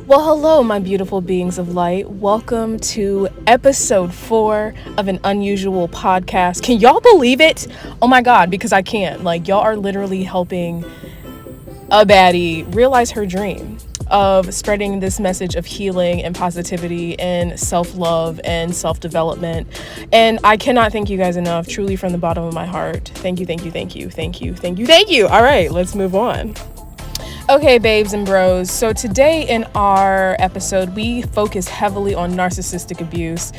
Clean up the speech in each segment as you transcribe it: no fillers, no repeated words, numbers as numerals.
Well, hello, my beautiful beings of light. Welcome to episode 4 of an unusual podcast. Can y'all believe it? Oh my God, because I can't. Like, y'all are literally helping a baddie realize her dream of spreading this message of healing and positivity and self-love and self-development. And I cannot thank you guys enough, truly from the bottom of my heart. Thank you, thank you, thank you, thank you, thank you, thank you. All right, let's move on. Okay, babes and bros. So today in our episode, we focus heavily on narcissistic abuse.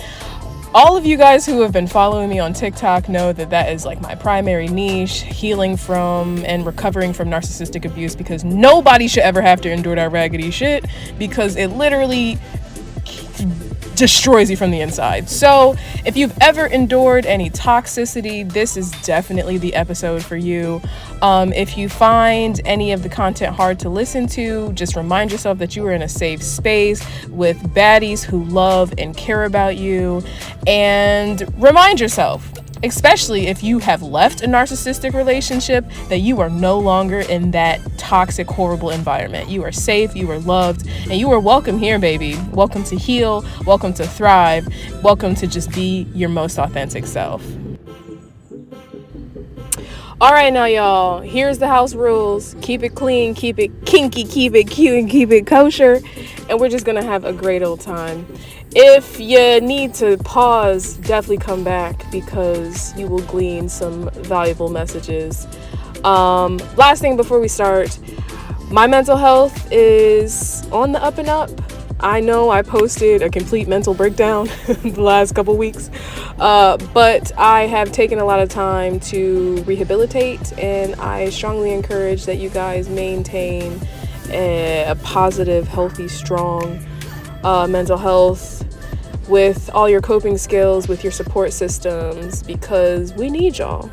All of you guys who have been following me on TikTok know that that is like my primary niche, healing from and recovering from narcissistic abuse, because nobody should ever have to endure that raggedy shit, because it literally destroys you from the inside. So if you've ever endured any toxicity, this is definitely the episode for you. If you find any of the content hard to listen to, just remind yourself that you are in a safe space with baddies who love and care about you. And remind yourself, especially if you have left a narcissistic relationship, that you are no longer in that toxic, horrible environment. You are safe, you are loved, and you are welcome here, baby. Welcome to heal, welcome to thrive, welcome to just be your most authentic self. All right, now, y'all, here's the house rules. Keep it clean, keep it kinky, keep it cute, and keep it kosher. And we're just going to have a great old time. If you need to pause, definitely come back, because you will glean some valuable messages. Last thing before we start, my mental health is on the up and up. I know I posted a complete mental breakdown the last couple weeks, but I have taken a lot of time to rehabilitate, and I strongly encourage that you guys maintain a positive, healthy, strong mental health with all your coping skills, with your support systems, because we need y'all.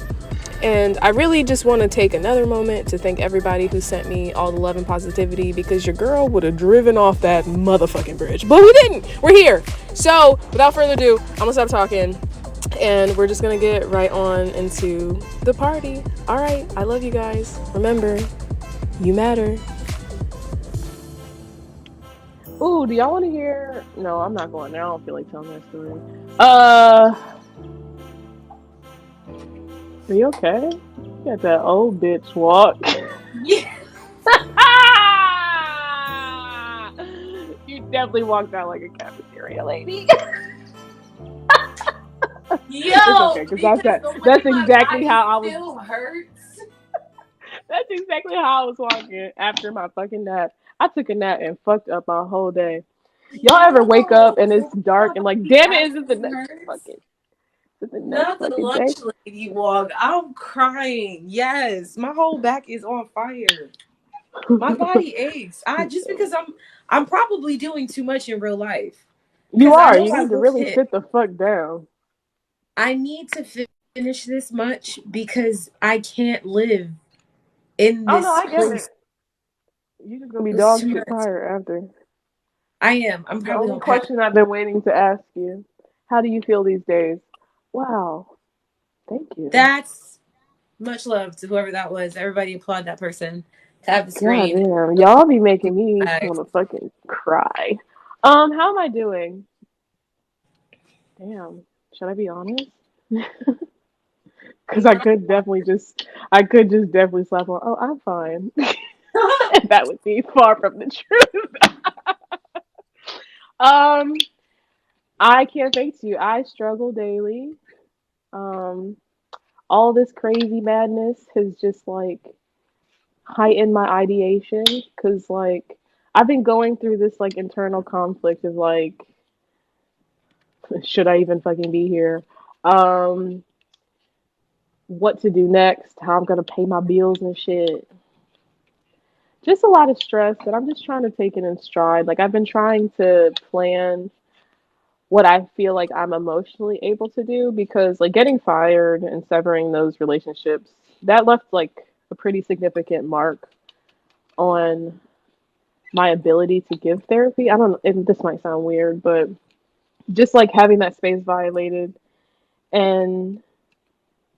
And I really just want to take another moment to thank everybody who sent me all the love and positivity, because your girl would have driven off that motherfucking bridge. But we didn't. We're here. So without further ado, I'm going to stop talking, and we're just going to get right on into the party. All right. I love you guys. Remember, you matter. Ooh, do y'all want to hear? No, I'm not going there. I don't feel like telling that story. Are you okay? You got that old bitch walk. Yeah. You definitely walked out like a cafeteria lady. It's Yo, okay, because because the way that's my exactly body how I was. still hurts. That's exactly how I was walking after my fucking nap. I took a nap and fucked up my whole day. Y'all ever wake up Yo, and it's the way dark my and like, body damn it, is it the actually next hurts. fucking, is it the next Not the fucking day? lunch lady walk. I'm crying. Yes, my whole back is on fire. My body aches. I just because I'm probably doing too much in real life. You Because I are. know You I need to look really hit. sit the fuck down. I need to finish this much because I can't live in Oh no, this I get place. it. You're just gonna be It's dog too shit much. tired after. I am. I'm The probably only gonna pass. question I've been waiting to ask you: how do you feel these days? Wow, thank you. That's much love to whoever that was. Everybody applaud that person to have the God screen. damn, y'all be making me Flag. want to fucking cry. How am I doing? Damn, should I be honest? Because I could just definitely slap on. Oh, I'm fine. And that would be far from the truth. um, I can't fake to you. I struggle daily. Um, all this crazy madness has just like heightened my ideation, because like I've been going through this like internal conflict of like, should I even fucking be here? Um, what to do next? How I'm gonna pay my bills and shit. Just a lot of stress that I'm just trying to take it in stride. Like I've been trying to plan what I feel like I'm emotionally able to do, because like getting fired and severing those relationships, that left like a pretty significant mark on my ability to give therapy. I don't know, and this might sound weird, but just like having that space violated, and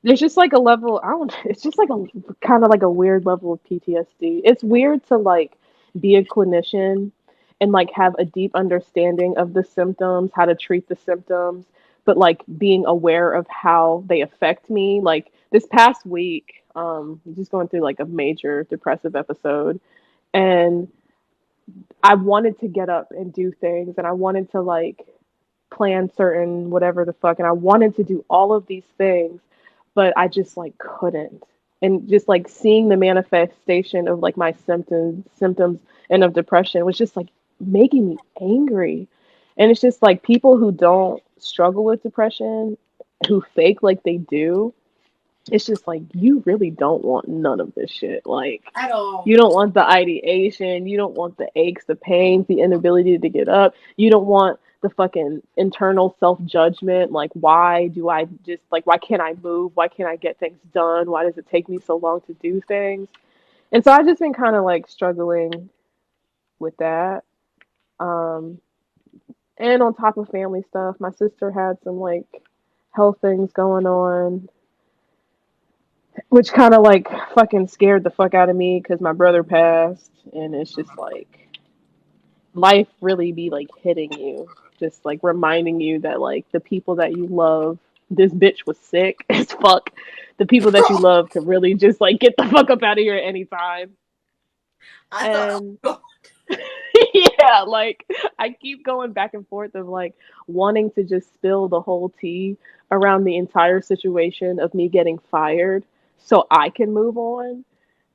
there's just like a level, I don't it's just like a kind of like a weird level of PTSD. It's weird to like be a clinician and like have a deep understanding of the symptoms, how to treat the symptoms, but like being aware of how they affect me. Like this past week, just going through like a major depressive episode, and I wanted to get up and do things, and I wanted to like plan certain whatever the fuck, and I wanted to do all of these things, but I just like couldn't. And just like seeing the manifestation of like my symptoms and of depression was just like making me angry. And it's just like people who don't struggle with depression, who fake like they do, it's just like you really don't want none of this shit. Like At all. you don't want the ideation, you don't want the aches, the pains, the inability to get up. You don't want the fucking internal self-judgment. Like why do I just like why can't I move? Why can't I get things done? Why does it take me so long to do things? And so I've just been kind of like struggling with that. Um and on top of family stuff, my sister had some like health things going on, which kind of like fucking scared the fuck out of me because my brother passed, and it's just like life really be like hitting you, just like reminding you that like the people that you love, this bitch was sick as fuck. The people that you love could really just like get the fuck up out of here at any time. I thought, And yeah, like I keep going back and forth of like wanting to just spill the whole tea around the entire situation of me getting fired so I can move on.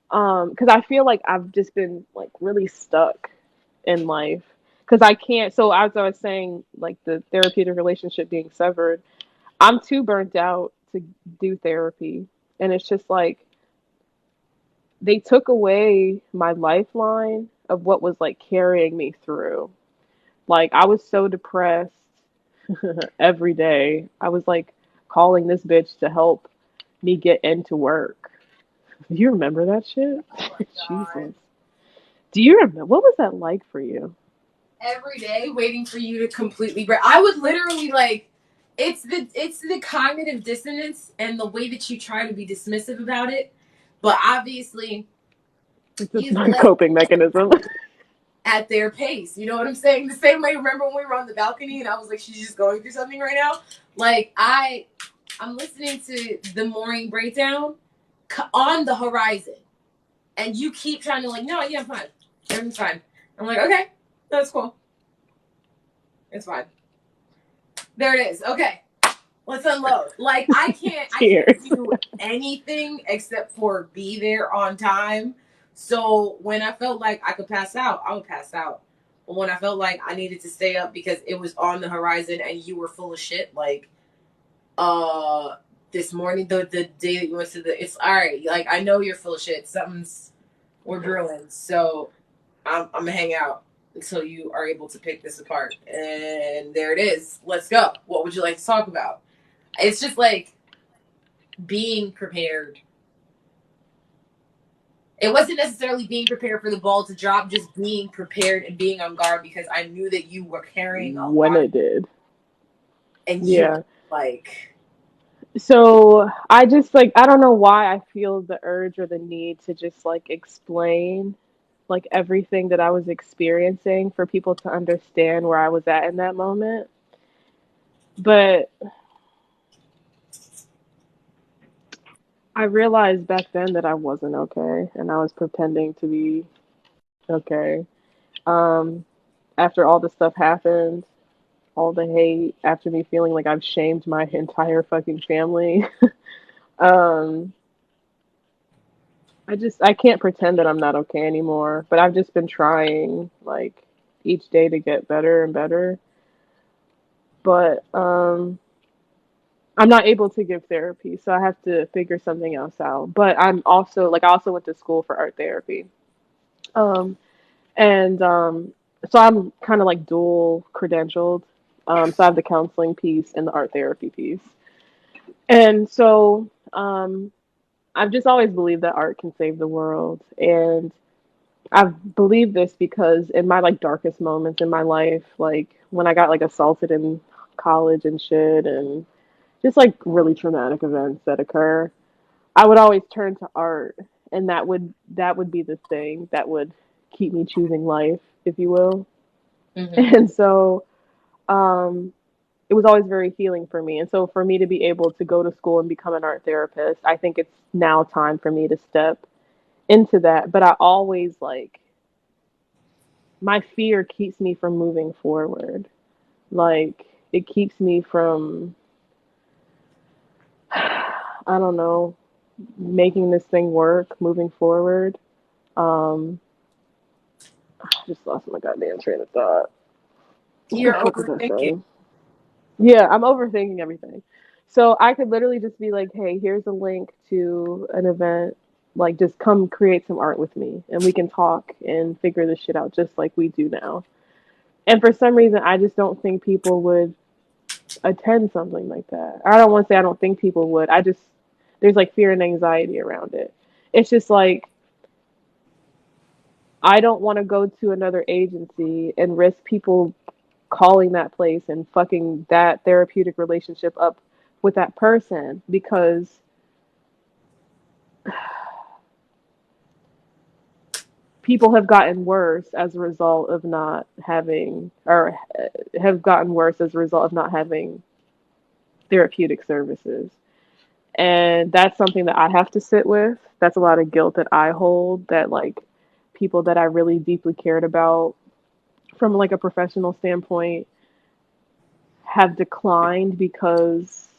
Because I feel like I've just been like really stuck in life. Because I can't. So as I was saying, like the therapeutic relationship being severed, I'm too burnt out to do therapy, and it's just like they took away my lifeline of what was like carrying me through. Like I was so depressed every day. I was like calling this bitch to help me get into work. Do you remember that shit? oh my God. Jesus. Do you remember what was that like for you? Every day waiting for you to completely break. I would literally like it's the cognitive dissonance and the way that you try to be dismissive about it. But obviously It's just he's my left coping mechanism. at their pace. You know what I'm saying? The same way, remember when we were on the balcony and I was like, she's just going through something right now? Like I'm listening to the morning breakdown on the horizon. And you keep trying to like, no, yeah, I'm fine. Everything's fine. I'm like, okay, that's cool. It's fine. There it is. Okay. Let's unload. Like I can't do anything except for be there on time. So when I felt like I could pass out, I would pass out. But when I felt like I needed to stay up because it was on the horizon and you were full of shit, like this morning, the day that you went to it's all right. Like I know you're full of shit. We're brewing. So I'm gonna hang out until you are able to pick this apart. And there it is. Let's go. What would you like to talk about? It's just like being prepared. It wasn't necessarily being prepared for the ball to drop, just being prepared and being on guard because I knew that you were carrying a When lot. it did. And Yeah. you like So I just like I don't know why I feel the urge or the need to just like explain like everything that I was experiencing for people to understand where I was at in that moment. But I realized back then that I wasn't okay and I was pretending to be okay. Um, After all the stuff happened, all the hate, after me feeling like I've shamed my entire fucking family, um, I can't pretend that I'm not okay anymore. But I've just been trying like each day to get better and better. But I'm not able to give therapy, so I have to figure something else out. But I'm also like I also went to school for art therapy. Um, and so I'm kind of like dual credentialed. So I have the counseling piece and the art therapy piece. And so I've just always believed that art can save the world. And I've believed this because in my like darkest moments in my life, like when I got like assaulted in college and shit and just like really traumatic events that occur, I would always turn to art, and that would be the thing that would keep me choosing life, if you will. Mm-hmm. And so it was always very healing for me. And so for me to be able to go to school and become an art therapist, I think it's now time for me to step into that. But I always like, my fear keeps me from moving forward. Like, it keeps me from, I don't know, making this thing work, moving forward. Um, I just lost my goddamn train of thought. What the You're fuck was I overthinking. saying? Yeah, I'm overthinking everything. So I could literally just be like, hey, here's a link to an event. Like, just come create some art with me and we can talk and figure this shit out just like we do now. And for some reason, I just don't think people would attend something like that. I don't want to say I don't think people would. I just, there's like fear and anxiety around it. It's just like, I don't want to go to another agency and risk people calling that place and fucking that therapeutic relationship up with that person because people have gotten worse as a result of not having, or have gotten worse as a result of not having therapeutic services. And that's something that I have to sit with. That's a lot of guilt that I hold, that like people that I really deeply cared about from like a professional standpoint have declined because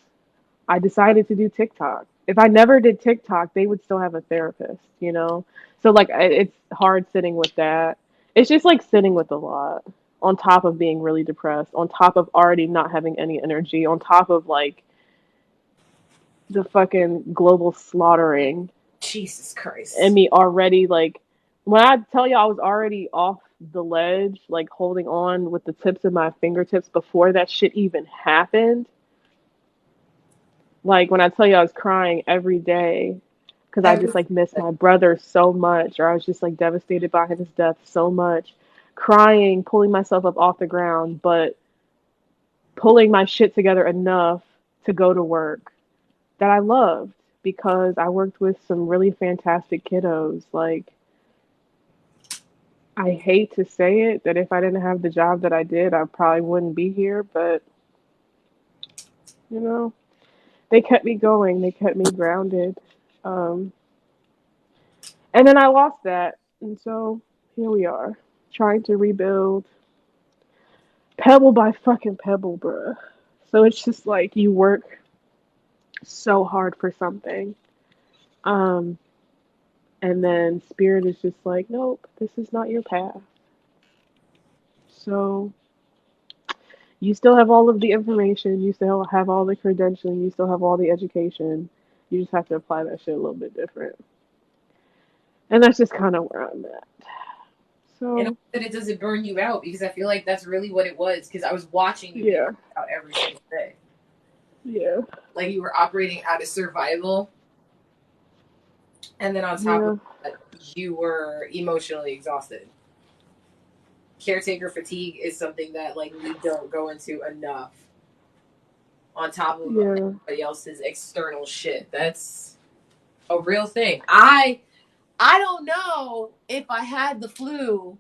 I decided to do TikTok. If I never did TikTok, they would still have a therapist, you know? So, like, it's hard sitting with that. It's just like sitting with a lot on top of being really depressed, on top of already not having any energy, on top of like the fucking global slaughtering Jesus and Christ. me already like, when I tell you I was already off the ledge, like holding on with the tips of my fingertips before that shit even happened. Like when I tell you I was crying every day because I just Every like missed my brother so much, or I was just like devastated by his death so much, crying, pulling myself up off the ground, but pulling my shit together enough to go to work that I loved because I worked with some really fantastic kiddos. Like, I hate to say it that if I didn't have the job that I did, I probably wouldn't be here, but you know, they kept me going, they kept me grounded. Um, And then I lost that. And so here we are, trying to rebuild pebble by fucking pebble, bruh. So it's just like you work so hard for something. Um, and then spirit is just like, nope, this is not your path. So you still have all of the information, you still have all the credentialing, you still have all the education. You just have to apply that shit a little bit different. And that's just kind of where I'm at. and I hope So, that it doesn't burn you out because I feel like that's really what it was because I was watching you get yeah, burned out every single day. yeah, Like you were operating out of survival, and then on top of yeah, that, you were emotionally exhausted. Caretaker fatigue is something that like we don't go into enough. On top of yeah. everybody else's external shit, that's a real thing. I don't know if I had the flu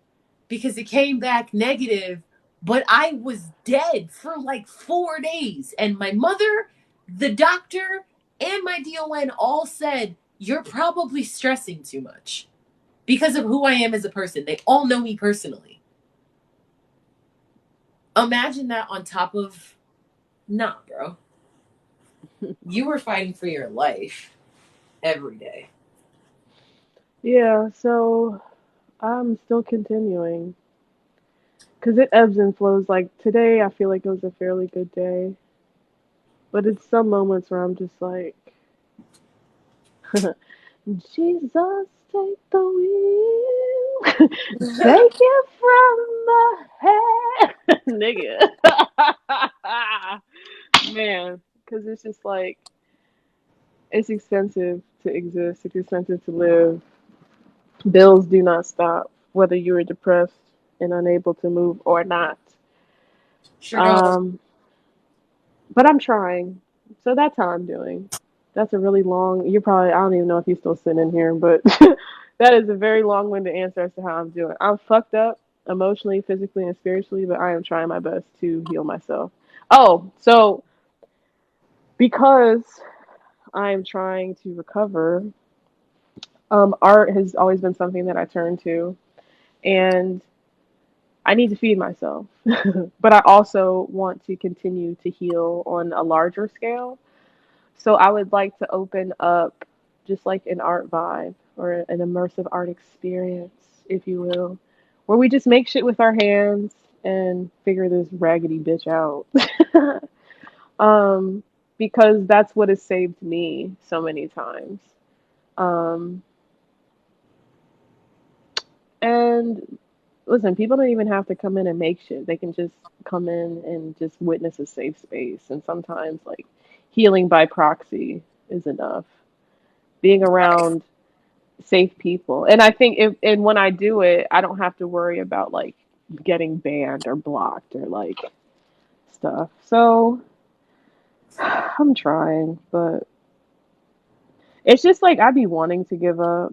because it came back negative, but I was dead for like 4 days. And my mother, the doctor, and my DON all said, you're probably stressing too much because of who I am as a person. They all know me personally. Imagine that on top of, nah, bro. You were fighting for your life every day. Yeah, so I'm still continuing because it ebbs and flows. Like today, I feel like it was a fairly good day, but it's some moments where I'm just like, Jesus, take the wheel, take it from my head, nigga. Man, because it's just like, it's expensive to exist, it's expensive to live. Bills do not stop, whether you are depressed and unable to move or not. Sure don't. Um, but I'm trying. So that's how I'm doing. That's a really long, you're probably, I don't even know if you're still sitting in here, but That is a very long-winded answer as to how I'm doing. I'm fucked up emotionally, physically, and spiritually, but I am trying my best to heal myself. Oh, so because I'm trying to recover, art has always been something that I turn to, and I need to feed myself. But I also want to continue to heal on a larger scale. So I would like to open up just like an art vibe or an immersive art experience, if you will, where we just make shit with our hands and figure this raggedy bitch out. um, because that's what has saved me so many times. Um, and listen, people don't even have to come in and make shit. They can just come in and just witness a safe space. And sometimes, like, healing by proxy is enough. Being around safe people. And I think and when I do it, I don't have to worry about like getting banned or blocked or like stuff. So I'm trying, but it's just like I be wanting to give up.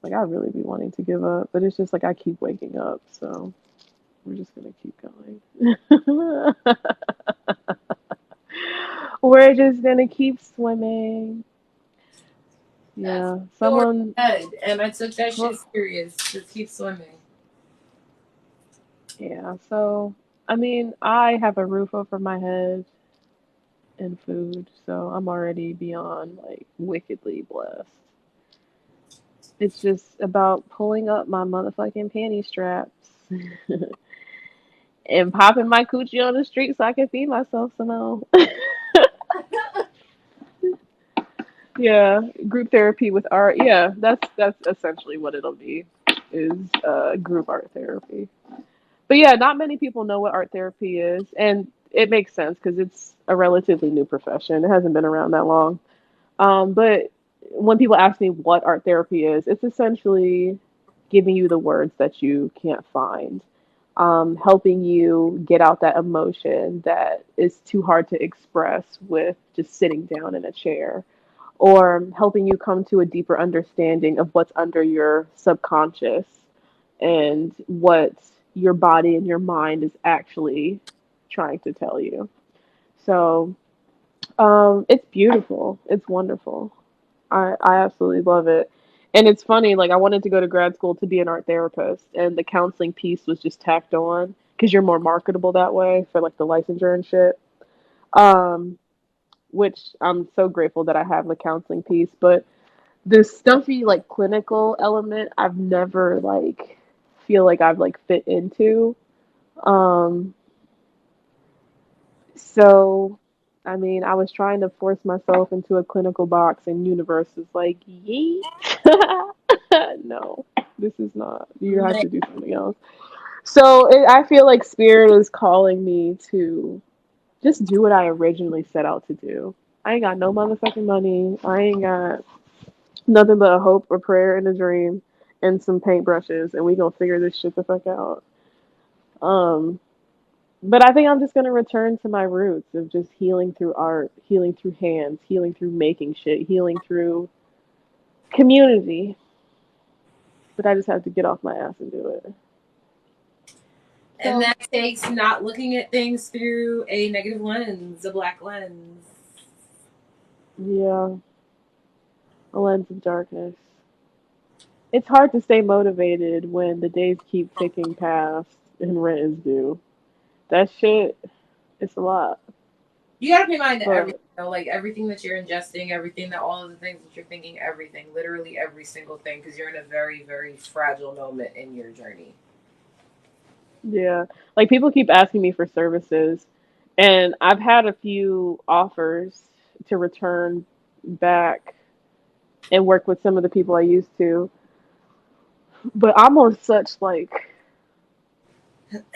Like I really be wanting to give up, but it's just like I keep waking up. So we're just gonna keep going. We're just gonna keep swimming. That's Yeah, your someone. head, and I took that shit Well, serious. Just keep swimming. yeah. So I mean, I have a roof over my head and food, so I'm already beyond like wickedly blessed. It's just about pulling up my motherfucking panty straps and popping my coochie on the street so I can feed myself somehow. Yeah, group therapy with art. Yeah, that's essentially what it'll be. Is group art therapy. But yeah, not many people know what art therapy is, and it makes sense because it's a relatively new profession. It hasn't been around that long. But when people ask me what art therapy is, it's essentially giving you the words that you can't find, helping you get out that emotion that is too hard to express with just sitting down in a chair, or helping you come to a deeper understanding of what's under your subconscious and what your body and your mind is actually trying to tell you. So, it's beautiful. It's wonderful. I absolutely love it. And it's funny, like I wanted to go to grad school to be an art therapist, and the counseling piece was just tacked on because you're more marketable that way for like the licensure and shit. Um, which I'm so grateful that I have the counseling piece, but the stuffy like clinical element I've never like feel like I've like fit into. Um, So, I mean, I was trying to force myself into a clinical box, and universe is like, yeet. No, this is not. You have Man, to do something else. So I feel like spirit is calling me to just do what I originally set out to do. I ain't got no motherfucking money. I ain't got nothing but a hope, a prayer, and a dream, and some paintbrushes, and we gonna figure this shit the fuck out. Um, But I think I'm just gonna return to my roots of just healing through art, healing through hands, healing through making shit, healing through community. But I just have to get off my ass and do it. and So that takes not looking at things through a negative lens, a black lens. yeah, a lens of darkness. It's hard to stay motivated when the days keep ticking past and rent is due. That shit, it's a lot. You gotta pay mind to everything, But though, like everything that you're ingesting, everything that all of the things that you're thinking, everything, literally every single thing, because you're in a very, very fragile moment in your journey. yeah, like people keep asking me for services, and I've had a few offers to return back and work with some of the people I used to. But I'm on such like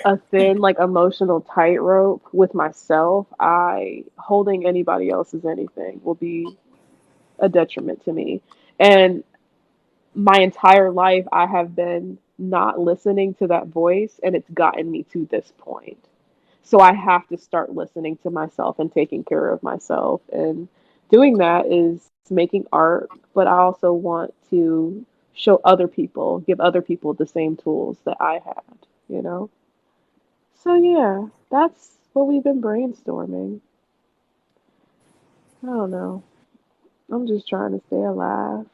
a thin, like emotional tightrope with myself. I holding anybody else's anything will be a detriment to me. And my entire life I have been not listening to that voice, and it's gotten me to this point. So I have to start listening to myself and taking care of myself. And doing that is making art, but I also want to show other people, give other people the same tools that I had, you know? So yeah, that's what we've been brainstorming. I don't know. I'm just trying to stay alive.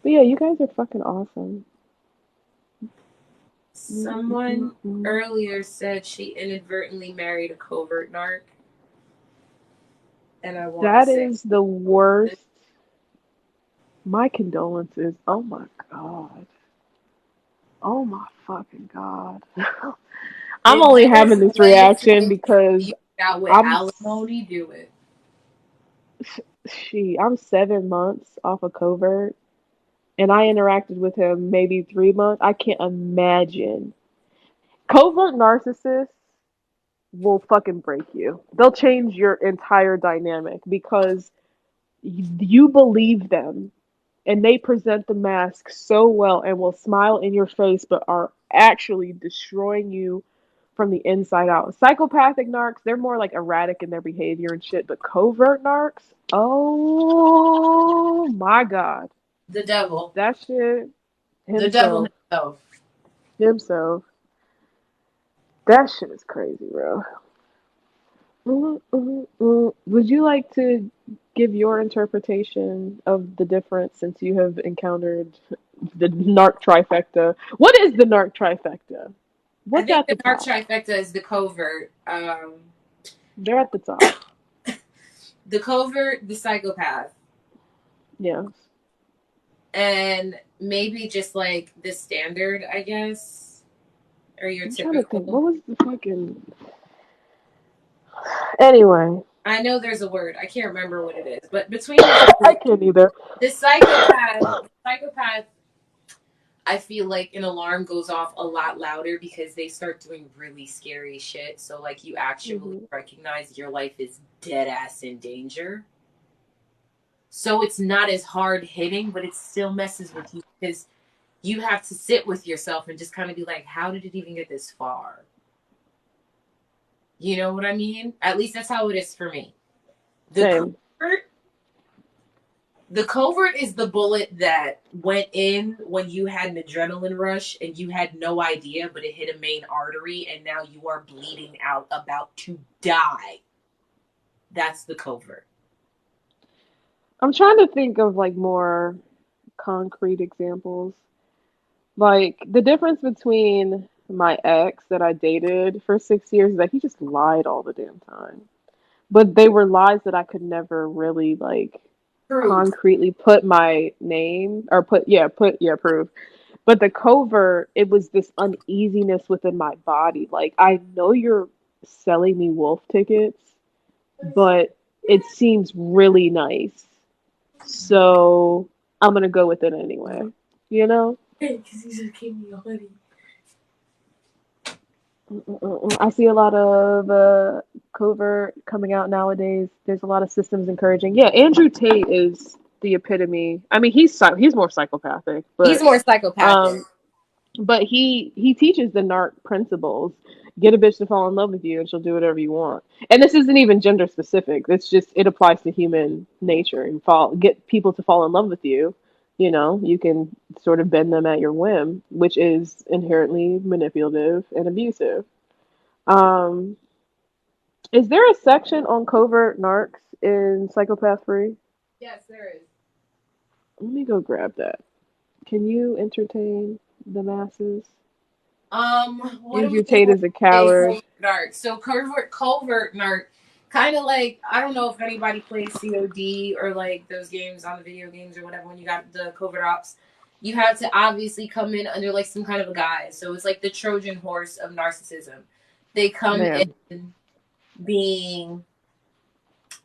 But yeah, you guys are fucking awesome. Someone earlier said she inadvertently married a covert narc. And I want to That say, is the worst. My condolences. Oh my god. Oh my fucking god. I'm if only there's having a this way to reaction make because you out with I'm alimony, do it. I'm 7 months off of Covert and I interacted with him maybe 3 months. I can't imagine. Covert narcissists will fucking break you. They'll change your entire dynamic because you believe them and they present the mask so well and will smile in your face but are actually destroying you from the inside out. Psychopathic narcs, they're more like erratic in their behavior and shit, but covert narcs, oh my god. The devil. That shit The devil himself. himself. Himself. That shit is crazy, bro. Would you like to give your interpretation of the difference since you have encountered the narc trifecta? What is the narc trifecta? I What's think at the the narc top? trifecta is the covert. They're at the top. The covert, the psychopath, Yes. and maybe just like the standard, I guess, or your I'm trying to think. typical. What was the fucking. Anyway. I know there's a word. I can't remember what it is, but between the I two, can't either. the psychopath, I feel like an alarm goes off a lot louder because they start doing really scary shit. So like you actually Hmm. recognize your life is dead ass in danger. So it's not as hard hitting, but it still messes with you because you have to sit with yourself and just kind of be like, how did it even get this far? You know what I mean? At least that's how it is for me. The Same. covert, the covert is the bullet that went in when you had an adrenaline rush and you had no idea, but it hit a main artery and now you are bleeding out, about to die. That's the covert. I'm trying to think of like more concrete examples. Like the difference between my ex that I dated for 6 years is that he just lied all the damn time. But they were lies that I could never really like Proof. concretely put my name or prove. But the covert, it was this uneasiness within my body. Like I know you're selling me wolf tickets, but it seems really nice. So I'm gonna go with it anyway. You know? Because he just gave me a hoodie. I see a lot of covert coming out nowadays. There's a lot of systems encouraging. Yeah, Andrew Tate is the epitome. I mean, he's more psychopathic, He's more psychopathic. um, but he teaches the narc principles. Get a bitch to fall in love with you, and she'll do whatever you want. And this isn't even gender specific. It's just it applies to human nature and get people to fall in love with you. You know, you can sort of bend them at your whim, which is inherently manipulative and abusive. Um, is there a section on covert narcs in Psychopath Free? Yes, there is. Let me go grab that. Can you entertain the masses? What do we Andrew mean Tate when is a we say coward. covert narc? So covert narc, kind of like, I don't know if anybody plays COD or like those games on the video games or whatever. When you got the covert ops, you have to obviously come in under like some kind of a guise. So it's like the Trojan horse of narcissism. They come Man, in being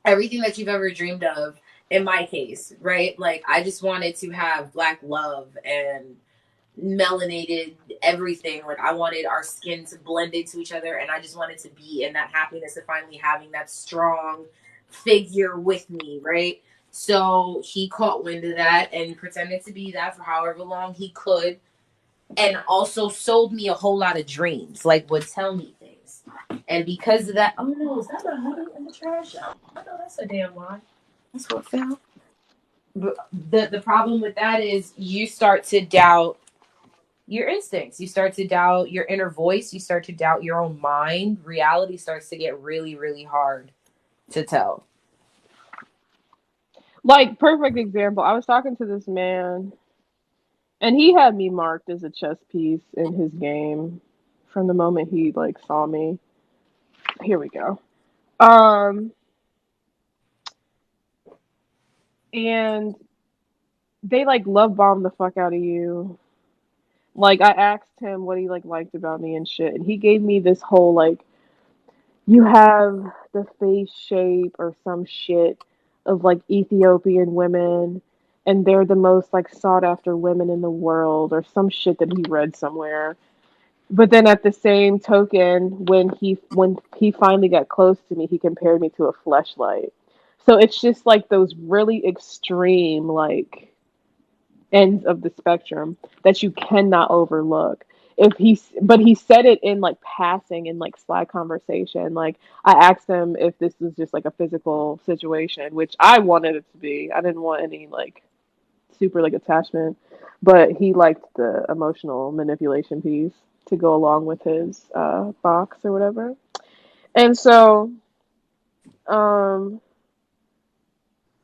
everything that you've ever dreamed of. In my case, right? Like I just wanted to have black love and melanated everything. Like I wanted our skin to blend into each other, and I just wanted to be in that happiness of finally having that strong figure with me, right? So he caught wind of that and pretended to be that for however long he could, and also sold me a whole lot of dreams, like would tell me things. And because of that, oh no, is that a hoodie in the trash? Oh no, that's a damn lie. That's what fell. The problem with that is you start to doubt your instincts. You start to doubt your inner voice. You start to doubt your own mind. Reality starts to get really, really hard to tell. Like, perfect example. I was talking to this man, and he had me marked as a chess piece in his game from the moment he like saw me. Here we go. Um, and they like love bomb the fuck out of you. Like, I asked him what he like liked about me and shit, and he gave me this whole like, you have the face shape or some shit of like Ethiopian women, and they're the most like sought after women in the world, or some shit that he read somewhere. But then at the same token, when he finally got close to me, he compared me to a fleshlight. So it's just like those really extreme like ends of the spectrum that you cannot overlook. But he said it in like passing, in like Slack conversation. Like, I asked him if this was just like a physical situation, which I wanted it to be. I didn't want any like super like attachment, but he liked the emotional manipulation piece to go along with his box or whatever. And so um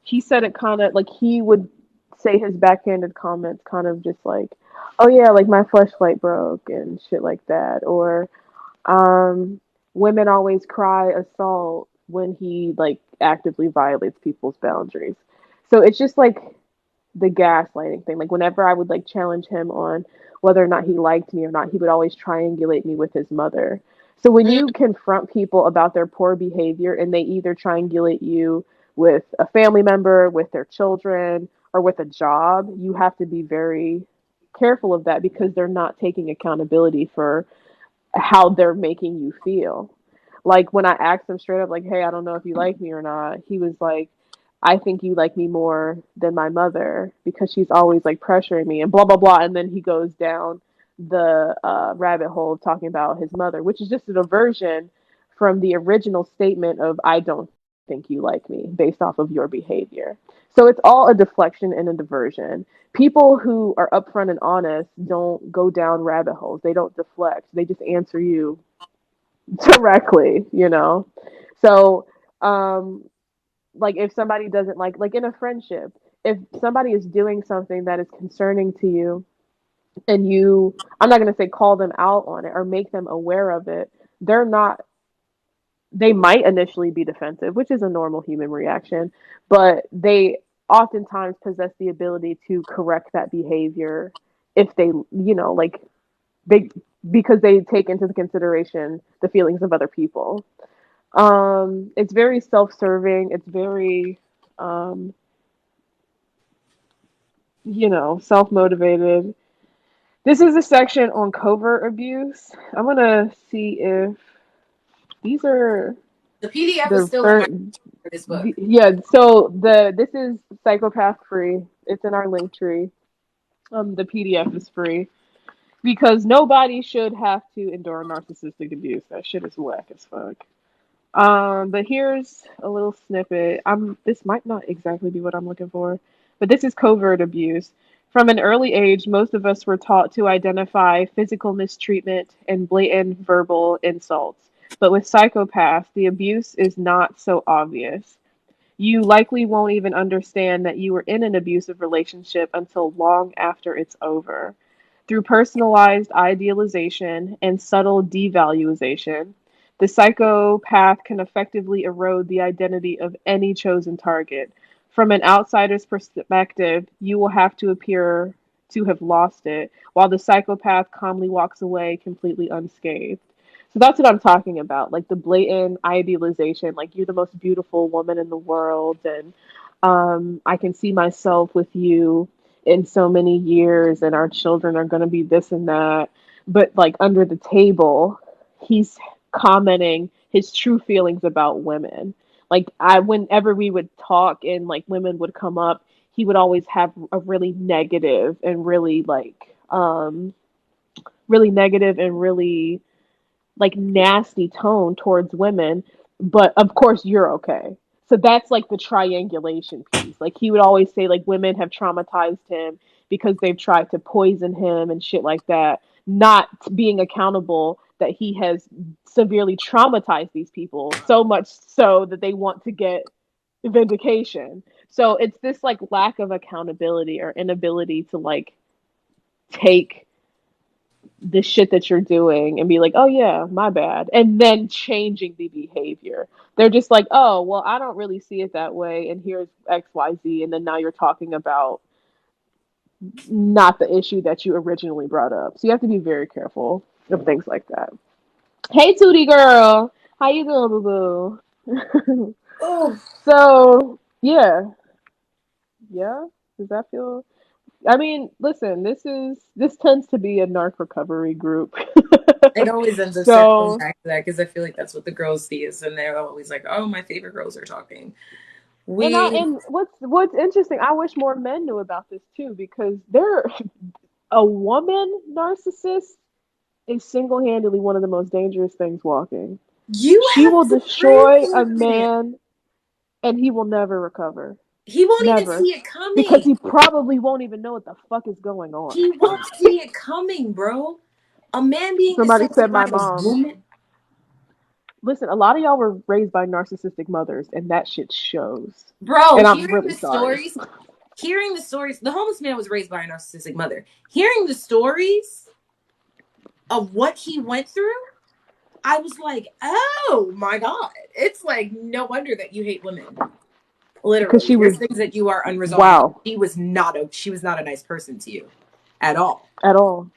he said it kind of like, he would say his backhanded comments kind of just like, oh yeah, like my fleshlight broke and shit like that, or um women always cry assault when he like actively violates people's boundaries. So it's just like the gaslighting thing. Like, whenever I would like challenge him on whether or not he liked me or not, he would always triangulate me with his mother. So when Mm. you confront people about their poor behavior and they either triangulate you with a family member, with their children, or with a job, you have to be very careful of that, because they're not taking accountability for how they're making you feel. Like, when I asked him straight up, like, hey, I don't know if you like me or not, he was like, I think you like me more than my mother because she's always like pressuring me and blah, blah, blah. And then he goes down the rabbit hole of talking about his mother, which is just a diversion from the original statement of, I don't think you like me based off of your behavior. So it's all a deflection and a diversion. People who are upfront and honest don't go down rabbit holes. They don't deflect. They just answer you directly, you know? So, like, if somebody doesn't like in a friendship, if somebody is doing something that is concerning to you, and you, I'm not going to say call them out on it or make them aware of it, they're not, they might initially be defensive, which is a normal human reaction, but they oftentimes possess the ability to correct that behavior if they, like, they, because they take into consideration the feelings of other people. It's very self-serving. It's very, um, self-motivated. This is a section on covert abuse. I'm gonna see if these are The PDF is the still in my first. for this book. Yeah. So this is Psychopath free. It's in our link tree. The PDF is free because nobody should have to endure narcissistic abuse. That shit is whack as fuck. But here's a little snippet. This might not exactly be what I'm looking for, but this is covert abuse. From an early age, most of us were taught to identify physical mistreatment and blatant verbal insults. But with psychopaths, the abuse is not so obvious. You likely won't even understand that you were in an abusive relationship until long after it's over. Through personalized idealization and subtle devaluation, the psychopath can effectively erode the identity of any chosen target. From an outsider's perspective, you will have to appear to have lost it, while the psychopath calmly walks away completely unscathed. So that's what I'm talking about, like the blatant idealization, like you're the most beautiful woman in the world, and I can see myself with you in so many years, and our children are going to be this and that. But like under the table, he's commenting his true feelings about women. Like whenever we would talk and like women would come up, he would always have a really negative and really negative and really like nasty tone towards women, but of course you're okay. So that's like the triangulation piece. Like he would always say like women have traumatized him because they've tried to poison him and shit like that, not being accountable that he has severely traumatized these people so much so that they want to get vindication. So it's this like lack of accountability or inability to like take the shit that you're doing and be like, oh yeah, my bad, and then changing the behavior. They're just like, oh well, I don't really see it that way, and here's XYZ, and then now you're talking about not the issue that you originally brought up. So you have to be very careful of things like that. Hey Tootie girl, how you doing, boo boo? Oh, So yeah, does that feel, I mean, listen, this tends to be a narc recovery group. it always ends up circling So, back to that because I feel like that's what the girls see is, and they're always like, "Oh, my favorite girls are talking." We, and what's interesting, I wish more men knew about this too, because they're a woman narcissist is single-handedly one of the most dangerous things walking. you She have will to destroy pray a for him. man and he will never recover. He won't even Never. see it Because coming. he probably won't even know what the fuck is going on. He won't see it coming, bro. A man being Somebody assaulted said by my a mom. woman. Listen, a lot of y'all were raised by narcissistic mothers, and that shit shows. Bro, And I'm really sorry. hearing the stories, the homeless man was raised by a narcissistic mother. Hearing the stories of what he went through, I was like, oh my God. It's like, no wonder that you hate women. Because Literally. she There's was, things that you are unresolved with. wow, She was not a nice person to you at all. at all.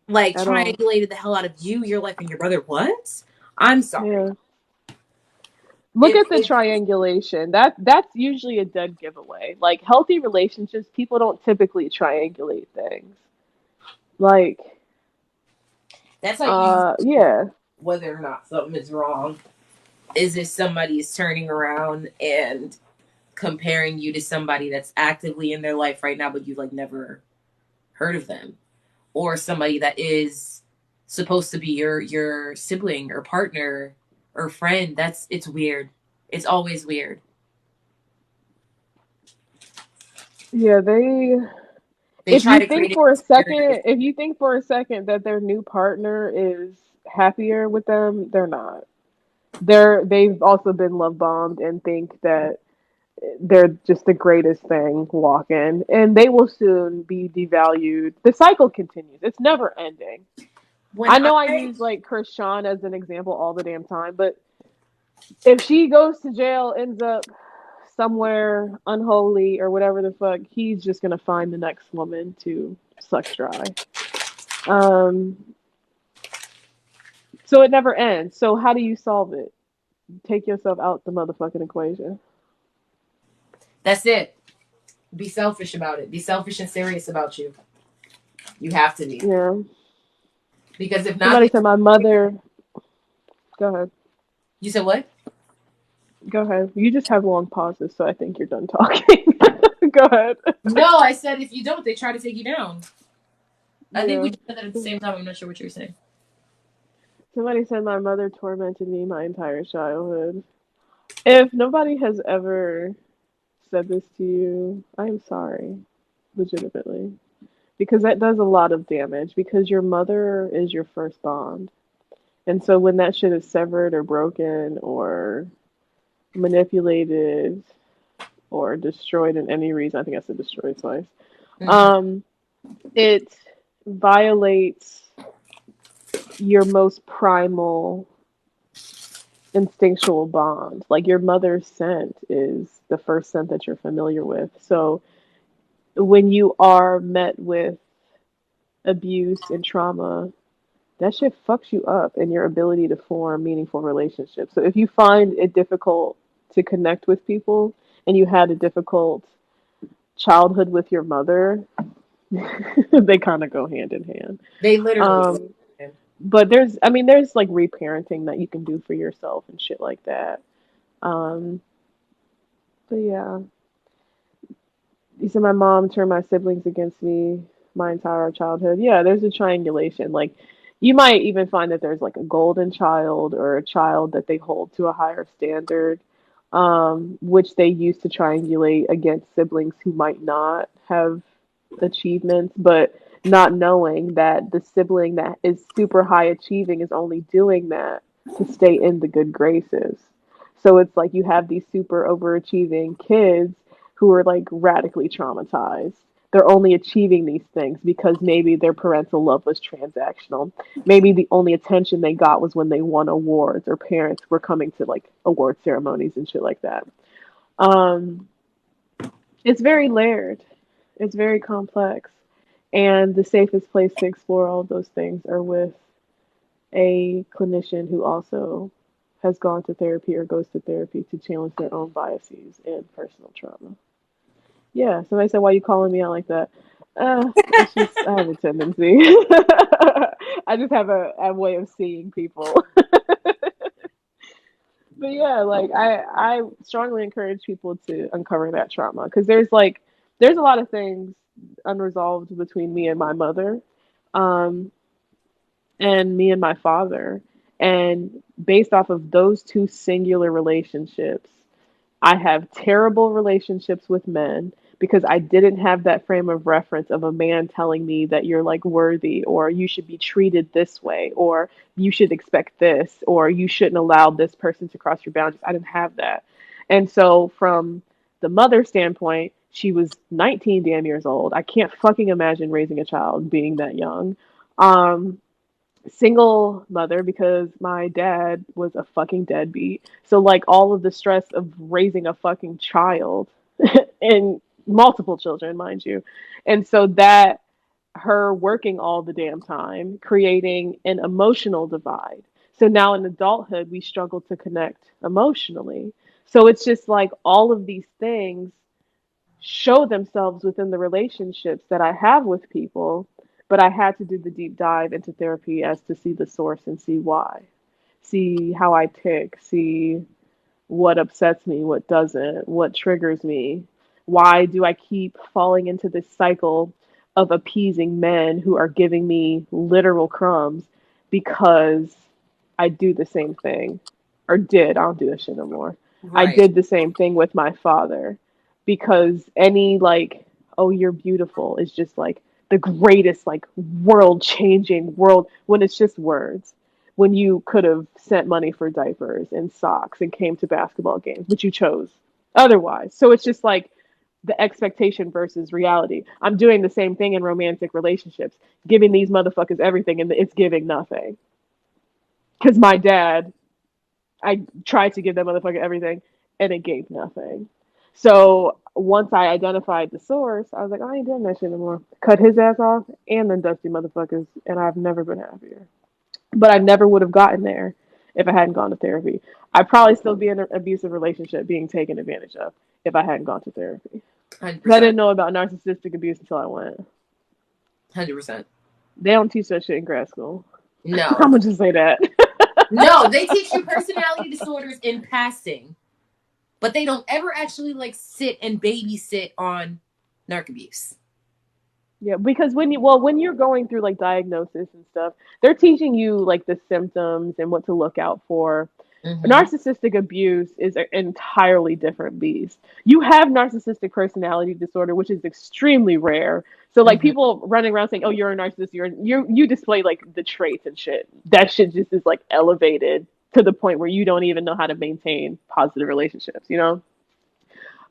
Like At all. triangulated the hell out of you, your life, and your brother. What? I'm sorry. Yeah. Look at the triangulation. That's usually a dead giveaway. Like healthy relationships, people don't typically triangulate things. Like, That's how you yeah. whether or not something is wrong. Is if somebody is turning around and comparing you to somebody that's actively in their life right now, but you've like never heard of them, or somebody that is supposed to be your sibling or partner or friend. It's weird. It's always weird. Yeah, They try to create it. if you think for a second that their new partner is happier with them, they're not. They've also been love bombed and think that they're just the greatest thing walking, and they will soon be devalued. The cycle continues. It's never ending. When I know I I use like Krishan as an example all the damn time, but if she goes to jail, ends up somewhere unholy or whatever the fuck, he's just gonna find the next woman to suck dry. Um, so it never ends. So how do you solve it? Take yourself out the motherfucking equation. That's it. Be selfish about it. Be selfish and serious about you. You have to be. Yeah. Because if not, Somebody said my mother. Go ahead. you said what? Go ahead. You just have long pauses, so I think you're done talking. Go ahead. No, I said if you don't, they try to take you down. I think Yeah. we said that at the same time. I'm not sure what you were saying. Somebody said my mother tormented me my entire childhood. If nobody has ever said this to you, I'm sorry. Legitimately. Because that does a lot of damage, because your mother is your first bond. And so when that shit is severed or broken or manipulated or destroyed in any reason, I think I said destroyed twice, Mm-hmm. it violates your most primal instinctual bond. Like your mother's scent is the first scent that you're familiar with. So when you are met with abuse and trauma, that shit fucks you up in your ability to form meaningful relationships. So if you find it difficult to connect with people and you had a difficult childhood with your mother, they kind of go hand in hand. They literally. Um, but there's like reparenting that you can do for yourself and shit like that. Um, but yeah, you said my mom turned my siblings against me my entire childhood. Yeah, there's a triangulation. Like, you might even find that there's like a golden child or a child that they hold to a higher standard. which they use to triangulate against siblings who might not have achievements, but not knowing that the sibling that is super high achieving is only doing that to stay in the good graces. So it's like you have these super overachieving kids who are like radically traumatized. They're only achieving these things because maybe their parental love was transactional. Maybe the only attention they got was when they won awards or parents were coming to like award ceremonies and shit like that. Um, it's very layered. It's very complex. And the safest place to explore all of those things are with a clinician who also has gone to therapy or goes to therapy to challenge their own biases and personal trauma. Yeah, somebody said, "Why you calling me out like that?" It's just I have a tendency. I just have a way of seeing people. But yeah, like I strongly encourage people to uncover that trauma because there's a lot of things unresolved between me and my mother, um, and me and my father, and based off of those two singular relationships, I have terrible relationships with men because I didn't have that frame of reference of a man telling me that you're like worthy or you should be treated this way or you should expect this or you shouldn't allow this person to cross your boundaries. I didn't have that. And so from the mother standpoint, she was 19 damn years old. I can't fucking imagine raising a child being that young. Um, Single mother because my dad was a fucking deadbeat. So like all of the stress of raising a fucking child and multiple children, mind you. And so that her working all the damn time, creating an emotional divide. So now in adulthood, we struggle to connect emotionally. So it's just like all of these things show themselves within the relationships that I have with people, but I had to do the deep dive into therapy as to see the source and see why. See how I tick, see what upsets me, what doesn't, what triggers me. Why do I keep falling into this cycle of appeasing men who are giving me literal crumbs because I do the same thing or did. I don't do this shit no more. I Right. did the same thing with my father because any like, oh, you're beautiful is just like the greatest, like world changing world when it's just words. When you could have sent money for diapers and socks and came to basketball games, but you chose otherwise. So it's just like the expectation versus reality. I'm doing the same thing in romantic relationships, giving these motherfuckers everything and it's giving nothing. Because my dad, I tried to give that motherfucker everything and it gave nothing. So once I identified the source, I was like, I ain't doing that shit anymore. Cut his ass off and then dusty motherfuckers, and I've never been happier. But I never would have gotten there if I hadn't gone to therapy. I'd probably still be in an abusive relationship being taken advantage of if I hadn't gone to therapy. Because I 100%. didn't know about narcissistic abuse until I went. 100%. They don't teach that shit in grad school. No. I'm going to just say that. No, they teach you personality disorders in passing, but they don't ever actually like sit and babysit on narc abuse. Yeah, because when you're going through like diagnosis and stuff, they're teaching you like the symptoms and what to look out for. Narcissistic abuse is an entirely different beast. You have narcissistic personality disorder, which is extremely rare. So like people running around saying, "Oh, you're a narcissist," you display like the traits and shit. That shit just is like elevated to the point where you don't even know how to maintain positive relationships. You know?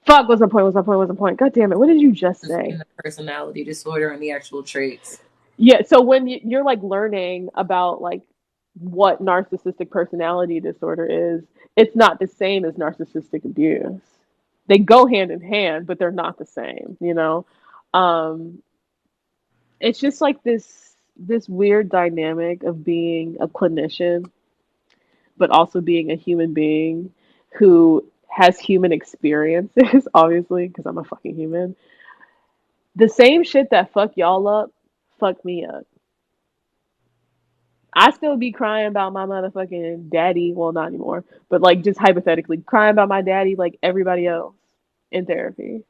Fuck. What's the point? What's the point? What's the point? God damn it! What did you just say? The personality disorder and the actual traits. Yeah. So when you're like learning about like what narcissistic personality disorder is, it's not the same as narcissistic abuse. They go hand in hand, but they're not the same, you know? Um, it's just like this weird dynamic of being a clinician, but also being a human being who has human experiences, obviously, because I'm a fucking human. The same shit that fuck y'all up, fuck me up. I still be crying about my motherfucking daddy. Well, not anymore, but like just hypothetically, crying about my daddy like everybody else in therapy.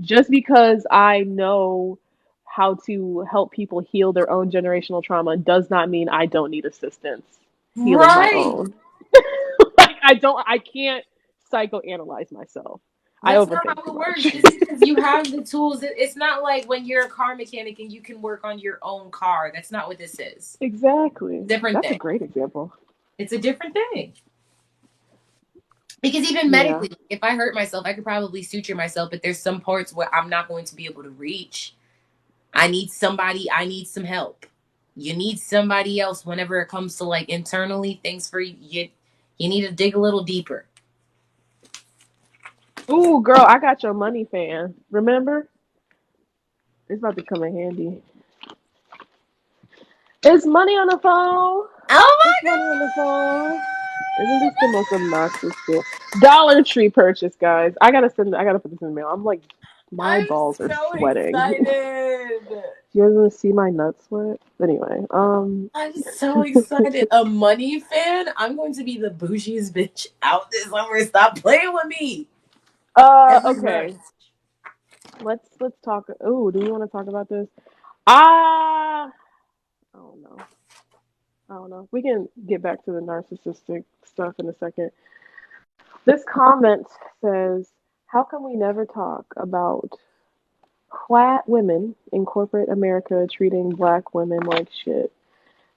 Just because I know how to help people heal their own generational trauma does not mean I don't need assistance healing my Right. own. Like, I can't psychoanalyze myself. I That's not overthink how too it works. much. Just because you have the tools, it's not like when you're a car mechanic and you can work on your own car. That's not what this is. Exactly. Different That's thing. a great example. It's a different thing. Because even Yeah. medically, if I hurt myself, I could probably suture myself, but there's some parts where I'm not going to be able to reach. I need somebody, I need some help. You need somebody else whenever it comes to like internally things for you. You need to dig a little deeper. Ooh, girl, I got your money fan. Remember? It's about to come in handy. It's money on the phone. Oh It's my money on the phone. Isn't this the most obnoxious shit? Dollar Tree purchase, guys. I gotta put this in the mail. I'm like, my I'm balls are so sweating. excited. You guys want to see my nuts sweat? Anyway, I'm so excited. A money fan? I'm going to be the bougiest bitch out this summer. Stop playing with me. okay. Let's talk. Oh, do you want to talk about this? I don't know. I don't know. We can get back to the narcissistic stuff in a second. This comment says, "How come we never talk about white women in corporate America treating black women like shit?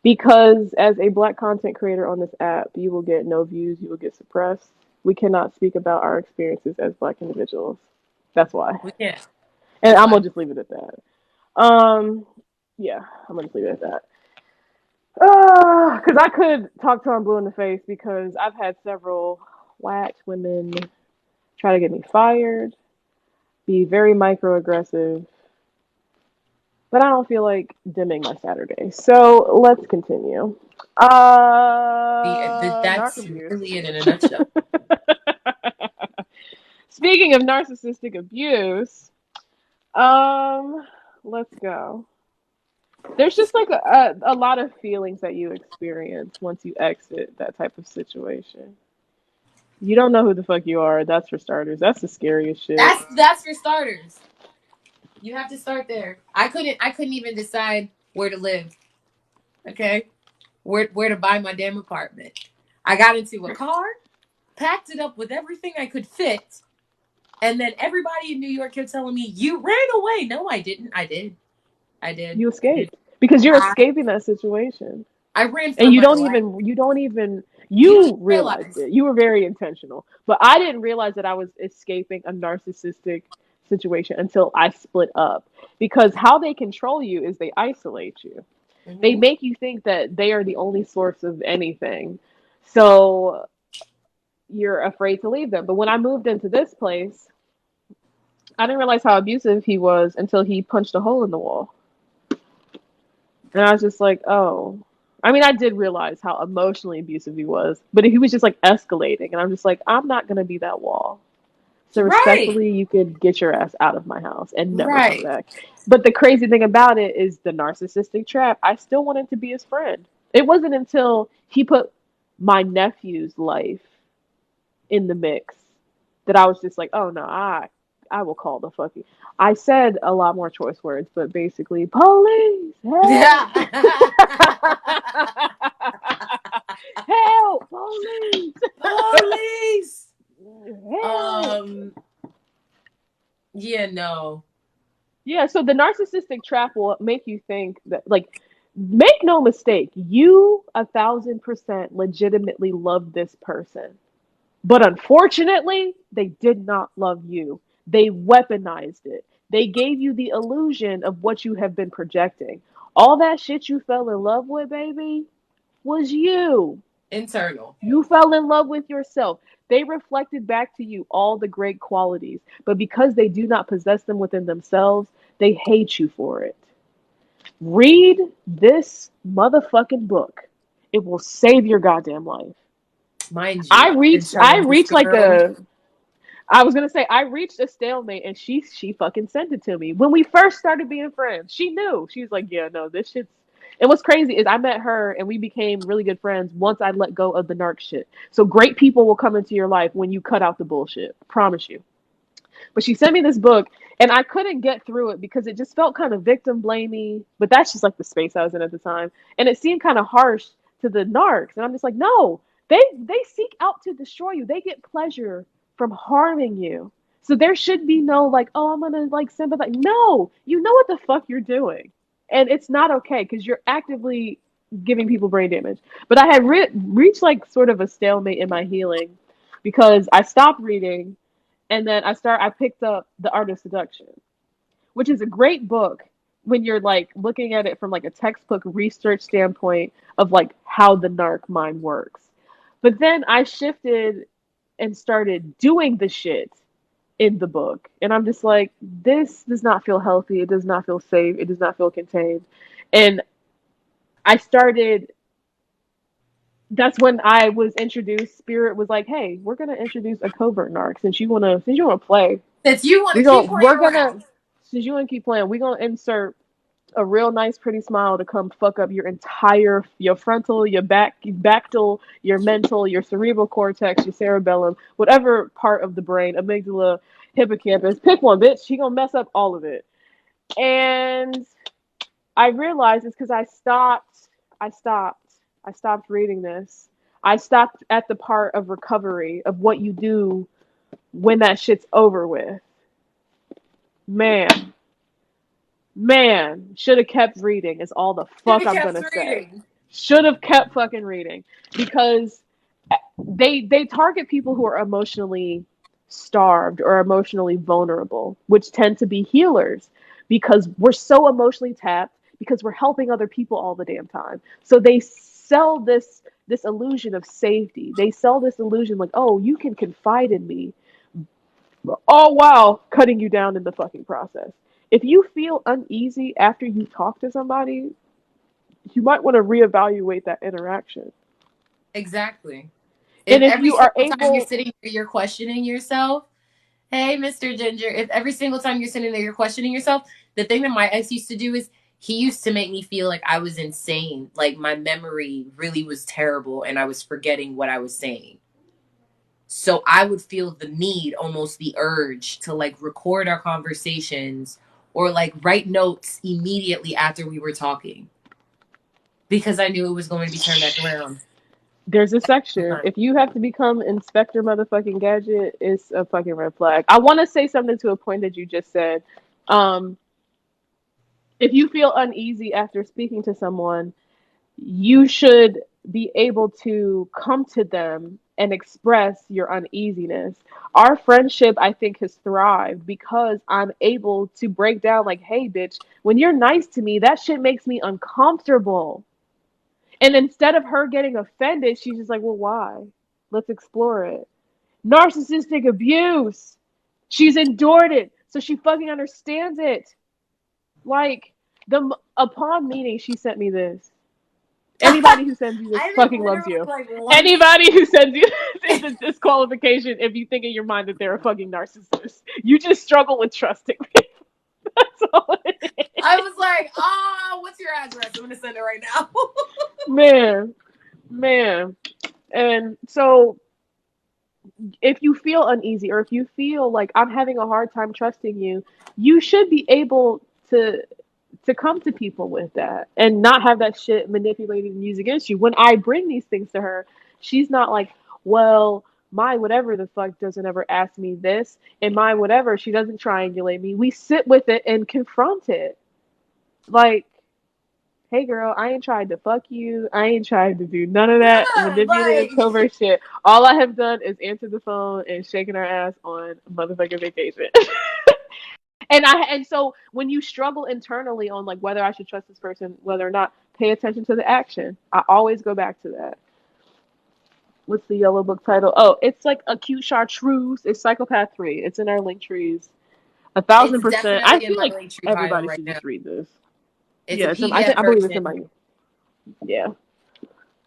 Because as a black content creator on this app, you will get no views, you will get suppressed. We cannot speak about our experiences as black individuals. That's why." We can't. And That's I'm why. gonna just leave it at that. Yeah, I'm gonna just leave it at that. Because I could talk Tom Blue in the face because I've had several white women try to get me fired, be very microaggressive, but I don't feel like dimming my Saturday. So let's continue. Narc That's abuse. really it in a nutshell. Speaking of narcissistic abuse, let's go. There's just like a lot of feelings that you experience once you exit that type of situation. You don't know who the fuck you are. That's for starters. That's the scariest shit. That's for starters. You have to start there. I couldn't even decide where to live. Okay? Where to buy my damn apartment. I got into a car, packed it up with everything I could fit, and then everybody in New York kept telling me, "You ran away." No, I didn't. I did. You escaped because you're escaping that situation. I ran for And my life. you don't even You don't you realized realize. it. You were very intentional. But I didn't realize that I was escaping a narcissistic situation until I split up. Because how they control you is they isolate you. Mm-hmm. They make you think that they are the only source of anything. So you're afraid to leave them. But when I moved into this place, I didn't realize how abusive he was until he punched a hole in the wall. And I was just like, oh. I mean, I did realize how emotionally abusive he was, but he was just like escalating. And I'm just like, I'm not going to be that wall. So respectfully, you could get your ass out of my house and never come back. But the crazy thing about it is the narcissistic trap. I still wanted to be his friend. It wasn't until he put my nephew's life in the mix that I was just like, oh no, I will call the fucking. I said a lot more choice words, but basically, police, help, help, police, police. Help. Yeah, no. Yeah, so the narcissistic trap will make you think that, like, make no mistake, you 1,000% legitimately love this person. But unfortunately, they did not love you. They weaponized it. They gave you the illusion of what you have been projecting. All that shit you fell in love with, baby, was you. Internal. You fell in love with yourself. They reflected back to you all the great qualities. But because they do not possess them within themselves, they hate you for it. Read this motherfucking book. It will save your goddamn life. Mind you, I reached like I was gonna say I reached a stalemate and she fucking sent it to me. When we first started being friends, she knew. She was like, yeah, no, this shit's and what's crazy is I met her and we became really good friends once I let go of the narc shit. So great people will come into your life when you cut out the bullshit. Promise you. But she sent me this book and I couldn't get through it because it just felt kind of victim blamey. But that's just like the space I was in at the time. And it seemed kind of harsh to the narcs. And I'm just like, no, They seek out to destroy you. They get pleasure from harming you. So there should be no like, oh, I'm gonna like sympathize. No, you know what the fuck you're doing, and it's not okay because you're actively giving people brain damage. But I had reached like sort of a stalemate in my healing because I stopped reading, and then I picked up The Art of Seduction, which is a great book when you're like looking at it from like a textbook research standpoint of like how the narc mind works. But then I shifted and started doing the shit in the book. And I'm just like, this does not feel healthy. It does not feel safe. It does not feel contained. And I started, that's when I was introduced. Spirit was like, hey, we're gonna introduce a covert narc since you wanna play. That you want to keep playing We're around. gonna since you wanna keep playing, we're gonna insert a real nice pretty smile to come fuck up your entire your frontal, your bactal, your mental, your cerebral cortex, your cerebellum, whatever part of the brain, amygdala, hippocampus, pick one, bitch. She gonna mess up all of it. And I realized it's because I stopped reading this. I stopped at the part of recovery of what you do when that shit's over with. Man, should have kept reading is all the fuck I'm gonna say. Should have kept fucking reading because they target people who are emotionally starved or emotionally vulnerable, which tend to be healers because we're so emotionally tapped because we're helping other people all the damn time. So they sell this illusion of safety. They sell this illusion like, oh, you can confide in me. All while cutting you down in the fucking process. If you feel uneasy after you talk to somebody, you might want to reevaluate that interaction. Exactly. And if every you are single time you're able, sitting there, you're questioning yourself. Hey, Mr. Ginger, if every single time you're sitting there, you're questioning yourself, the thing that my ex used to do is he used to make me feel like I was insane. Like my memory really was terrible and I was forgetting what I was saying. So I would feel the need, almost the urge to like record our conversations or like write notes immediately after we were talking because I knew it was going to be turned back around. there's a section. If you have to become Inspector motherfucking Gadget, it's a fucking red flag. I want to say something to a point that you just said. If you feel uneasy after speaking to someone, you should be able to come to them and express your uneasiness. Our friendship, I think, has thrived because I'm able to break down, like, hey, bitch, when you're nice to me, that shit makes me uncomfortable. And instead of her getting offended, she's just like, well, why? Let's explore it. Narcissistic abuse. She's endured it, so she fucking understands it. Like, upon meeting, she sent me this. Anybody who sends you this fucking loves you. Like Anybody who sends you this is a disqualification if you think in your mind that they're a fucking narcissist. You just struggle with trusting people. That's all it is. I was like, what's your address? I'm gonna send it right now. Man. And so if you feel uneasy or if you feel like I'm having a hard time trusting you, you should be able to come to people with that and not have that shit manipulated and used against you. When I bring these things to her, she's not like, well, my whatever the fuck doesn't ever ask me this, and my whatever, she doesn't triangulate me. We sit with it and confront it. Like, hey girl, I ain't tried to fuck you. I ain't tried to do none of that manipulative covert shit. All I have done is answer the phone and shaking her ass on motherfucking vacation. And so when you struggle internally on like whether I should trust this person, whether or not, pay attention to the action. I always go back to that. What's the yellow book title? Oh, it's like a cute chartreuse. It's Psychopath 3. It's in our link trees. 1,000%. I feel like everybody should just read this. It's Yeah, a PDF I believe it's in my. Yeah.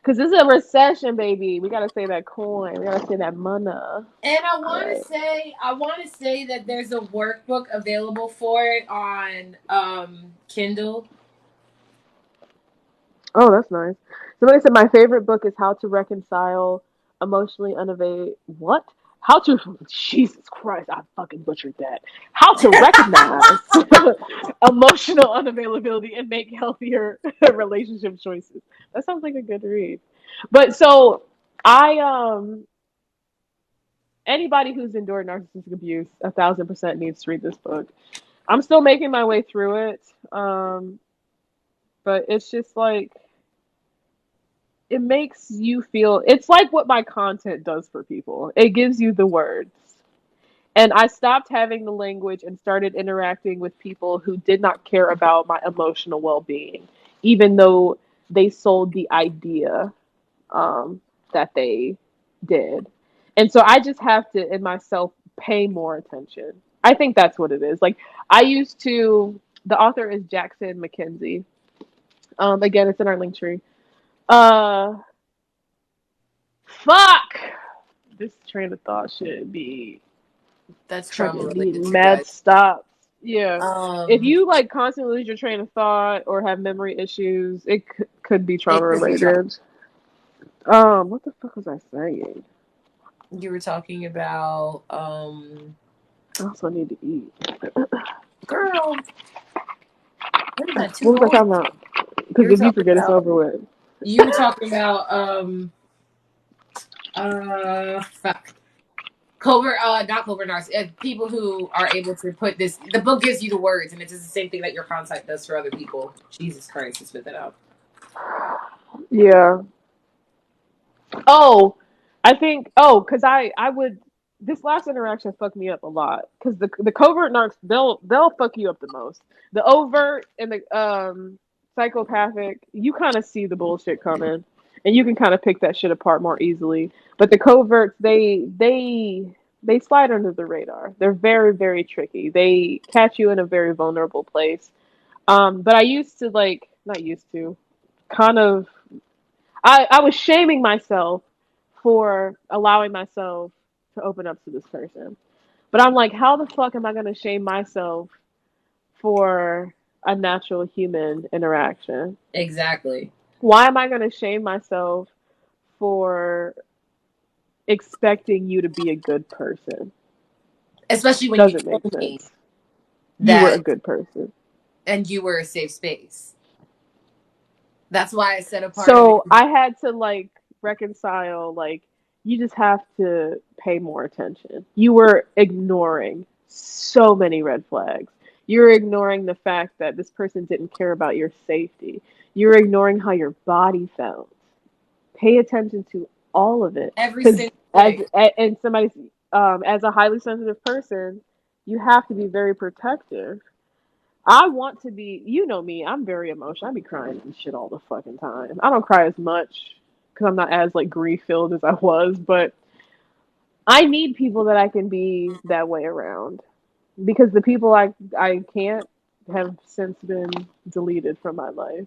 Because this is a recession, baby. We gotta say that coin. We gotta say that money. And I want to say that there's a workbook available for it on Kindle. Oh, that's nice. Somebody said my favorite book is How to Reconcile Emotionally Unavailable. What? How to? Jesus Christ! I fucking butchered that. How to recognize emotional unavailability and make healthier relationship choices. That sounds like a good read. But so I anybody who's endured narcissistic abuse 1,000% needs to read this book. I'm still making my way through it. But it's just like it makes you feel it's like what my content does for people. It gives you the words. And I stopped having the language and started interacting with people who did not care about my emotional well-being, even though they sold the idea that they did. And so I just have to, in myself, pay more attention. I think that's what it is. Like, I used to, the author is Jackson McKenzie. Again, it's in our link tree. Uh, fuck! This train of thought should be That's trauma fucking related needing too, mad guys. stops. Yeah. If Um, you like constantly lose your train of thought or have memory issues, it could be trauma it could be trauma. related. What the fuck was I saying? You were talking about, I also need to eat. girl, what is that? Two What was I hours? talking about? You Because were if you talking forget, it's about, over with. you were talking about, fuck. Covert, not covert narcs, people who are able to put this, the book gives you the words, and it's just the same thing that your contact does for other people. Jesus Christ, to spit that out. Yeah. Oh, I think. Oh, because I would. This last interaction fucked me up a lot. Because the covert narcs they'll fuck you up the most. The overt and the psychopathic, you kind of see the bullshit coming, and you can kind of pick that shit apart more easily. But the coverts, they slide under the radar. They're very very tricky. They catch you in a very vulnerable place. But I used to like not used to, kind of I was shaming myself for allowing myself to open up to this person. But I'm like, how the fuck am I going to shame myself for a natural human interaction? Exactly. Why am I going to shame myself for expecting you to be a good person? Especially when you Doesn't make told me sense. You were a that, good person. and you were a safe space. That's why I said a part of it. So I had to like reconcile, like, you just have to pay more attention. You were ignoring so many red flags. You're ignoring the fact that this person didn't care about your safety. You're ignoring how your body felt. Pay attention to all of it. Every Because single thing. and somebody's as a highly sensitive person, you have to be very protective. I want to be, you know me, I'm very emotional. I be crying and shit all the fucking time. I don't cry as much because I'm not as like grief filled as I was, but I need people that I can be that way around because the people I can't have since been deleted from my life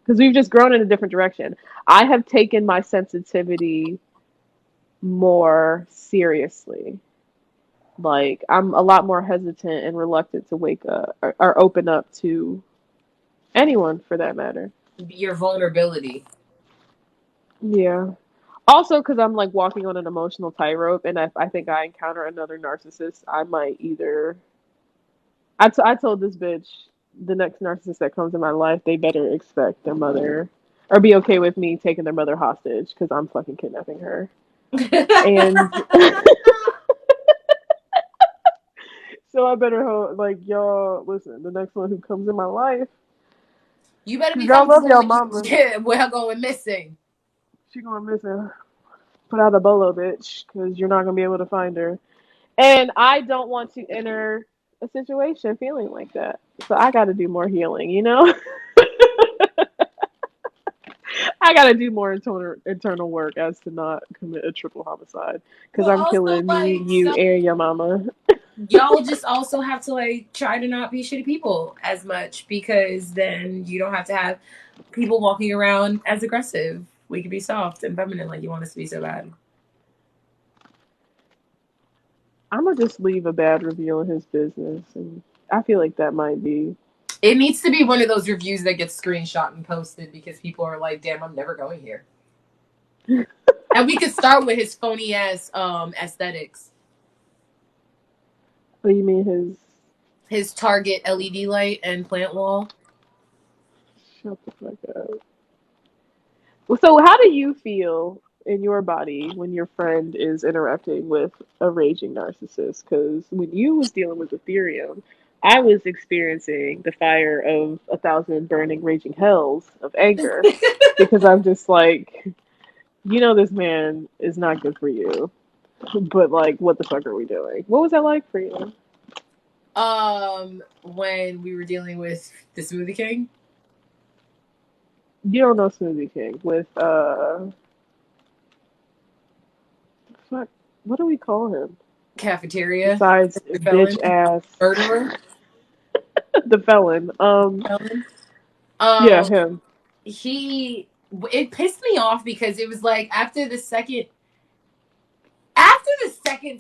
because we've just grown in a different direction. I have taken my sensitivity more seriously. Like I'm a lot more hesitant and reluctant to wake up or open up to anyone for that matter. Your vulnerability. Yeah. Also, because I'm like walking on an emotional tightrope, and if I think I encounter another narcissist, I might either. I told this bitch the next narcissist that comes in my life, they better expect their mother or be okay with me taking their mother hostage because I'm fucking kidnapping her. And so I better like y'all listen. The next one who comes in my life, You better be y'all love comfortable y'all with mama. we're going missing. She gonna miss her. Put out a bolo, bitch, because you're not gonna be able to find her. And I don't want to enter a situation feeling like that. So I got to do more healing, you know? I got to do more internal work as to not commit a triple homicide because Well, I'm also killing me, like you, some and your mama. y'all just also have to like try to not be shitty people as much because then you don't have to have people walking around as aggressive. We can be soft and feminine like you want us to be so bad. I'm going to just leave a bad review on his business. And I feel like that might be. It needs to be one of those reviews that gets screenshot and posted because people are like, damn, I'm never going here. And we could start with his phony ass aesthetics. What do you mean His Target LED light and plant wall. Shut the fuck up. Well, so how do you feel in your body when your friend is interacting with a raging narcissist? Because when you was dealing with Ethereum, I was experiencing the fire of 1,000 burning raging hells of anger because I'm just like, this man is not good for you. But like, what the fuck are we doing? What was that like for you? When we were dealing with the Smoothie King. You don't know Smoothie King with fuck, what do we call him? Cafeteria. Besides bitch ass Murderer. the felon. Felon. Yeah, him. It pissed me off because it was like after the second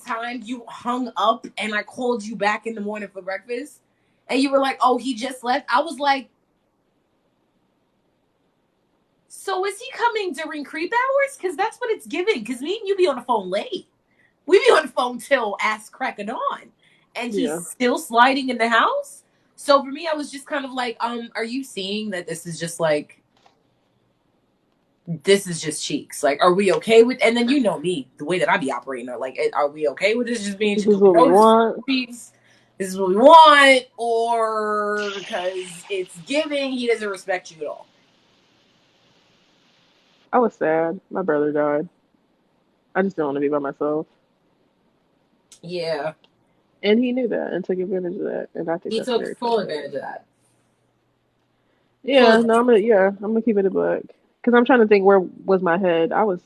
time you hung up and I called you back in the morning for breakfast and you were like, oh, he just left. I was like, so is he coming during creep hours? Because that's what it's giving. Because me and you be on the phone late. We be on the phone till ass crack of dawn. And he's still sliding in the house. So for me, I was just kind of like, are you seeing that this is just like, this is just cheeks? Like, are we okay with, and then you know me, the way that I be operating, are we okay with this just being This is what we want. This is what we want, or because it's giving, he doesn't respect you at all. I was sad. My brother died. I just didn't want to be by myself. Yeah. And he knew that and took advantage of that. And I think he took full advantage of that. Yeah, no, I'm gonna keep it a buck. Because I'm trying to think, where was my head? I was,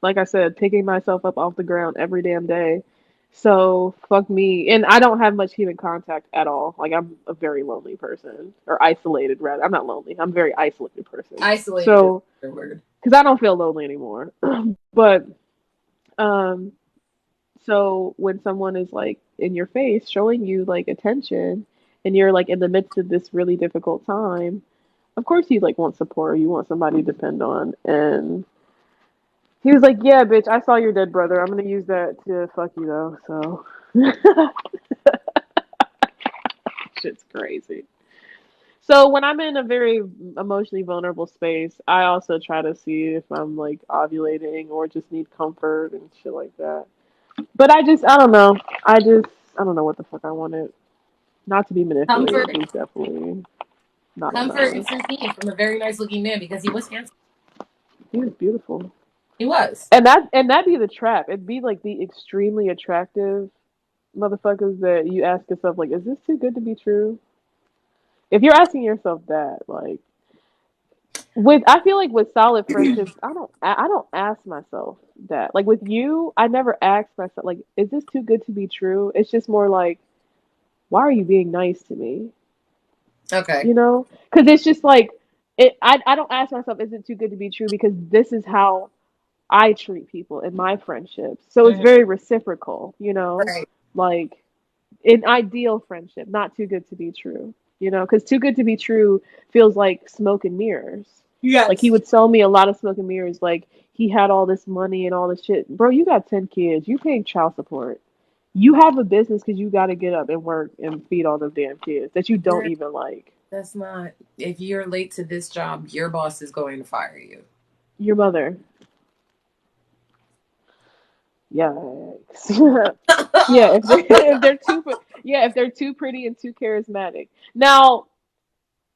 like I said, picking myself up off the ground every damn day. So fuck me. And I don't have much human contact at all. Like, I'm a very lonely person. Or isolated, rather. I'm not lonely. I'm a very isolated person. Isolated. So, because I don't feel lonely anymore. But, so when someone is like in your face showing you like attention and you're like in the midst of this really difficult time, of course you like want support, you want somebody to depend on. And he was like, yeah, bitch, I saw your dead brother. I'm gonna use that to fuck you though, so shit's crazy. So when I'm in a very emotionally vulnerable space, I also try to see if I'm like ovulating or just need comfort and shit like that. But I don't know. I don't know what the fuck I wanted. Not to be manipulated. Comfort. Was definitely not comfort is seen from a very nice looking man because he was handsome. He was beautiful. He was. And that'd be the trap. It'd be like the extremely attractive motherfuckers that you ask yourself, like, is this too good to be true? If you're asking yourself that, like, I feel like with solid friendships, I don't ask myself that. Like with you, I never ask myself, like, is this too good to be true? It's just more like, why are you being nice to me? Okay. You know? Because it's just like, I don't ask myself, is it too good to be true? Because this is how I treat people in my friendships. So it's very reciprocal, you know? Right. Like, an ideal friendship, not too good to be true. You know, because too good to be true feels like smoke and mirrors. Yes. Like, he would sell me a lot of smoke and mirrors. Like, he had all this money and all this shit. Bro, you got 10 kids. You paying child support. You have a business because you got to get up and work and feed all those damn kids that you don't even like. That's not. If you're late to this job, your boss is going to fire you. Your mother. Yikes. Yeah, if they're too pretty and too charismatic. Now,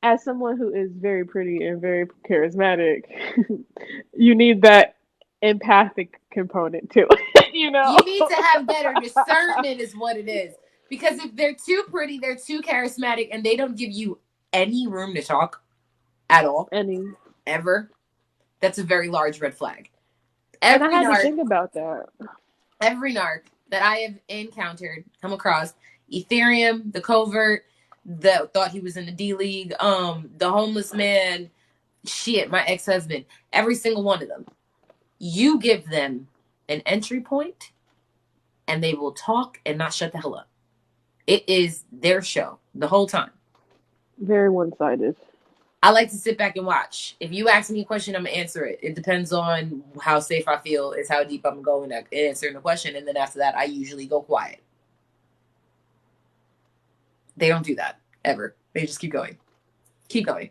as someone who is very pretty and very charismatic, you need that empathic component too. You know, you need to have better discernment, is what it is. Because if they're too pretty, they're too charismatic, and they don't give you any room to talk at all, ever, that's a very large red flag. And I had to think about that. Every narc that I have encountered, come across, Ethereum, the Covert, that thought he was in the D League, the homeless man, shit, my ex-husband, every single one of them. You give them an entry point, and they will talk and not shut the hell up. It is their show the whole time. Very one-sided. I like to sit back and watch. If you ask me a question, I'm going to answer it. It depends on how safe I feel, is how deep I'm going at answering the question. And then after that, I usually go quiet. They don't do that, ever. They just keep going. Keep going.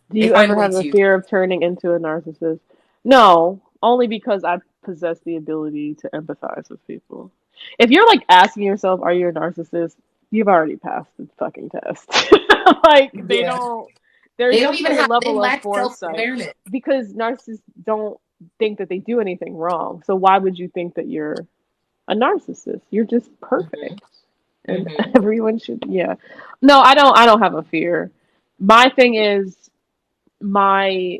Do you ever have a fear of turning into a narcissist? No, Only because I possess the ability to empathize with people. If you're like asking yourself, are you a narcissist? You've already passed the fucking test. Like they Yeah. don't They there's don't some even sort of have, they level of lack foresight self-awareness. because narcissists don't think that they do anything wrong. So why would you think that you're a narcissist? You're just Hmm. perfect. And Hmm. everyone should, yeah. No, I don't have a fear. My thing is my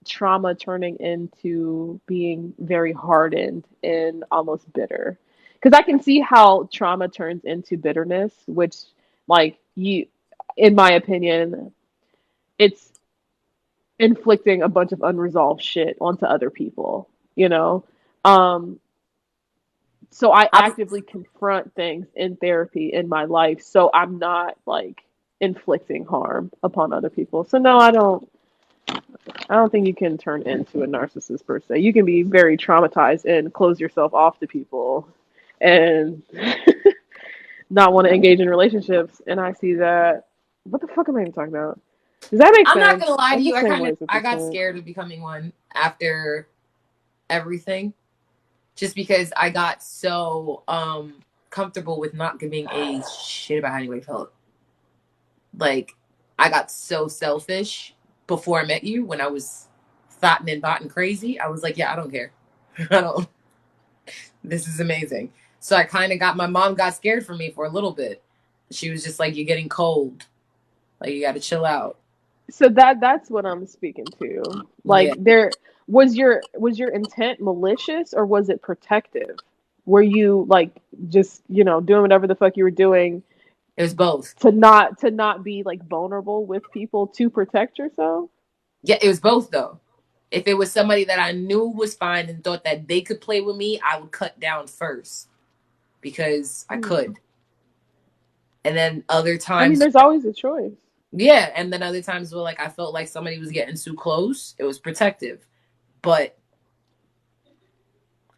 trauma turning into being very hardened and almost bitter. Because I can see how trauma turns into bitterness, which, like, in my opinion, it's inflicting a bunch of unresolved shit onto other people, you know? Um, so I I was, actively confront things in therapy in my life, so I'm not, like, inflicting harm upon other people. So, no, I don't think you can turn into a narcissist per se. You can be very traumatized and close yourself off to people and not want to engage in relationships. And I see that. What the fuck am I even talking about? Does that make I'm not sense? gonna lie to I'm you. just saying words at I this got point. scared of becoming one after everything, just because I got so comfortable with not giving a shit about how anybody felt. Like, I got so selfish before I met you. When I was thoughtin' and botting crazy, I was like, yeah, I don't care. I don't. This is amazing. So I kind of got, my mom got scared for me for a little bit. She was just like, you're getting cold. Like, you got to chill out. So that's what I'm speaking to. Yeah, Like there was your intent malicious or was it protective? Were you like just, doing whatever the fuck you were doing it was both. to not be like vulnerable with people to protect yourself? Yeah, it was both though. If it was somebody that I knew was fine and thought that they could play with me, I would cut down first because I Hmm. could. And then other I mean, times, there's always a choice. yeah. And then other times where like I felt like somebody was getting too close, it was protective. But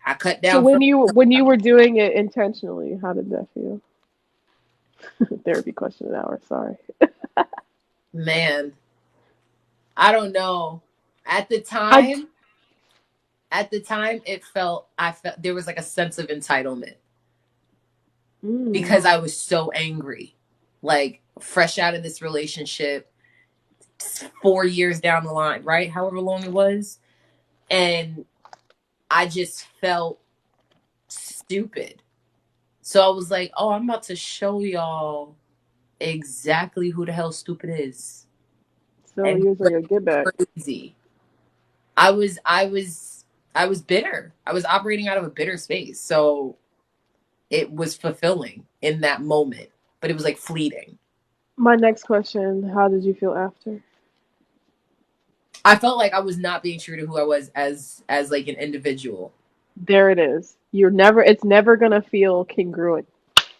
I cut So down first. when you were doing it intentionally, how did that feel? Therapy question an hour. Sorry. Man, I don't know. At the I. time, it felt, I felt there was like a sense of entitlement Mm. because I was so angry. Like fresh out of this relationship, 4 years down the line, right? However long it was. And I just felt stupid. So I was like, oh, I'm about to show y'all exactly who the hell stupid is. So And he was like a get back. crazy. I was bitter. I was operating out of a bitter space. So it was fulfilling in that moment, but it was like fleeting. My next question: how did you feel after? I felt like I was not being true to who I was as like an individual. There it is. It's never gonna feel congruent.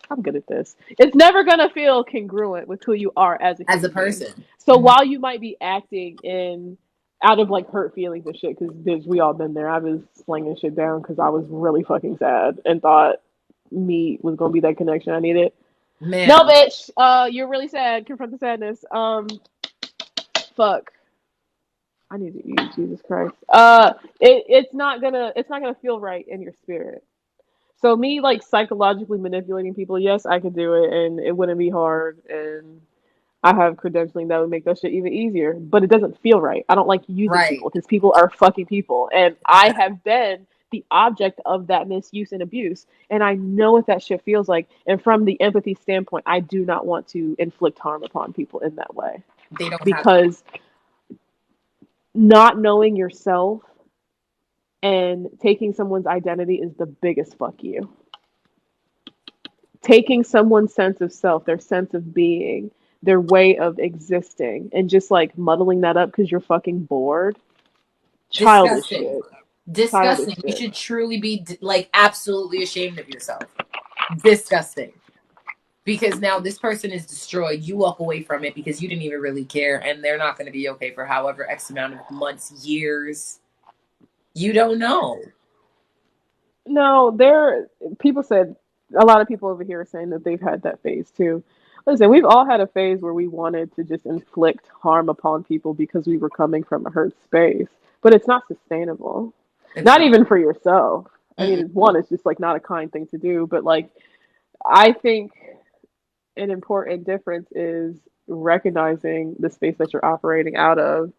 I'm good at this. It's never gonna feel congruent with who you are as a As a human being. person. So Mhm. while you might be acting in out of like hurt feelings and shit, because bitch, we all been there. I was slinging shit down because I was really fucking sad and thought me was gonna be that connection I needed. No, Man, bitch. You're really sad. Confront the sadness. Fuck. I need to eat. Jesus Christ. It's not gonna feel right in your spirit. So me like psychologically manipulating people, yes, I could do it, and it wouldn't be hard, and I have credentialing that would make that shit even easier. But it doesn't feel right. I don't like using right. people because people are fucking people, and I have been the object of that misuse and abuse, and I know what that shit feels like. And from the empathy standpoint, I do not want to inflict harm upon people in that way They don't have to. because not knowing yourself and taking someone's identity is the biggest fuck you. Taking someone's sense of self, their sense of being, their way of existing, and just like muddling that up because you're fucking bored. Childish Disgusting. shit. Childish Disgusting. You shit. should truly be like absolutely ashamed of yourself. Disgusting. Because now this person is destroyed. You walk away from it because you didn't even really care, and they're not going to be okay for however X amount of months, years. You don't know. No, people said a lot of people over here are saying that they've had that phase too. Listen, we've all had a phase where we wanted to just inflict harm upon people because we were coming from a hurt space, but it's not sustainable. Not Exactly. even for yourself. I Mm-mm. mean, one, it's just like not a kind thing to do, but like I think an important difference is recognizing the space that you're operating out of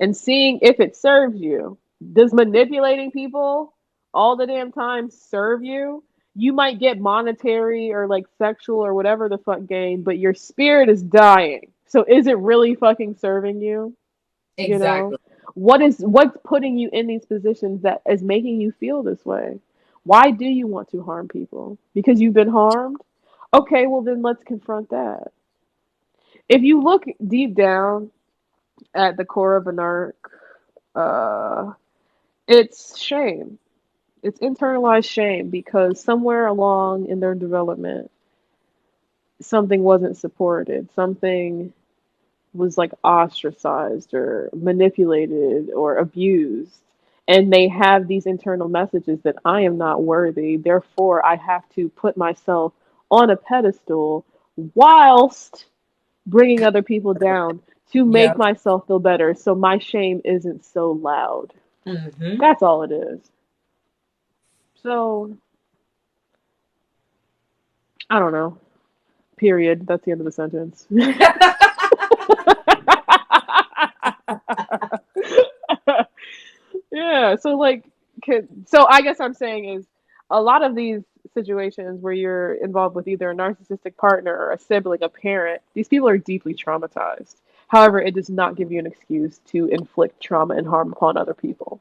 and seeing if it serves you. Does manipulating people all the damn time serve you? You might get monetary or like sexual or whatever the fuck gain, but your spirit is dying. So is it really fucking serving you? You know? Exactly. What's putting you in these positions that is making you feel this way? Why do you want to harm people? Because you've been harmed? Okay, well then let's confront that. If you look deep down at the core of a narc, uh, it's shame. It's internalized shame because somewhere along in their development, something wasn't supported, something was like ostracized or manipulated or abused. And they have these internal messages that I am not worthy, therefore, I have to put myself on a pedestal whilst bringing other people down to make Yep. myself feel better so my shame isn't so loud. Mm-hmm. That's all it is. So, I don't know. Period. That's the end of the sentence. Yeah, so like so I guess I'm saying is a lot of these situations where you're involved with either a narcissistic partner or a sibling, a parent, these people are deeply traumatized. However, it does not give you an excuse to inflict trauma and harm upon other people.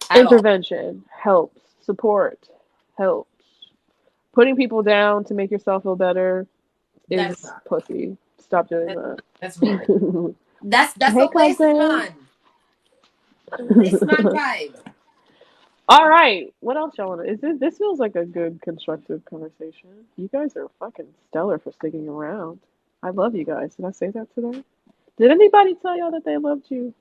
At all. Intervention helps, support helps. Putting people down to make yourself feel better That's is not. pussy. Stop doing That, that. that's weird. That's Hey, a waste of cousin. man. A waste of man time. All right. What else y'all want to? Is this feels like a good constructive conversation? You guys are fucking stellar for sticking around. I love you guys. Did I say that today? Did anybody tell y'all that they loved you?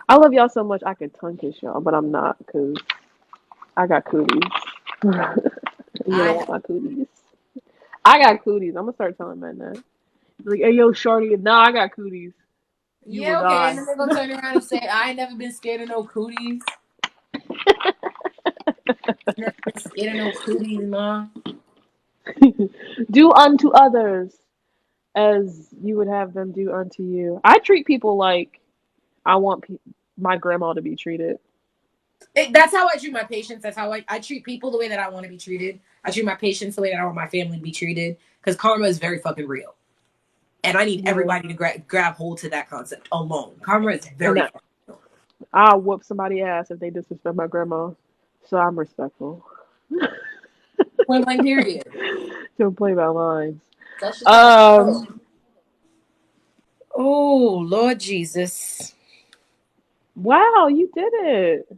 I love y'all so much I could tongue kiss y'all, but I'm not because I got cooties. You don't I want my cooties. I got cooties. I'm gonna start telling men that. Like, hey yo, shorty, nah, I got cooties. You will Yeah, okay. And die. then they're gonna turn around and say, I ain't never been scared of no cooties. Never been scared of no cooties, ma. Do unto others as you would have them do unto you. I treat people like I want my grandma to be treated. That's how I treat my patients. That's how I treat people the way that I want to be treated. I treat my patients the way that I want my family to be treated. Because karma is very fucking real. And I need Yeah, everybody to grab hold to that concept alone. Karma is and very fucking real. I'll whoop somebody ass if they disrespect my grandma. So I'm respectful. Point blank period. Don't play by lines. That's just how I go. Um. Oh, Lord Jesus. Wow, you did it.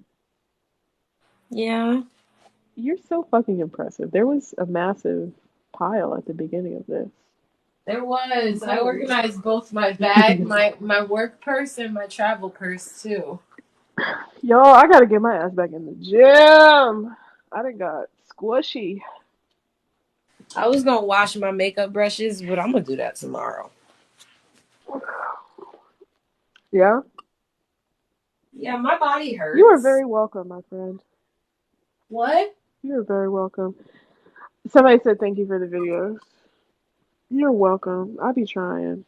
Yeah. You're so fucking impressive. There was a massive pile at the beginning of this. There was. I organized both my bag, my work purse, and my travel purse too. Yo, I gotta get my ass back in the gym. I done got squishy. I was gonna wash my makeup brushes, but I'm gonna do that tomorrow. Yeah, Yeah, my body you are hurts. very welcome, my friend. What? You are very welcome. Somebody said thank you for the videos. You're welcome. I be trying.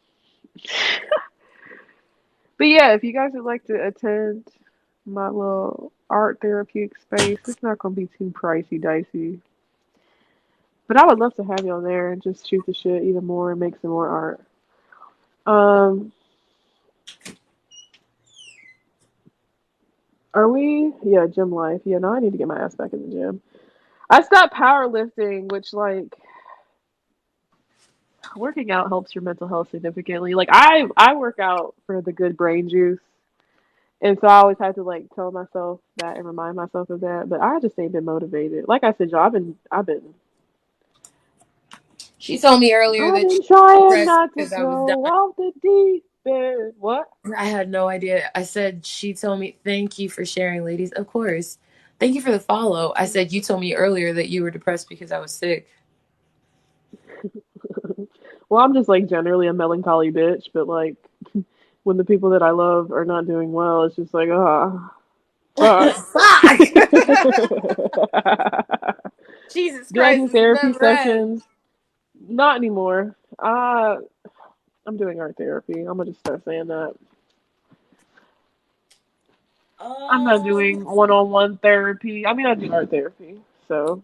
But yeah, if you guys would like to attend my little art therapeutic space, it's not gonna be too pricey dicey. But I would love to have y'all there and just shoot the shit even more and make some more art. Um, are we? Yeah, gym life. Yeah, no, I need to get my ass back in the gym. I stopped powerlifting, which like working out helps your mental health significantly. Like I work out for the good brain juice. And so I always have to like tell myself that and remind myself of that. But I just ain't been motivated. Like I said, y'all, She told me earlier I've that she been was trying depressed not to because I was throw dying. off the deep end. What? I had no idea. I said, she told me, thank you for sharing, ladies. Of course. Thank you for the follow. I said, you told me earlier that you were depressed because I was sick. Well, I'm just like generally a melancholy bitch, but like when the people that I love are not doing well, it's just like, ah, fuck. Fuck! Jesus Do I Christ, do this therapy never ends. sessions? Not anymore. I'm doing art therapy. I'm gonna just start saying that. I'm not doing one-on-one therapy. I mean, I do art therapy, so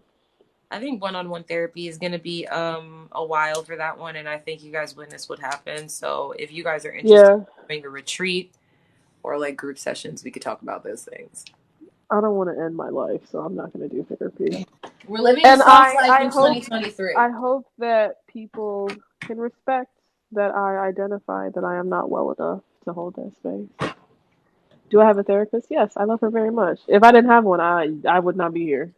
I think one-on-one therapy is going to be a while for that one, and I think you guys witnessed what happened. So if you guys are interested yeah. in doing a retreat or like group sessions, we could talk about those things. I don't want to end my life, so I'm not gonna do therapy. We're living a And soft life I in hope 2023. I hope that people can respect that I identify that I am not well enough to hold that space. Do I have a therapist? Yes, I love her very much. If I didn't have one, I would not be here.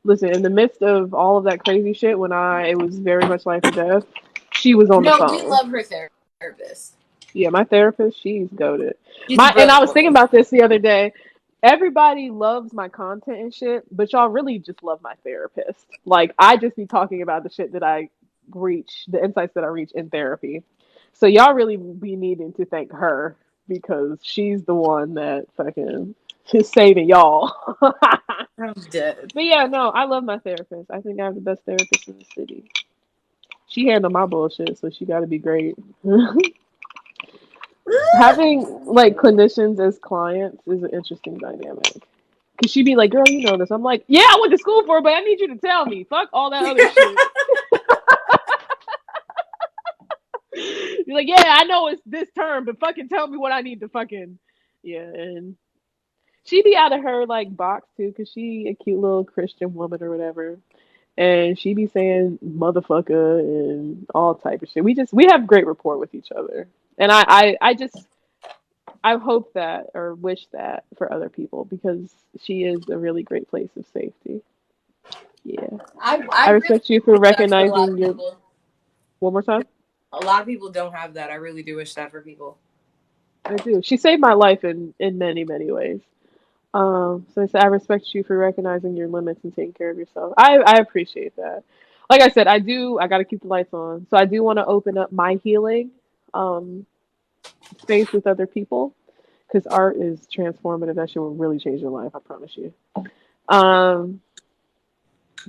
Listen, in the midst of all of that crazy shit, when it was very much life or death, she was on the No, we phone. love her therapist. Yeah, my therapist, she's goated. She's a And I brilliant was thinking woman. about this the other day. Everybody loves my content and shit, but y'all really just love my therapist. Like, I just be talking about the shit that I reach, the insights that I reach in therapy. So y'all really be needing to thank her because she's the one that fucking is saving y'all. I'm dead. But yeah, no, I love my therapist. I think I have the best therapist in the city. She handled my bullshit, so she got to be great. Having like clinicians as clients is an interesting dynamic. Cause she be like, "Girl, you know this." I'm like, "Yeah, I went to school for it, but I need you to tell me. Fuck all that other shit." You're like, "Yeah, I know it's this term, but fucking tell me what I need to fucking." Yeah, and she be out of her like box too, cause she a cute little Christian woman or whatever, and she be saying motherfucker and all type of shit. We have great rapport with each other, and I hope that or wish that for other people because she is a really great place of safety. Yeah. I I really respect you for wish that for a lot recognizing of your. people. One more time? A lot of people don't have that. I really do wish that for people. I do. She saved my life in many, many ways. So I said I respect you for recognizing your limits and taking care of yourself. I appreciate that. Like I said, I gotta keep the lights on. So I do want to open up my healing um space with other people because art is transformative. That shit will really change your life, I promise you. Um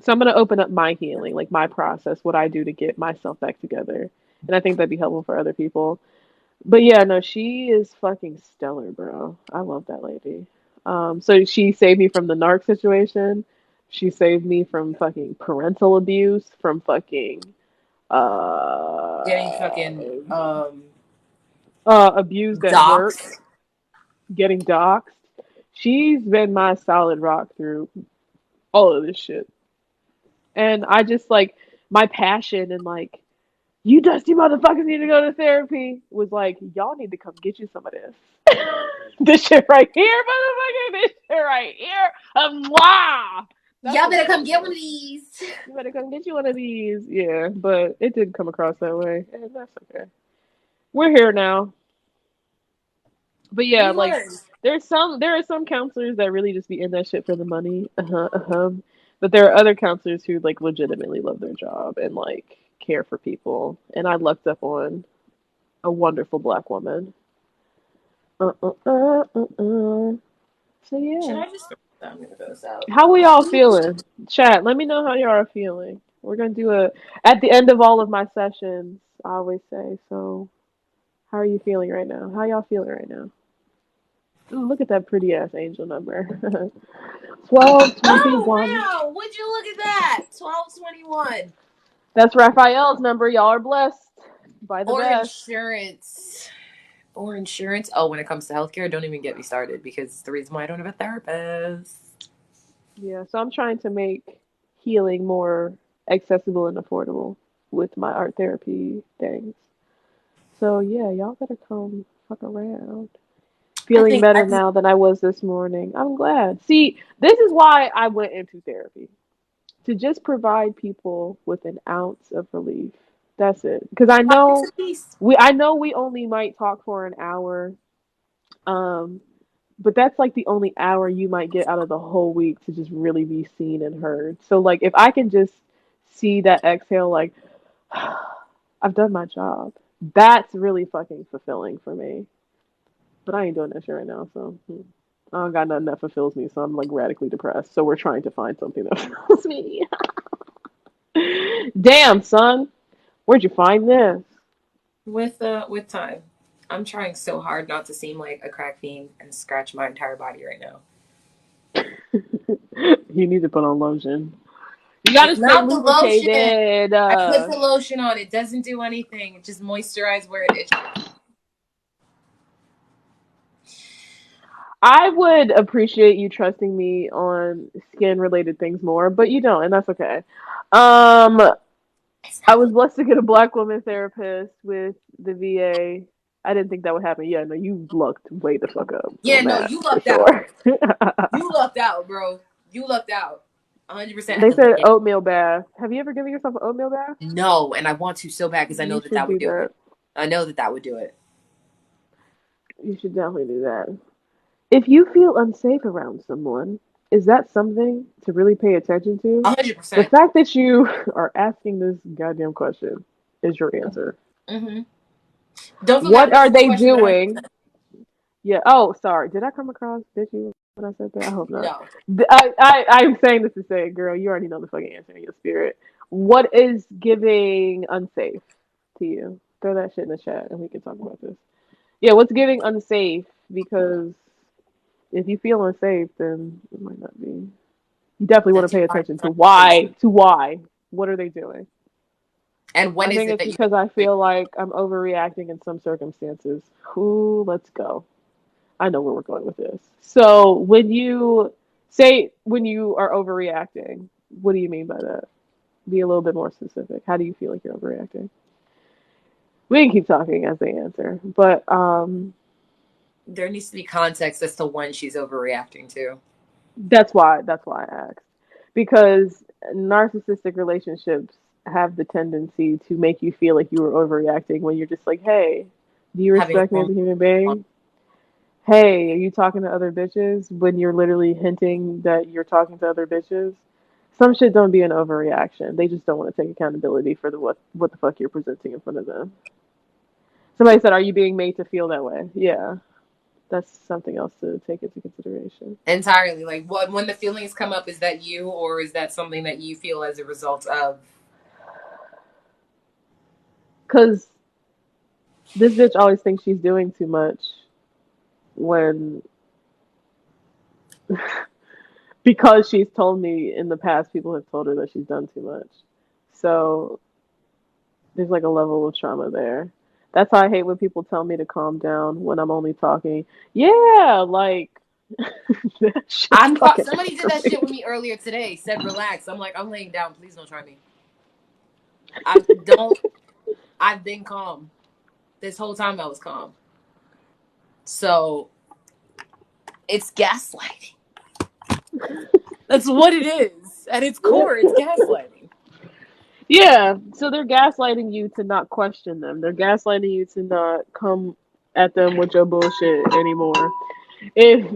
So I'm gonna open up my healing, like my process, what I do to get myself back together, and I think that'd be helpful for other people. But yeah, no, she is fucking stellar, bro. I love that lady. So she saved me from the narc situation. She saved me from fucking parental abuse, from fucking Getting uh, fucking abused at work, doxxed. getting doxxed. She's been my solid rock through all of this shit. And I just like my passion and like you dusty motherfuckers need to go to therapy was like y'all need to come get you some of this. This shit right here, motherfucker. This shit right here. Wow. That's Y'all what better I come get one needed. of these. You better come get you one of these. Yeah, but it didn't come across that way. And that's okay. We're here now. But yeah, We like learned. there are some counselors that really just be in that shit for the money. Uh-huh. But there are other counselors who like legitimately love their job and like care for people. And I lucked up on a wonderful black woman. Uh uh uh uh uh. So Should yeah. I just? I'm gonna throw this out. How we all feeling? Chat, let me know how y'all are feeling. We're gonna do a at the end of all of my sessions, I always say, so how are you feeling right now? How y'all feeling right now? Ooh, look at that pretty ass angel number. 1221. Oh wow! Would you look at that? 1221. That's Raphael's number. Y'all are blessed by the Or best. insurance. Or insurance. Oh, when it comes to healthcare, don't even get me started because it's the reason why I don't have a therapist. Yeah, so I'm trying to make healing more accessible and affordable with my art therapy things. So yeah, y'all better come fuck around. Feeling I better think now than I was this morning. I'm glad. See, this is why I went into therapy. To just provide people with an ounce of relief. That's it. Because pockets of peace. I know we only might talk for an hour. Um, but that's like the only hour you might get out of the whole week to just really be seen and heard. So like if I can just see that exhale like I've done my job. That's really fucking fulfilling for me. But I ain't doing that shit right now, so I don't got nothing that fulfills me, so I'm like radically depressed. So we're trying to find something that fulfills me. Damn, son. Where'd you find this? With time. I'm trying so hard not to seem like a crack fiend and scratch my entire body right now. You need to put on lotion. You gotta It's stay not the lotion. lubricated. I put the lotion on. It doesn't do anything. It just moisturizes where it itches. I would appreciate you trusting me on skin related things more, but you don't, and that's okay. I was blessed to get a black woman therapist with the VA. I didn't think that would happen. Yeah, no, you lucked way the fuck up Yeah, on no, that you for lucked out. sure. You lucked out, bro. You lucked out. 100%. They said oatmeal bath. Have you ever given yourself an oatmeal bath? No, and I want to so bad because I know You that should that would do do that. it. I know that that would do it. You should definitely do that. If you feel unsafe around someone, is that something to really pay attention to? The 100%. fact that you are asking this goddamn question is your answer. Mm-hmm. Don't feel bad. What This are is the they question, but doing? Yeah. Oh, sorry. Did I come across bitchy when I said that? I hope not. no. I'm saying this to say, girl, you already know the fucking answer in your spirit. What is giving unsafe to you? Throw that shit in the chat and we can talk about this. Yeah, what's giving unsafe? Because if you feel unsafe, then it might not be. You definitely want to That's pay a hard attention to conversation. why. To why. What are they doing? And when I is think it it's that you because I feel like I'm overreacting in some circumstances. Ooh, let's go. I know where we're going with this. So when you say when you are overreacting, what do you mean by that? Be a little bit more specific. How do you feel like you're overreacting? We can keep talking as they answer, but there needs to be context as to when she's overreacting to? that's why I asked because narcissistic relationships have the tendency to make you feel like you were overreacting when you're just like, hey, do you Having a respect me as moment. a human being? Hey, are you talking to other bitches when you're literally hinting that you're talking to other bitches? Some shit don't be an overreaction. They just don't want to take accountability for the what the fuck you're presenting in front of them. Somebody said, "Are you being made to feel that way?" Yeah, that's something else to take into consideration. Entirely. Like, what when the feelings come up, is that you, or is that something that you feel as a result of? Cause this bitch always thinks she's doing too much when because she's told me in the past people have told her that she's done too much. So there's like a level of trauma there. That's why I hate when people tell me to calm down when I'm only talking. Yeah, like that shit's fucking Somebody did that shit with aggravating. me earlier today. Said relax. I'm like, I'm laying down. Please don't try me. I don't. I've been calm this whole time. I was calm. So it's gaslighting. That's what it is. At its core, it's gaslighting. Yeah, so they're gaslighting you to not question them. They're gaslighting you to not come at them with your bullshit anymore. If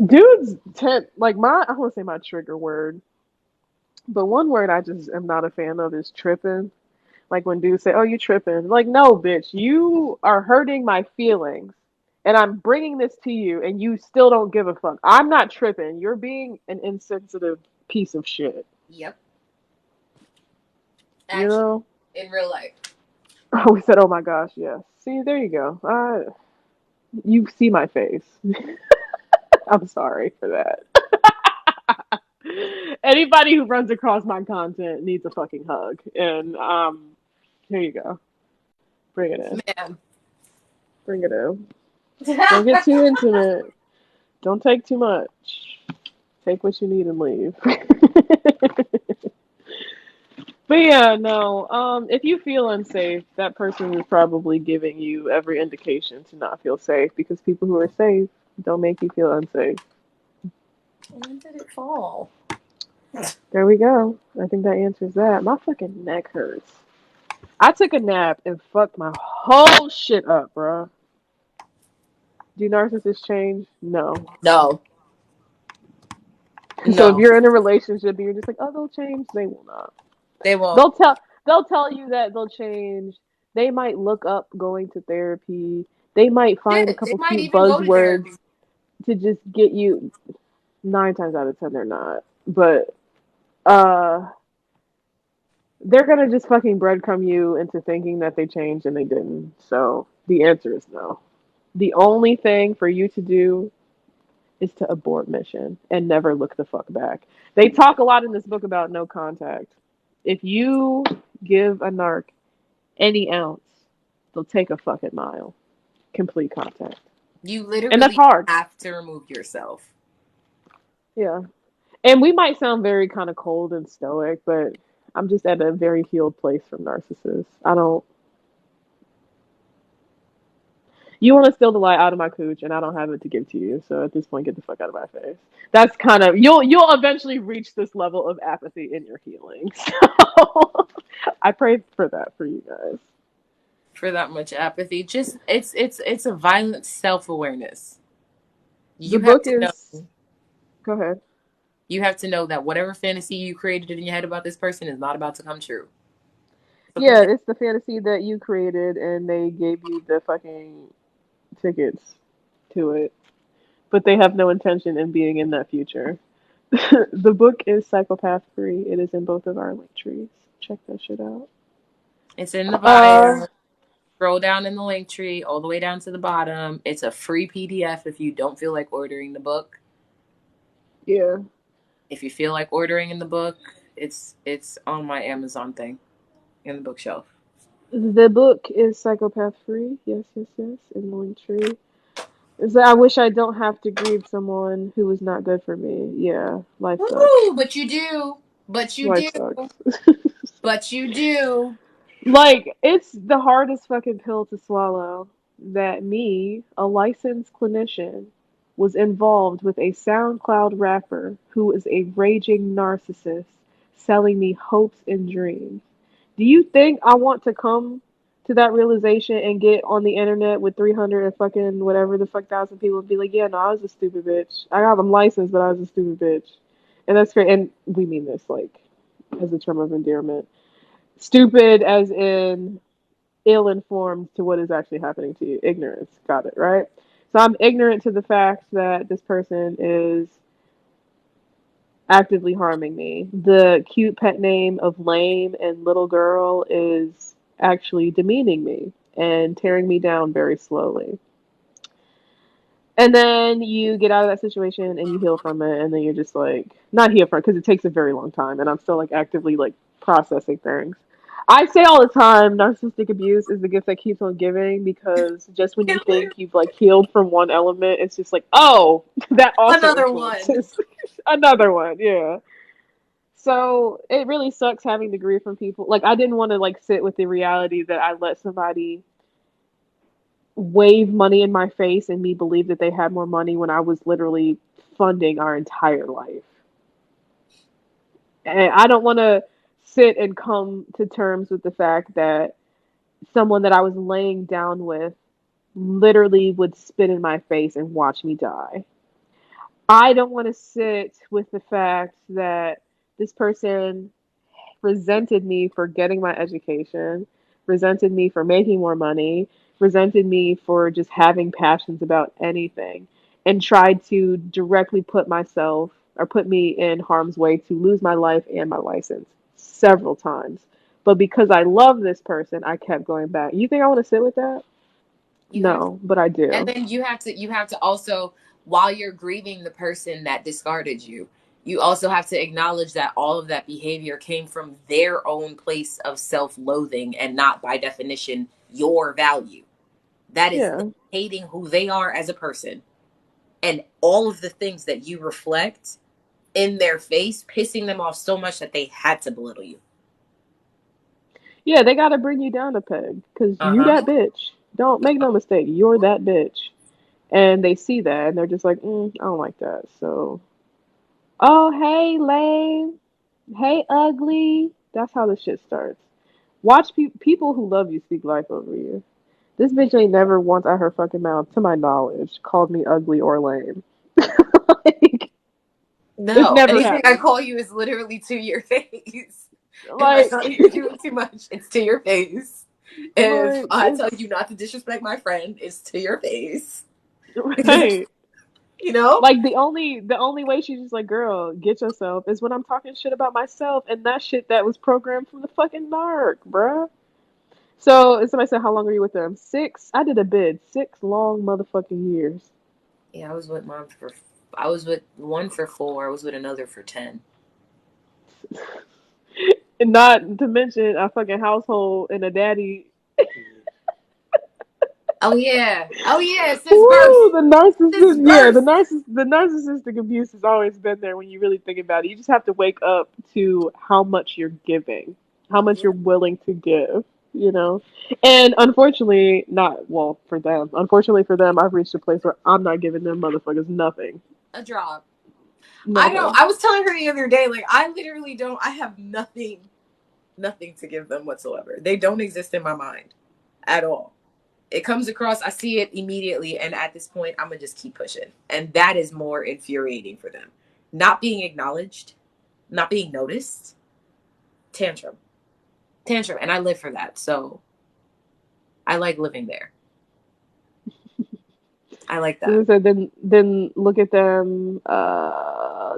dudes tend like my I want to say my trigger word, but one word I just am not a fan of is tripping. Like when dudes say, "Oh, you tripping?" Like, no, bitch, you are hurting my feelings, and I'm bringing this to you, and you still don't give a fuck. I'm not tripping. You're being an insensitive piece of shit. Yep. You Actually, know? in real life. Oh, we said, "Oh my gosh, yes." See, there you go. You see my face. I'm sorry for that. Anybody who runs across my content needs a fucking hug, and here you go. Bring it in. Man. Bring it in. Don't get too intimate. Don't take too much. Take what you need and leave. But yeah, no. If you feel unsafe, that person is probably giving you every indication to not feel safe because people who are safe don't make you feel unsafe. When did it fall? There we go. I think that answers that. My fucking neck hurts. I took a nap and fucked my whole shit up, bro. Do narcissists change? No. No. So if No. you're in a relationship and you're just like, oh, they'll change, they will not. They won't. They'll tell you that they'll change. They might look up going to therapy. they might find a Shit, they couple might cute even go to therapy. buzzwords to just get you. 9 times out of 10, they're not. But they're gonna just fucking breadcrumb you into thinking that they changed and they didn't. So the answer is no. The only thing for you to do is to abort mission and never look the fuck back. They talk a lot in this book about no contact. If you give a narc any ounce, they'll take a fucking mile. Complete contact. You And that's literally hard. have to remove yourself. Yeah. And we might sound very kind of cold and stoic, but I'm just at a very healed place from narcissists. I don't. You want to steal the light out of my cooch, and I don't have it to give to you. So at this point, get the fuck out of my face. That's kind of you'll eventually reach this level of apathy in your healing. So I pray for that for you guys. For that much apathy, just it's a violent self-awareness. The You have book to know. is. Go ahead. You have to know that whatever fantasy you created in your head about this person is not about to come true. So Yeah, it's the fantasy that you created, and they gave you the fucking tickets to it, but they have no intention in being in that future. The book is Psychopath free. It is in both of our link trees. Check that shit out. it's in the Uh, bio. Scroll down in the link tree all the way down to the bottom. It's a free PDF if you don't feel like ordering the book. yeah. If you feel like ordering in the book, it's on my Amazon thing in the bookshelf. The book is Psychopath free. Yes, yes, yes. In the link tree. So I wish I don't have to grieve someone who was not good for me. Yeah, life sucks. Woo! But you do. But you Life do. sucks. But you do. Like, it's the hardest fucking pill to swallow that me, a licensed clinician, was involved with a SoundCloud rapper who is a raging narcissist selling me hopes and dreams. Do you think I want to come to that realization and get on the internet with 300 and fucking whatever the fuck thousand people and be like, yeah, no, I was a stupid bitch. I got them licensed, but I was a stupid bitch. And that's great. And we mean this, like, as a term of endearment. Stupid as in ill-informed to what is actually happening to you. Ignorance. Got it, right? So I'm ignorant to the fact that this person is actively harming me. The cute pet name of lame and little girl is actually demeaning me and tearing me down very slowly. And then you get out of that situation and you heal from it, and then you're just like, not heal from it because it takes a very long time, and I'm still like actively like processing things. I say all the time, narcissistic abuse is the gift that keeps on giving because just when you think you've like healed from one element, it's just like, oh, that also Another one. influences another one. Yeah. So it really sucks having to grieve from people. Like I didn't want to like sit with the reality that I let somebody wave money in my face and me believe that they had more money when I was literally funding our entire life. And I don't want to sit and come to terms with the fact that someone that I was laying down with literally would spit in my face and watch me die. I don't want to sit with the fact that this person resented me for getting my education, resented me for making more money, resented me for just having passions about anything, and tried to directly put myself or put me in harm's way to lose my life and my license several times. But because I love this person, I kept going back. You think I want to sit with that? You have to, No, but I and do. then you have to also, while you're grieving the person that discarded you, you also have to acknowledge that all of that behavior came from their own place of self-loathing and not by definition your value. That is them Yeah. hating who they are as a person and all of the things that you reflect in their face, pissing them off so much that they had to belittle you. Yeah, they got to bring you down a peg because you Uh-huh. that bitch. Don't make no mistake. You're that bitch. And they see that and they're just like, I don't like that. So, oh, hey, lame. Hey, ugly. That's how the shit starts. Watch people who love you speak life over you. This bitch ain't never once out her fucking mouth, to my knowledge, called me ugly or lame. Like, it's No, never anything I happened. call you is literally to your face. If I Like, thought you were doing too much, it's to your face. If Like, I tell you not to disrespect my friend, it's to your face. Because, right. you know? Like the only way she's just like, girl, get yourself is when I'm talking shit about myself and that shit that was programmed from the fucking narc, bruh. So and somebody said, how long are you with them? 6. I did a bid. 6 long motherfucking years. Yeah, I was with one for 4. I was with another for 10. And not to mention a fucking household and a daddy. Oh yeah. Oh yeah, since Woo, birth. the Since narcissist, yeah, birth. the narcissistic abuse has always been there when you really think about it. You just have to wake up to how much you're giving, how much you're Yeah. willing to give, you know? And unfortunately, not, well, for them, unfortunately for them, I've reached a place where I'm not giving them motherfuckers nothing. A drop. I know. Nothing. I was telling her the other day, like, I literally don't, I have nothing to give them whatsoever. They don't exist in my mind at all. It comes across, I see it immediately, and at this point, I'm gonna just keep pushing. And that is more infuriating for them. Not being acknowledged, not being noticed, tantrum. Tantrum. And I live for that. So I like living there. I like that. So then look at them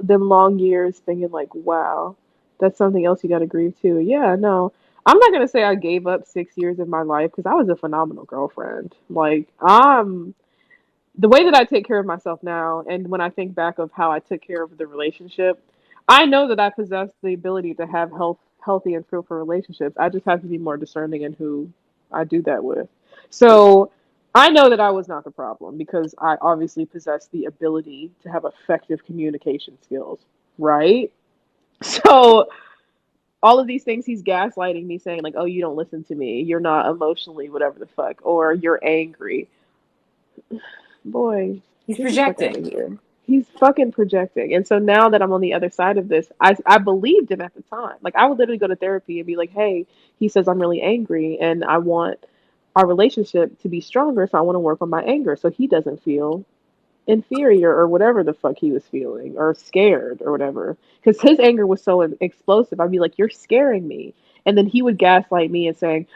long years thinking like, wow, that's something else you got to grieve too. Yeah, no, I'm not gonna say I gave up 6 years of my life because I was a phenomenal girlfriend. Like, the way that I take care of myself now, and when I think back of how I took care of the relationship, I know that I possess the ability to have healthy and fruitful relationships. I just have to be more discerning in who I do that with. So I know that I was not the problem because I obviously possess the ability to have effective communication skills, right? So all of these things he's gaslighting me, saying like, oh, you don't listen to me, you're not emotionally whatever the fuck, or you're angry. Boy, He's get the fuck out projecting. of here. He's fucking projecting. And so now that I'm on the other side of this, I believed him at the time. Like, I would literally go to therapy and be like, hey, he says I'm really angry and I want our relationship to be stronger, so I want to work on my anger so he doesn't feel inferior or whatever the fuck he was feeling or scared or whatever. Because his anger was so explosive. I'd be like, you're scaring me. And then he would gaslight me and saying,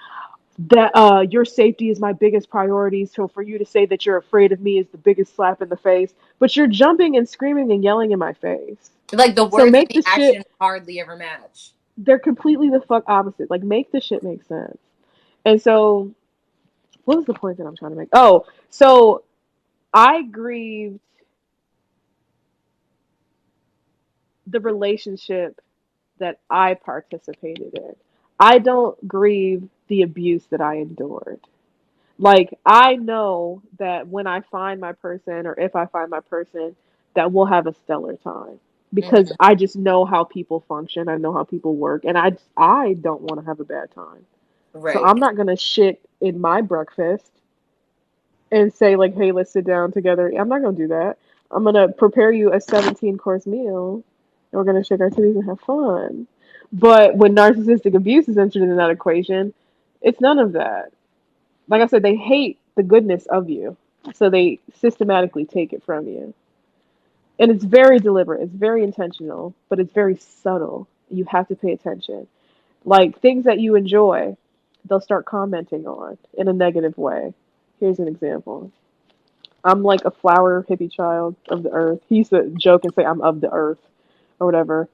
that your safety is my biggest priority. So for you to say that you're afraid of me is the biggest slap in the face. But you're jumping and screaming and yelling in my face. Like the So words and make the the shit. action hardly ever match. They're completely the fuck opposite. Like, make the shit make sense. And so, what was the point that I'm trying to make? Oh, so I grieved the relationship that I participated in. I don't grieve the abuse that I endured. Like, I know that when I find my person or if I find my person, that we'll have a stellar time because Mm-hmm. I just know how people function. I know how people work, and I don't want to have a bad time. So Right. I'm not gonna shit in my breakfast and say like, "Hey, let's sit down together." I'm not gonna do that. I'm gonna prepare you a 17-course meal, and we're gonna shake our titties and have fun. But when narcissistic abuse is entered into that equation, it's none of that. Like I said, they hate the goodness of you. So they systematically take it from you. And it's very deliberate, it's very intentional, but it's very subtle. You have to pay attention. Like, things that you enjoy, they'll start commenting on in a negative way. Here's an example. I'm like a flower hippie child of the earth. He used to joke and say I'm of the earth or whatever.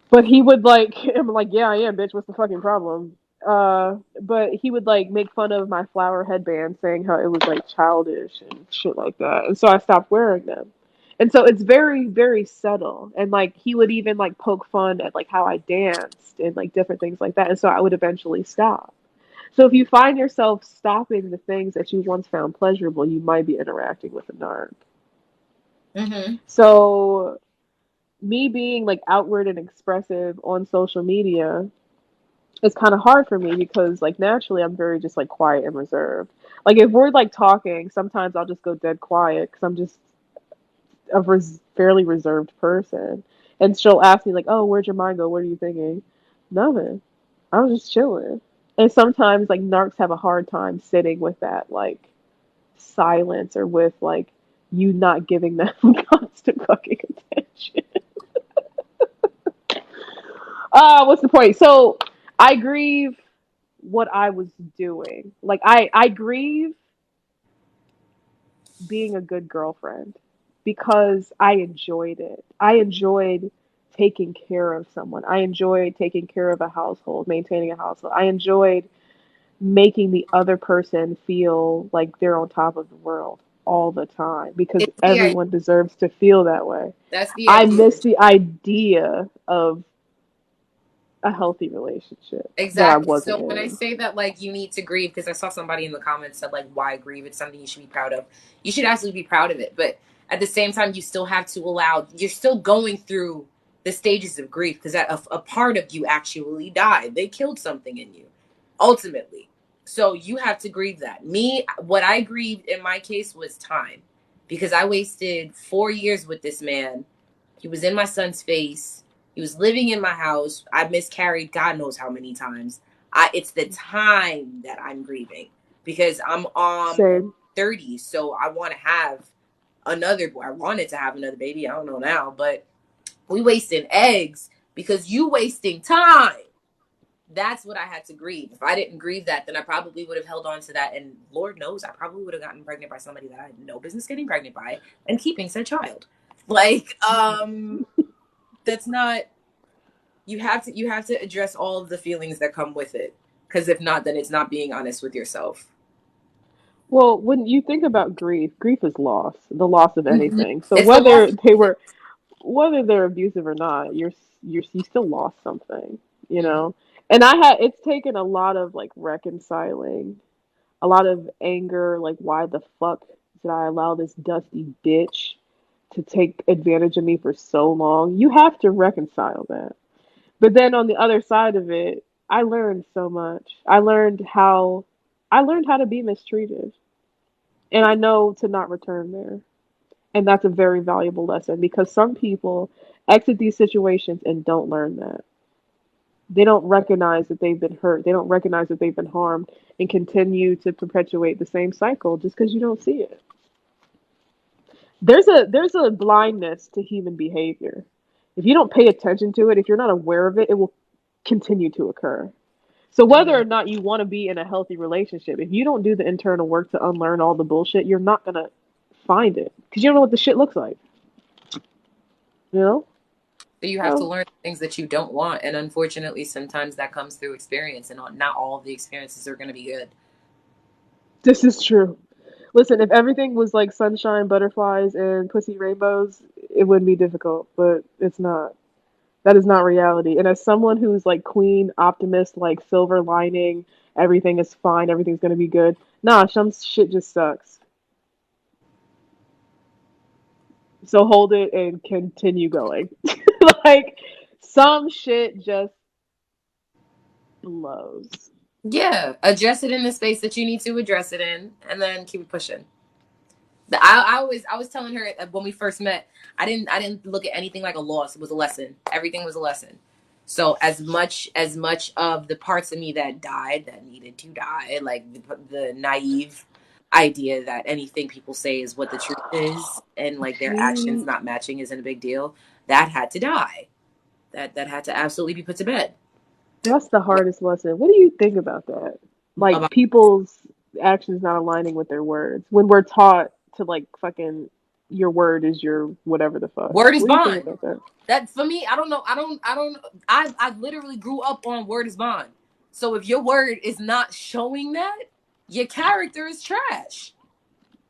But he would like, I'm like, yeah, I am, bitch. What's the fucking problem? But he would like make fun of my flower headband, saying how it was like childish and shit like that. And so I stopped wearing them. And so it's very, very subtle. And like, he would even like poke fun at like how I danced and like different things like that. And so I would eventually stop. So if you find yourself stopping the things that you once found pleasurable, you might be interacting with a narc. Mm-hmm. So me being like outward and expressive on social media, it's kind of hard for me because like naturally I'm very just like quiet and reserved. Like, if we're like talking, sometimes I'll just go dead quiet because I'm just a fairly reserved person. And she'll ask me like, "Oh, where'd your mind go? What are you thinking?" Nothing. I was just chilling. And sometimes like narcs have a hard time sitting with that like silence or with like you not giving them constant fucking attention. What's the point? So I grieve what I was doing. Like I grieve being a good girlfriend because I enjoyed it. I enjoyed taking care of someone. I enjoyed taking care of a household, maintaining a household. I enjoyed making the other person feel like they're on top of the world all the time because It's the idea. everyone deserves to feel that way. That's the I idea. miss the idea of a healthy relationship that I Exactly. wasn't So when I in. say that, like, you need to grieve, because I saw somebody in the comments said, like, why grieve? It's something you should be proud of. You should absolutely be proud of it. But at the same time, you still have to allow, you're still going through the stages of grief because a part of you actually died. They killed something in you, ultimately. So you have to grieve that. Me, what I grieved in my case was time because I wasted 4 years with this man. He was in my son's face. He was living in my house. I miscarried God knows how many times. It's the time that I'm grieving because I'm Same. 30, so I want to have another boy. I wanted to have another baby. I don't know now, but we wasting eggs because you wasting time. That's what I had to grieve. If I didn't grieve that, then I probably would have held on to that. And Lord knows, I probably would have gotten pregnant by somebody that I had no business getting pregnant by and keeping said child. Like, that's not, you have to address all of the feelings that come with it. Because if not, then it's not being honest with yourself. Well, when you think about grief, grief is loss, the loss of Mm-hmm. anything. So It's the loss. whether they're abusive or not, you still lost something, you know. And it's taken a lot of like reconciling, a lot of anger, like why the fuck did I allow this dusty bitch to take advantage of me for so long? You have to reconcile that. But then on the other side of it, I learned so much. I learned how to be mistreated. And I know to not return there. And that's a very valuable lesson because some people exit these situations and don't learn that. They don't recognize that they've been hurt. They don't recognize that they've been harmed and continue to perpetuate the same cycle just because you don't see it. There's a blindness to human behavior. If you don't pay attention to it, if you're not aware of it, it will continue to occur. So whether Mm-hmm. or not you want to be in a healthy relationship, if you don't do the internal work to unlearn all the bullshit, you're not gonna find it because you don't know what the shit looks like. You know? So you have to So learn things that you don't want. And unfortunately, sometimes that comes through experience. And not all of the experiences are going to be good. this is true. Listen, if everything was like sunshine, butterflies, and pussy rainbows, it wouldn't be difficult, but it's not. That is not reality. And as someone who's like queen optimist, like silver lining, everything is fine, everything's gonna be good. Nah, some shit just sucks. So hold it and continue going. Like some shit just blows. Yeah. Address it in the space that you need to address it in. And then keep it pushing. I was telling her when we first met, I didn't look at anything like a loss. It was a lesson. Everything was a lesson. So as much of the parts of me that died that needed to die, like the naive idea that anything people say is what the truth is, and like their actions See, not matching isn't a big deal, that had to die. That had to absolutely be put to bed. that's the hardest lesson. What do you think about that? Like About people's actions not aligning with their words when we're taught to like fucking your word is your whatever the fuck. word is What do you think bond. about that? That for me, I don't know. I literally grew up on word is bond. So if your word is not showing that, your character is trash.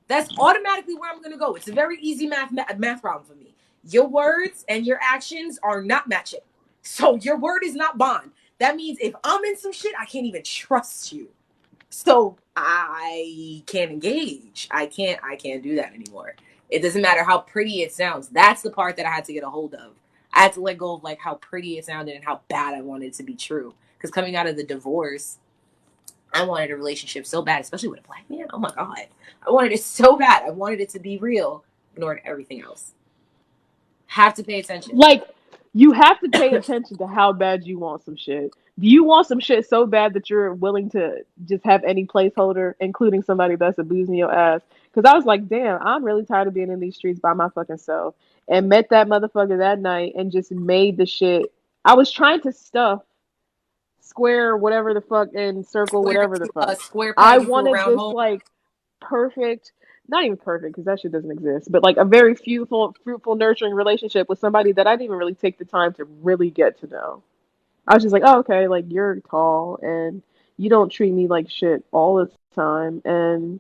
That's automatically where I'm gonna go. It's a very easy math problem for me. Your words and your actions are not matching. So your word is not bond. That means if I'm in some shit, I can't even trust you. So I can't engage. I can't do that anymore. It doesn't matter how pretty it sounds. That's the part that I had to get a hold of. I had to let go of like how pretty it sounded and how bad I wanted it to be true. Because coming out of the divorce, I wanted a relationship so bad, especially with a black man. Oh my God. I wanted it so bad. I wanted it to be real. Ignored everything else. Have to pay attention. Like you have to pay attention to how bad you want some shit. Do you want some shit so bad that you're willing to just have any placeholder, including somebody that's abusing your ass? Because I was like, damn, I'm really tired of being in these streets by my fucking self. And met that motherfucker that night and just made the shit. I was trying to stuff square whatever the fuck and circle whatever the fuck. Square I peg into a wanted round this hole. like perfect, not even perfect because that shit doesn't exist, but like a very fruitful, nurturing relationship with somebody that I didn't even really take the time to really get to know. I was just like, oh, okay, like you're tall and you don't treat me like shit all the time, and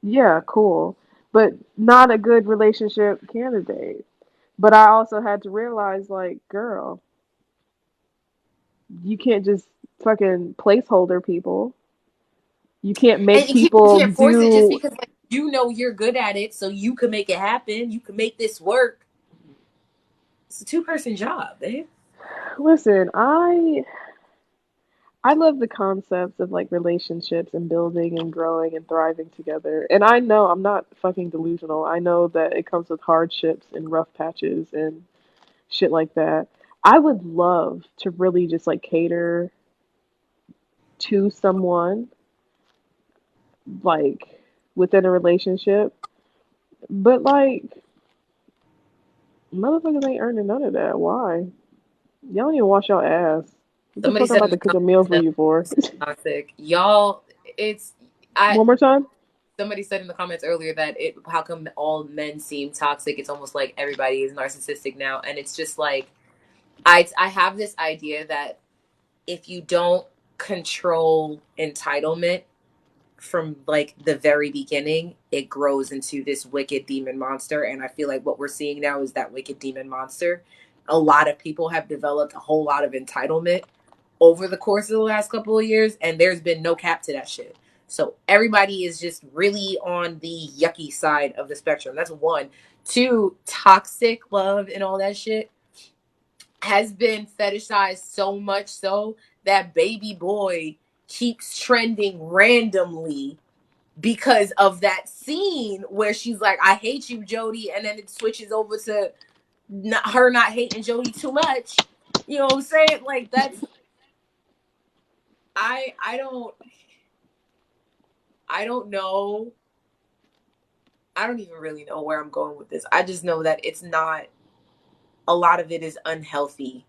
yeah, cool, but not a good relationship candidate. But I also had to realize, like, girl, you can't just fucking placeholder people. You can't make And you people can't force it just do. because like, you know you're good at it, so you can make it happen. You can make this work. It's a two-person job, babe. Listen, I love the concepts of like relationships and building and growing and thriving together. And I know I'm not fucking delusional. I know that it comes with hardships and rough patches and shit like that. I would love to really just like cater to someone like within a relationship, but like motherfuckers ain't earning none of that. Why? Y'all don't even wash your ass. What the Somebody fuck I'm said about in to the cook a meal comments for that you for? toxic. Y'all, it's I One more time? somebody said in the comments earlier that it how come all men seem toxic? It's almost like everybody is narcissistic now. And it's just like I have this idea that if you don't control entitlement from like the very beginning, it grows into this wicked demon monster. And I feel like what we're seeing now is that wicked demon monster. A lot of people have developed a whole lot of entitlement over the course of the last couple of years, and there's been no cap to that shit. So everybody is just really on the yucky side of the spectrum. That's one. Two, toxic love and all that shit has been fetishized so much so that baby boy keeps trending randomly because of that scene where she's like, I hate you, Jody, and then it switches over to her not hating Jody too much. You know what I'm saying? Like that's I don't know. I don't even really know where I'm going with this. I just know that it's not, a lot of it is unhealthy.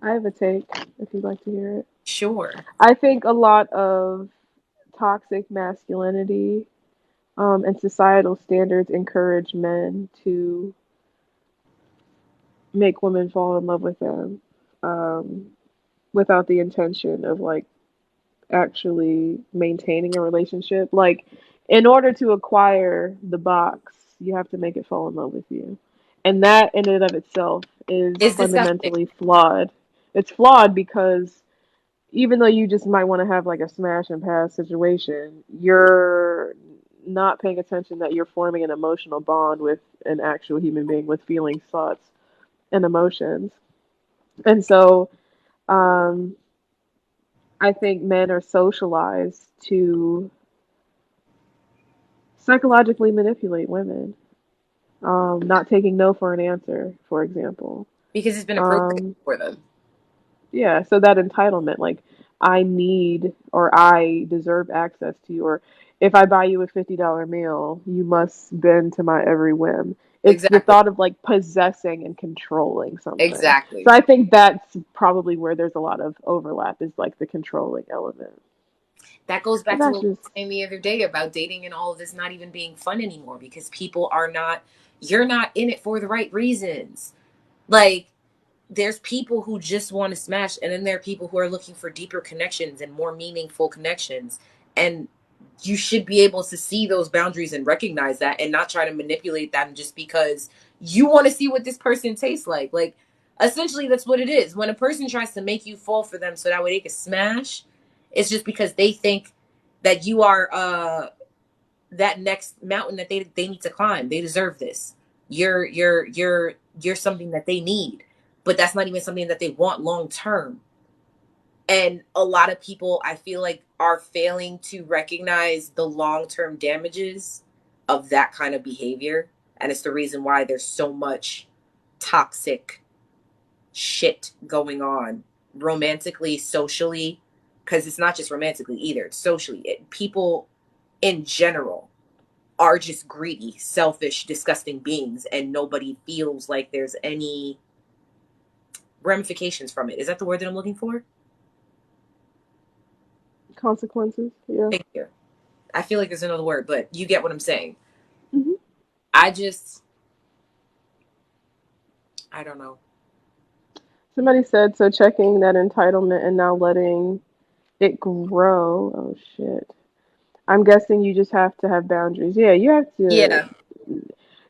I have a take if you'd like to hear it. Sure. I think a lot of toxic masculinity and societal standards encourage men to make women fall in love with them um, without the intention of like actually maintaining a relationship. Like, in order to acquire the box, you have to make it fall in love with you. And that, in and of itself, is It's disgusting. fundamentally flawed. It's flawed because even though you just might want to have like a smash and pass situation, you're not paying attention that you're forming an emotional bond with an actual human being with feelings, thoughts, and emotions. And so, um, I think men are socialized to psychologically manipulate women, not taking no for an answer, for example. Because it's been appropriate Um, for them. yeah, so that entitlement, like, I need or I deserve access to you, or if I buy you a $50 meal, you must bend to my every whim. It's the Exactly. thought of like possessing and controlling something. So Exactly. I think that's probably where there's a lot of overlap, is like the controlling element. That goes But back to that's what we just, were saying the other day about dating and all of this not even being fun anymore because people are not, you're not in it for the right reasons. Like, there's people who just want to smash, and then there are people who are looking for deeper connections and more meaningful connections. And you should be able to see those boundaries and recognize that and not try to manipulate them just because you want to see what this person tastes like. Like, essentially, that's what it is. When a person tries to make you fall for them so that way they can smash, it's just because they think that you are that next mountain that they need to climb. They deserve this. You're something that they need, but that's not even something that they want long term. And a lot of people, I feel like, are failing to recognize the long term damages of that kind of behavior, and it's the reason why there's so much toxic shit going on romantically, socially, because it's not just romantically either, it's socially. People in general are just greedy, selfish, disgusting beings, and nobody feels like there's any ramifications from it. Is that the word that I'm looking for? Consequences. Yeah. Thank you. I feel like there's another word, but you get what I'm saying. Mm-hmm. I don't know. Somebody said, so checking that entitlement and now letting it grow. Oh, shit. I'm guessing you just have to have boundaries. Yeah, you have to. Yeah.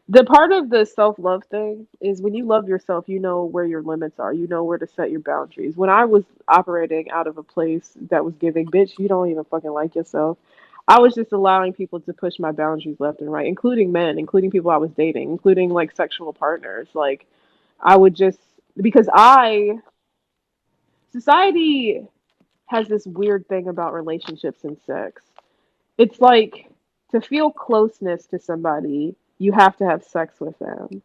The part of the self-love thing is when you love yourself, you know where your limits are. You know where to set your boundaries. When I was operating out of a place that was giving, bitch, you don't even fucking like yourself. I was just allowing people to push my boundaries left and right, including men, including people I was dating, including like sexual partners. Like I would just because society has this weird thing about relationships and sex. It's like to feel closeness to somebody, you have to have sex with them.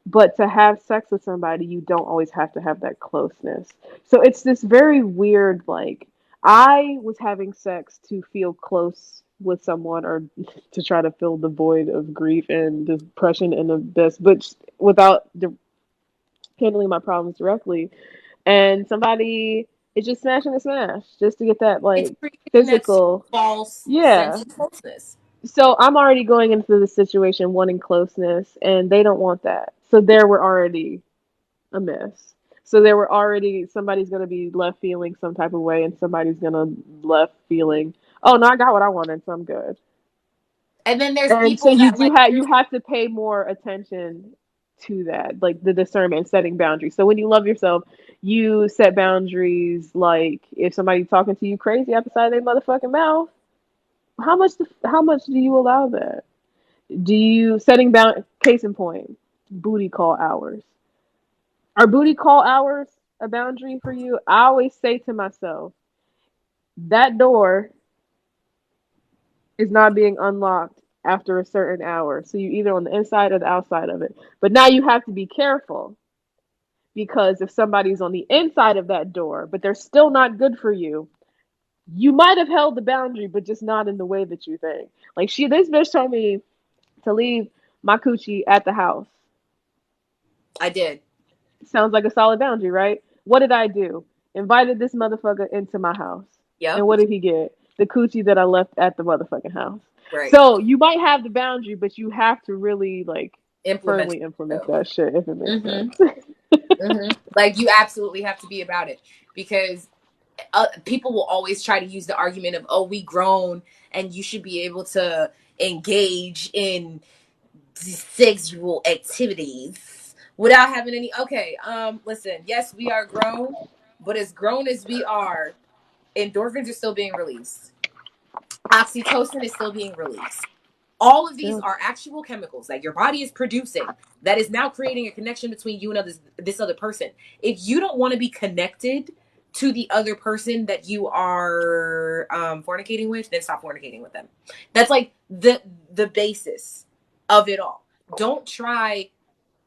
But to have sex with somebody, you don't always have to have that closeness. So it's this very weird, like, I was having sex to feel close with someone or to try to fill the void of grief and depression and of this, but without handling my problems directly. And somebody is just smashing a smash just to get that, It's like, creating that physical. false sense Yeah. of closeness. So I'm already going into the situation wanting closeness, and they don't want that. So there we're already a mess. So there were already somebody's gonna be left feeling some type of way, and somebody's gonna left feeling, oh no, I got what I wanted, so I'm good. And then there's And so people that like you have to pay more attention to that, like the discernment, setting boundaries. So when you love yourself, you set boundaries. Like if somebody's talking to you crazy out the side of their motherfucking mouth, how much do you allow that? Do you setting bound case in point, booty call hours? Are booty call hours a boundary for you? I always say to myself, that door is not being unlocked after a certain hour. So you're either on the inside or the outside of it. But now you have to be careful because if somebody's on the inside of that door, but they're still not good for you, you might have held the boundary, but just not in the way that you think. Like this bitch told me to leave my coochie at the house. I did. Sounds like a solid boundary, right? What did I do? Invited this motherfucker into my house. And Yep. what did he get? The coochie that I left at the motherfucking house. Right. So you might have the boundary, but you have to really like Implement. firmly implement that shit if it makes sense. Like you absolutely have to be about it because people will always try to use the argument of, oh, we grown and you should be able to engage in sexual activities without having any. Okay, listen, yes, we are grown, but as grown as we are, endorphins are still being released. Oxytocin is still being released. All of these Yeah. are actual chemicals that your body is producing that is now creating a connection between you and this other person. If you don't want to be connected to the other person that you are fornicating with, then stop fornicating with them. That's like the basis of it all. Don't try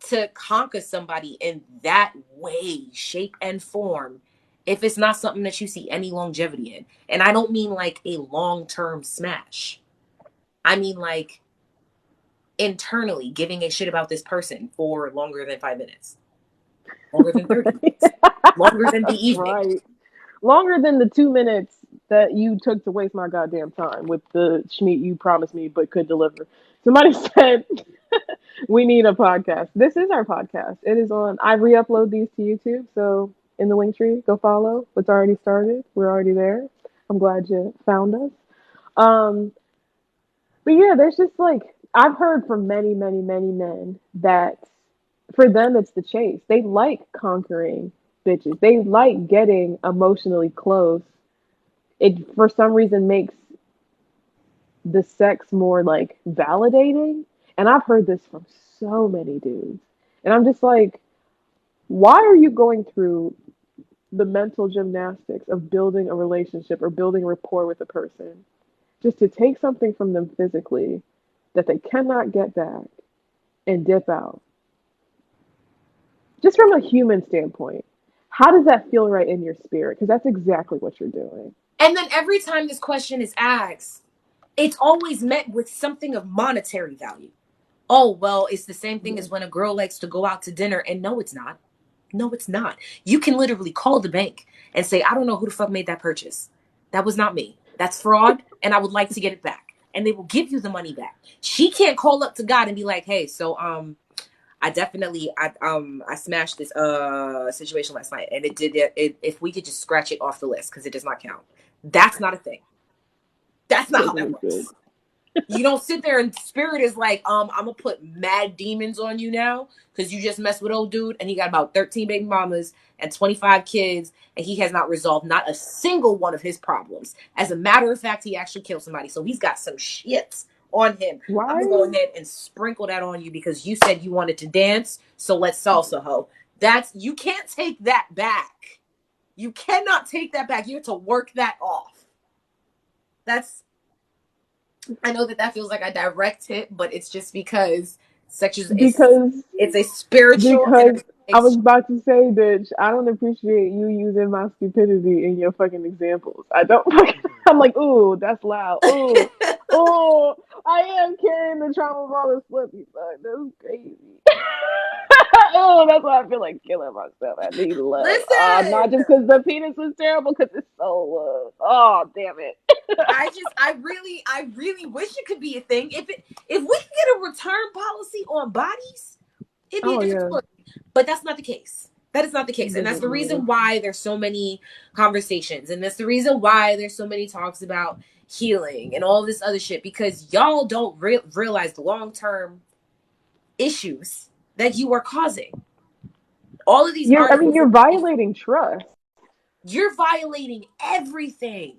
to conquer somebody in that way, shape, and form if it's not something that you see any longevity in. And I don't mean like a long-term smash. I mean like internally giving a shit about this person for longer than 5 minutes, longer than 30 minutes, longer than the evening. Right. Longer than the 2 minutes that you took to waste my goddamn time with the schmeat you promised me but could deliver. Somebody said we need a podcast. This is our podcast. It is on. I re-upload these to YouTube, so in the link tree, go follow. It's already started. We're already there. I'm glad you found us. Um, but yeah, there's just like I've heard from many, many, many men that for them it's the chase. They like conquering bitches. They like getting emotionally close. It for some reason makes the sex more like validating. And I've heard this from so many dudes. And I'm just like, why are you going through the mental gymnastics of building a relationship or building rapport with a person just to take something from them physically that they cannot get back and dip out? Just from a human standpoint, how does that feel right in your spirit? Because that's exactly what you're doing. And then every time this question is asked, it's always met with something of monetary value. Oh, well, it's the same thing as when a girl likes to go out to dinner. And no, it's not. No, it's not. You can literally call the bank and say, I don't know who the fuck made that purchase. That was not me. That's fraud, and I would like to get it back. And they will give you the money back. She can't call up to God and be like, hey, so I smashed this situation last night, and if we could just scratch it off the list because it does not count. That's not a thing. That's not how that works. You don't sit there and spirit is like, I'm gonna put mad demons on you now because you just messed with old dude and he got about 13 baby mamas and 25 kids and he has not resolved not a single one of his problems. As a matter of fact, he actually killed somebody, so he's got some shit on him. Right. I'm gonna go ahead and sprinkle that on you because you said you wanted to dance, so let's salsa, ho. You can't take that back. You cannot take that back. You have to work that off. I know that feels like a direct hit, but it's just because it's a spiritual. Because I was about to say, bitch, I don't appreciate you using my stupidity in your fucking examples. I don't. I'm like, ooh, that's loud. Ooh, ooh, I am carrying the trauma of all this flippy fuck. That's crazy. Oh, that's why I feel like killing myself. I need love. Listen, not just because the penis was terrible, because it's so love. Oh, damn it. I really wish it could be a thing. If we could get a return policy on bodies, it'd be a different story. But that's not the case. That is not the case. And that's the reason why there's so many conversations. And that's the reason why there's so many talks about healing and all this other shit. Because y'all don't realize the long-term issues that you are causing. All of these you're violating trust. You're violating everything.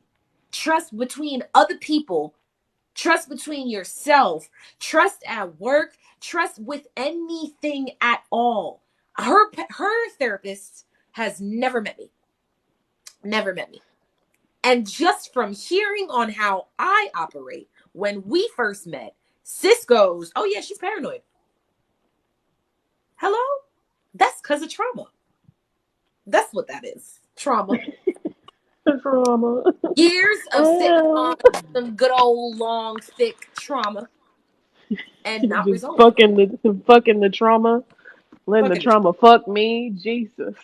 Trust between other people, trust between yourself, trust at work, trust with anything at all. Her therapist has never met me. And just from hearing on how I operate, when we first met, sis goes, oh yeah, she's paranoid. Hello? That's because of trauma. That's what that is. Trauma. Trauma. Years of sitting on some good old long thick trauma and not resolving. Fucking the trauma. Letting the trauma fuck me. Jesus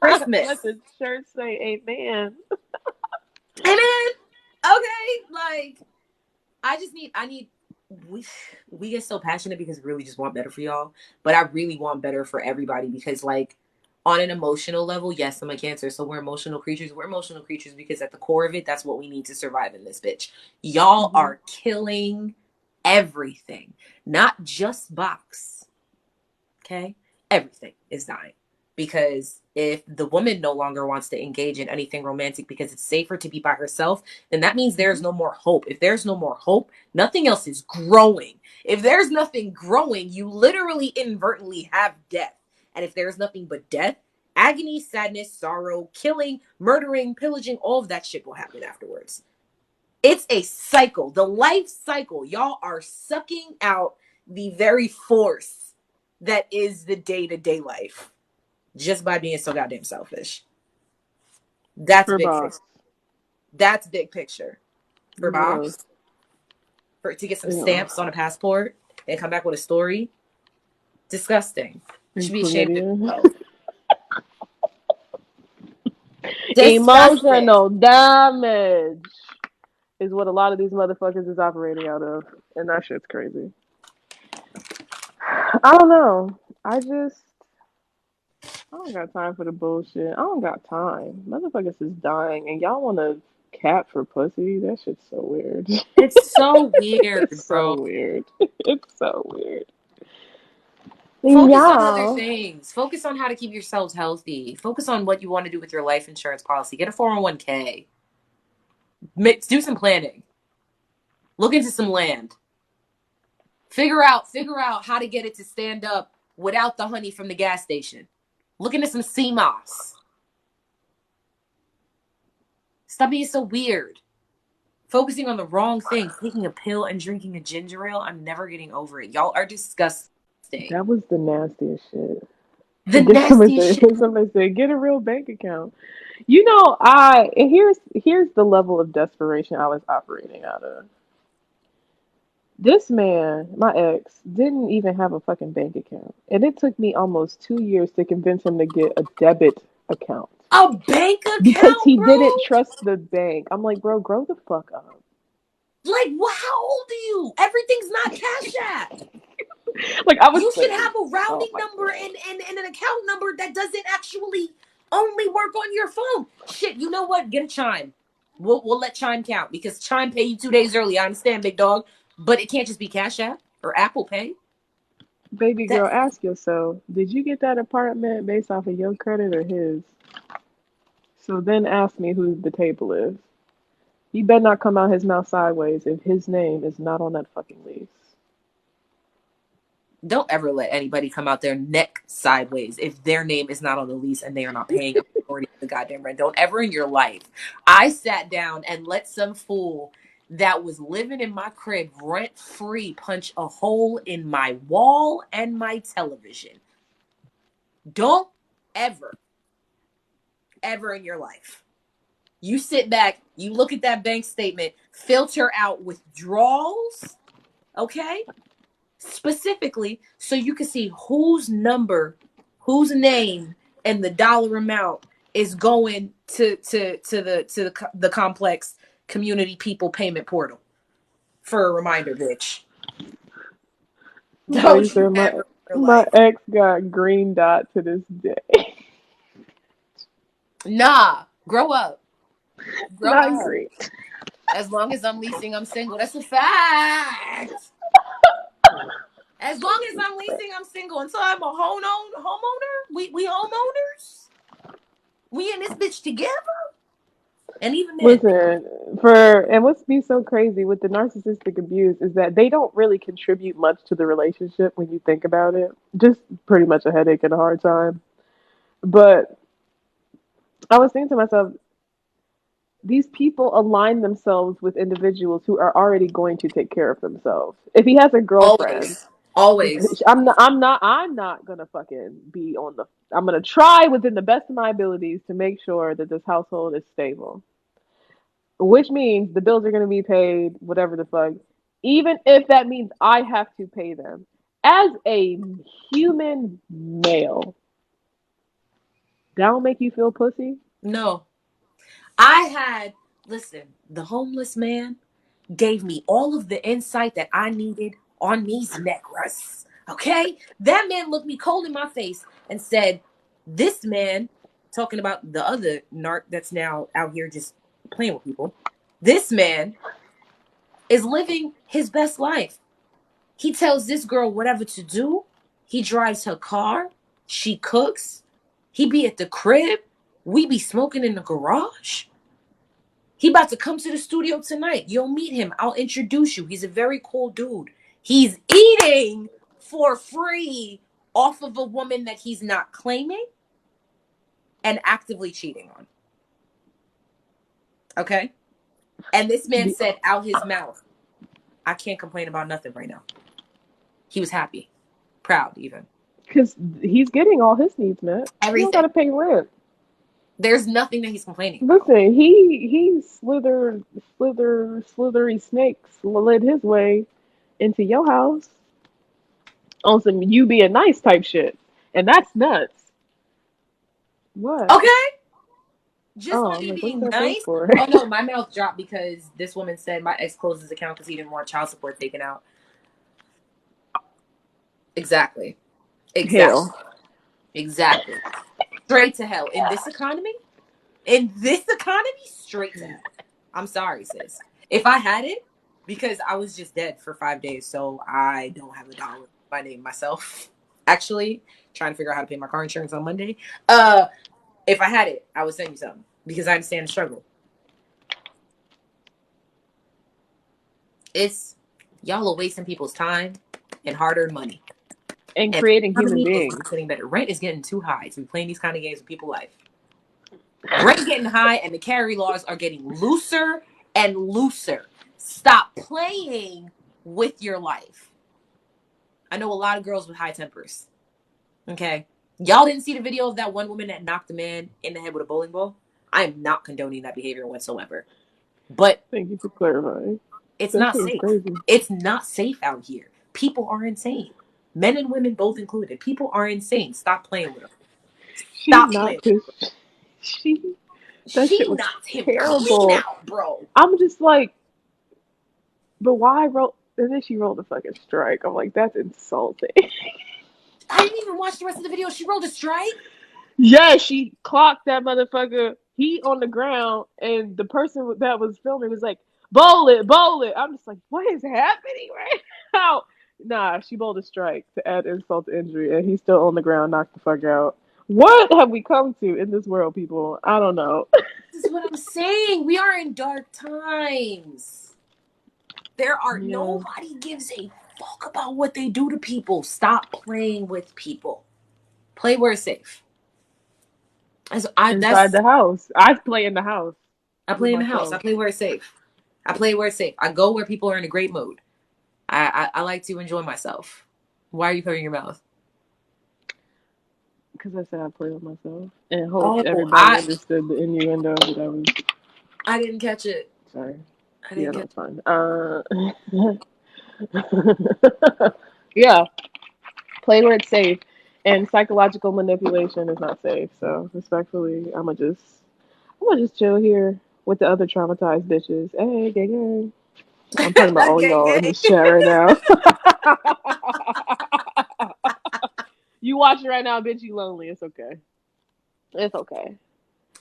Christmas. Let the church say amen. Amen. Okay, like I need we get so passionate because we really just want better for y'all, but I really want better for everybody because like on an emotional level, yes, I'm a Cancer, so we're emotional creatures. We're emotional creatures because at the core of it, that's what we need to survive in this bitch. Y'all are killing everything, not just box. Okay? Everything is dying. Because if the woman no longer wants to engage in anything romantic because it's safer to be by herself, then that means there's no more hope. If there's no more hope, nothing else is growing. If there's nothing growing, you literally inadvertently have death. And if there's nothing but death, agony, sadness, sorrow, killing, murdering, pillaging, all of that shit will happen afterwards. It's a cycle. The life cycle. Y'all are sucking out the very force that is the day-to-day life. Just by being so goddamn selfish. That's big picture. That's big picture. For boss. To get some stamps on a passport and come back with a story. Disgusting. You should be ashamed of yourself. Emotional damage is what a lot of these motherfuckers is operating out of. And that shit's crazy. I don't know. I don't got time for the bullshit. I don't got time. Motherfuckers is dying and y'all want to cap for pussy? That shit's so weird. It's so weird, it's bro. So weird. It's so weird. Focus on other things. Focus on how to keep yourselves healthy. Focus on what you want to do with your life insurance policy. Get a 401k. Do some planning. Look into some land. Figure out how to get it to stand up without the honey from the gas station. Look into some CMOS. Stop being so weird. Focusing on the wrong thing. Taking a pill and drinking a ginger ale. I'm never getting over it. Y'all are disgusting. That was the nastiest shit. The nastiest shit. Somebody said, get a real bank account. You know, here's the level of desperation I was operating out of. This man, my ex, didn't even have a fucking bank account. And it took me almost 2 years to convince him to get a debit account. A bank Because account, he bro? didn't trust the bank. I'm like, bro, grow the fuck up. Like, how old are you? Everything's not Cash App. Like, I was You should like, have a oh routing my number God. and an account number that doesn't actually only work on your phone. Shit, you know what? Get a Chime. We'll let Chime count because Chime pay you 2 days early. I understand, big dog, but it can't just be Cash App or Apple Pay. Baby That girl, ask yourself, did you get that apartment based off of your credit or his? So then ask me who the table is. He better not come out his mouth sideways if his name is not on that fucking lease. don't ever let anybody come out their neck sideways if their name is not on the lease and they are not paying a majority of the goddamn rent. Don't ever in your life. I sat down and let some fool that was living in my crib rent free punch a hole in my wall and my television. Don't ever, ever in your life. You sit back, you look at that bank statement, filter out withdrawals, okay? Specifically so you can see whose number, whose name, and the dollar amount is going to the complex community people payment portal. For a reminder, bitch. Somebody Don't you said ever in your my life. ex got green dot to this day. Nah, grow up. Grow Not up. green. As long as I'm leasing, I'm single. That's a fact. As long as I'm leasing, I'm single. Until I'm a homeowner, we homeowners. We in this bitch together. And even then, Listen, and what's be so crazy with the narcissistic abuse is that they don't really contribute much to the relationship when you think about it. Just pretty much a headache and a hard time. But I was thinking to myself, these people align themselves with individuals who are already going to take care of themselves. If he has a girlfriend, always, always. I'm not gonna fucking be on the. I'm gonna try within the best of my abilities to make sure that this household is stable, which means the bills are gonna be paid, whatever the fuck, even if that means I have to pay them. As a human male, that'll make you feel pussy. No. Listen, the homeless man gave me all of the insight that I needed on these necklaces. Okay? That man looked me cold in my face and said, this man, talking about the other narc that's now out here just playing with people, this man is living his best life. He tells this girl whatever to do. He drives her car. She cooks. He be at the crib. We be smoking in the garage. He about to come to the studio tonight. You'll meet him. I'll introduce you. He's a very cool dude. He's eating for free off of a woman that he's not claiming and actively cheating on. Okay? And this man said out his mouth, I can't complain about nothing right now. He was happy. Proud even. Because he's getting all his needs met. Everything. He don't gotta pay rent. There's nothing that he's complaining about. Listen, he slithery snakes led his way into your house on some you being nice type shit, and that's nuts. What? Okay? Just Oh, on I'm me like, what's being that face nice. for? Oh no, my mouth dropped because this woman said my ex closed his account because he didn't want child support taken out. Exactly. Hell. Exactly. Straight to hell. In this economy, straight to hell. I'm sorry, sis. If I had it, because I was just dead for 5 days, so I don't have a dollar by name myself. Actually, trying to figure out how to pay my car insurance on Monday. If I had it, I would send you something because I understand the struggle. It's y'all are wasting people's time and hard-earned money. And creating human beings. Is getting better. Rent is getting too high to be playing these kind of games with people's life. Rent getting high and the carry laws are getting looser and looser. Stop playing with your life. I know a lot of girls with high tempers. Okay? Y'all didn't see the video of that one woman that knocked a man in the head with a bowling ball? I am not condoning that behavior whatsoever. But thank you for clarifying. It's That not shit is safe. crazy. It's not safe out here. People are insane. Men and women both included. People are insane. Stop playing with them. She's Stop not playing. just that shit She was knocked him clean terrible. out, bro. I'm just like, but why roll? And then she rolled a fucking strike. I'm like, that's insulting. I didn't even watch the rest of the video. She rolled a strike. Yeah, she clocked that motherfucker. He on the ground, and the person that was filming was like, "Bowl it, bowl it." I'm just like, what is happening right now? Nah, she bowled a strike to add insult to injury, and he's still on the ground, knocked the fuck out. What have we come to in this world, people? I don't know. This is what I'm saying. We are in dark times. Yeah. Nobody gives a fuck about what they do to people. Stop playing with people. Play where it's safe. Inside the house. I play in the house. I play in the house. I play where it's safe. I play where it's safe. I go where people are in a great mood. I like to enjoy myself. Why are you covering your mouth? Because I said I play with myself. And hope everybody understood the innuendo that I was. I didn't catch it. Sorry. I didn't That's fine. Yeah. Play where it's safe. And psychological manipulation is not safe. So respectfully, I'm gonna just chill here with the other traumatized bitches. Hey, gang, gang. I'm talking about all y'all in the chat right now. You watching right now, bitch, you lonely. It's okay. It's okay.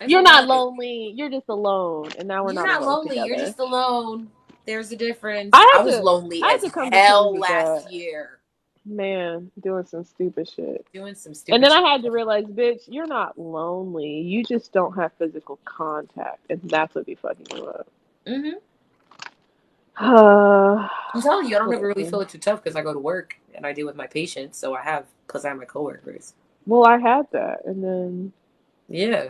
You're not lonely. You're just alone. And now we're You're not not alone lonely. together. You're just alone. There's a difference. I was lonely as to come to hell terms with last that. year. Man, doing some stupid shit. And then I had to realize, bitch, you're not lonely. You just don't have physical contact. And that's what be fucking you up. Mm-hmm. I'm telling you, I don't ever really feel it too tough because I go to work and I deal with my patients. So I have my coworkers. Well, I had that. And then... Yeah.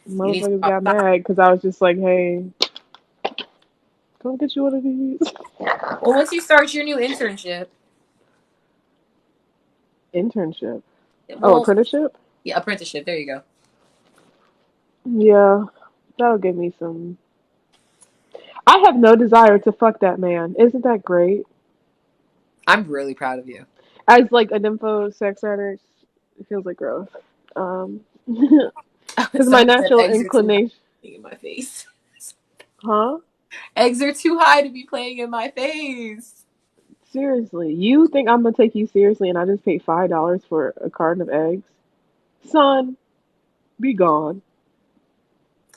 Motherfuckers got mad because I was just like, hey, come get you one of these. Well, once you start your new internship. Internship? Well, apprenticeship? Yeah, apprenticeship. There you go. Yeah, that'll give me some... I have no desire to fuck that man. Isn't that great? I'm really proud of you. As like an info sex writer, it feels like growth. Because my natural inclination... In my face. Huh? Eggs are too high to be playing in my face. Seriously, you think I'm gonna take you seriously and I just paid $5 for a carton of eggs? Son, be gone.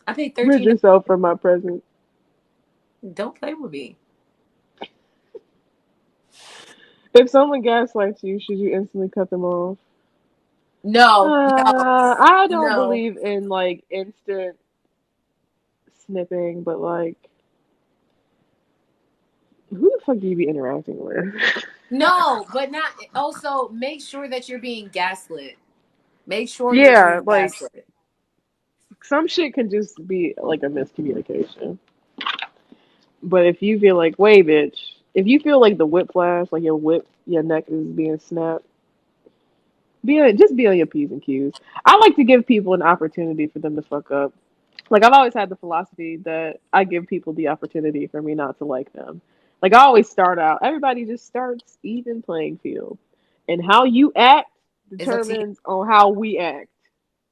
I paid $13. Rid yourself from my presence. Don't play with me. If someone gaslights you, should you instantly cut them off? No. I don't believe in like instant snipping, but like, who the fuck do you be interacting with? No, but not. Also, make sure that you're being gaslit. Make sure Yeah, like gaslit. some shit can just be like a miscommunication. But if you feel like, wait, bitch, if you feel like the whiplash, like your neck is being snapped, just be on your P's and Q's. I like to give people an opportunity for them to fuck up. Like, I've always had the philosophy that I give people the opportunity for me not to like them. Like, I always start out, everybody just starts even playing field. And how you act determines on how we act.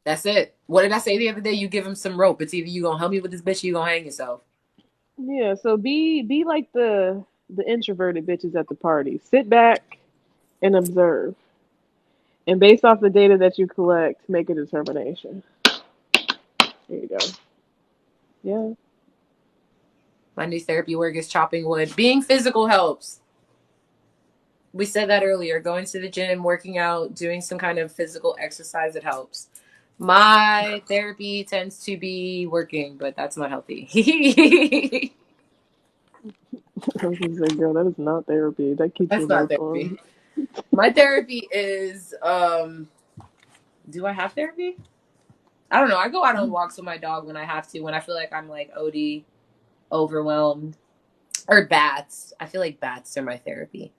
That's it. What did I say the other day? You give him some rope. It's either you gonna help me with this bitch or you gonna hang yourself. Yeah, so be like the introverted bitches at the party. Sit back and observe. And based off the data that you collect, make a determination. There you go. Yeah. My new therapy work is chopping wood. Being physical helps. We said that earlier. Going to the gym, working out, doing some kind of physical exercise, it helps. My therapy tends to be working, but that's not healthy. I was gonna say, girl, that is not therapy. That keeps your life on. My therapy is do I have therapy? I don't know. I go out on walks with my dog when I have to, when I feel like I'm like OD, overwhelmed. Or baths. I feel like baths are my therapy.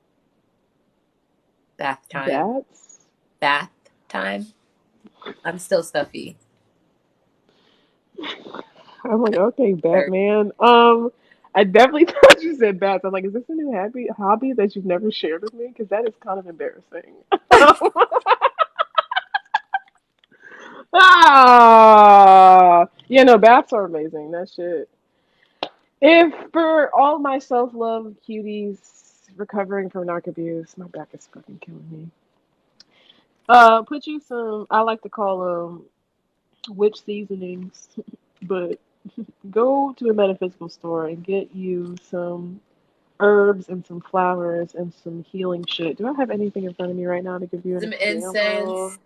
Bath time. Bath time. I'm still stuffy. I'm like, okay, Batman. I definitely thought you said bats. I'm like, is this a new hobby that you've never shared with me? Because that is kind of embarrassing. Ah, yeah, no, bats are amazing. That shit. If for all my self-love cuties recovering from narc abuse, my back is fucking killing me. Put you some. I like to call them witch seasonings, but go to a metaphysical store and get you some herbs and some flowers and some healing shit. Do I have anything in front of me right now to give you an Some example? incense.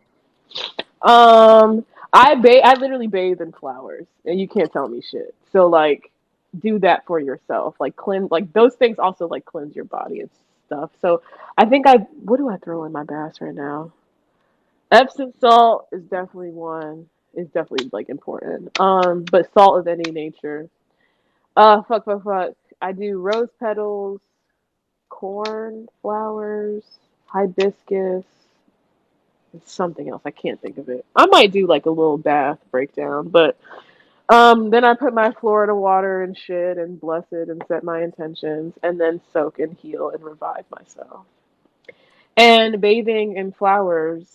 I literally bathe in flowers, and you can't tell me shit. So like, do that for yourself. Like cleanse, like those things also like cleanse your body and stuff. So I think what do I throw in my bath right now? Epsom salt is definitely one. Is definitely like important. But salt of any nature. Fuck. I do rose petals, corn flowers, hibiscus, and something else. I can't think of it. I might do like a little bath breakdown, but then I put my Florida water and shit and bless it and set my intentions and then soak and heal and revive myself. And bathing in flowers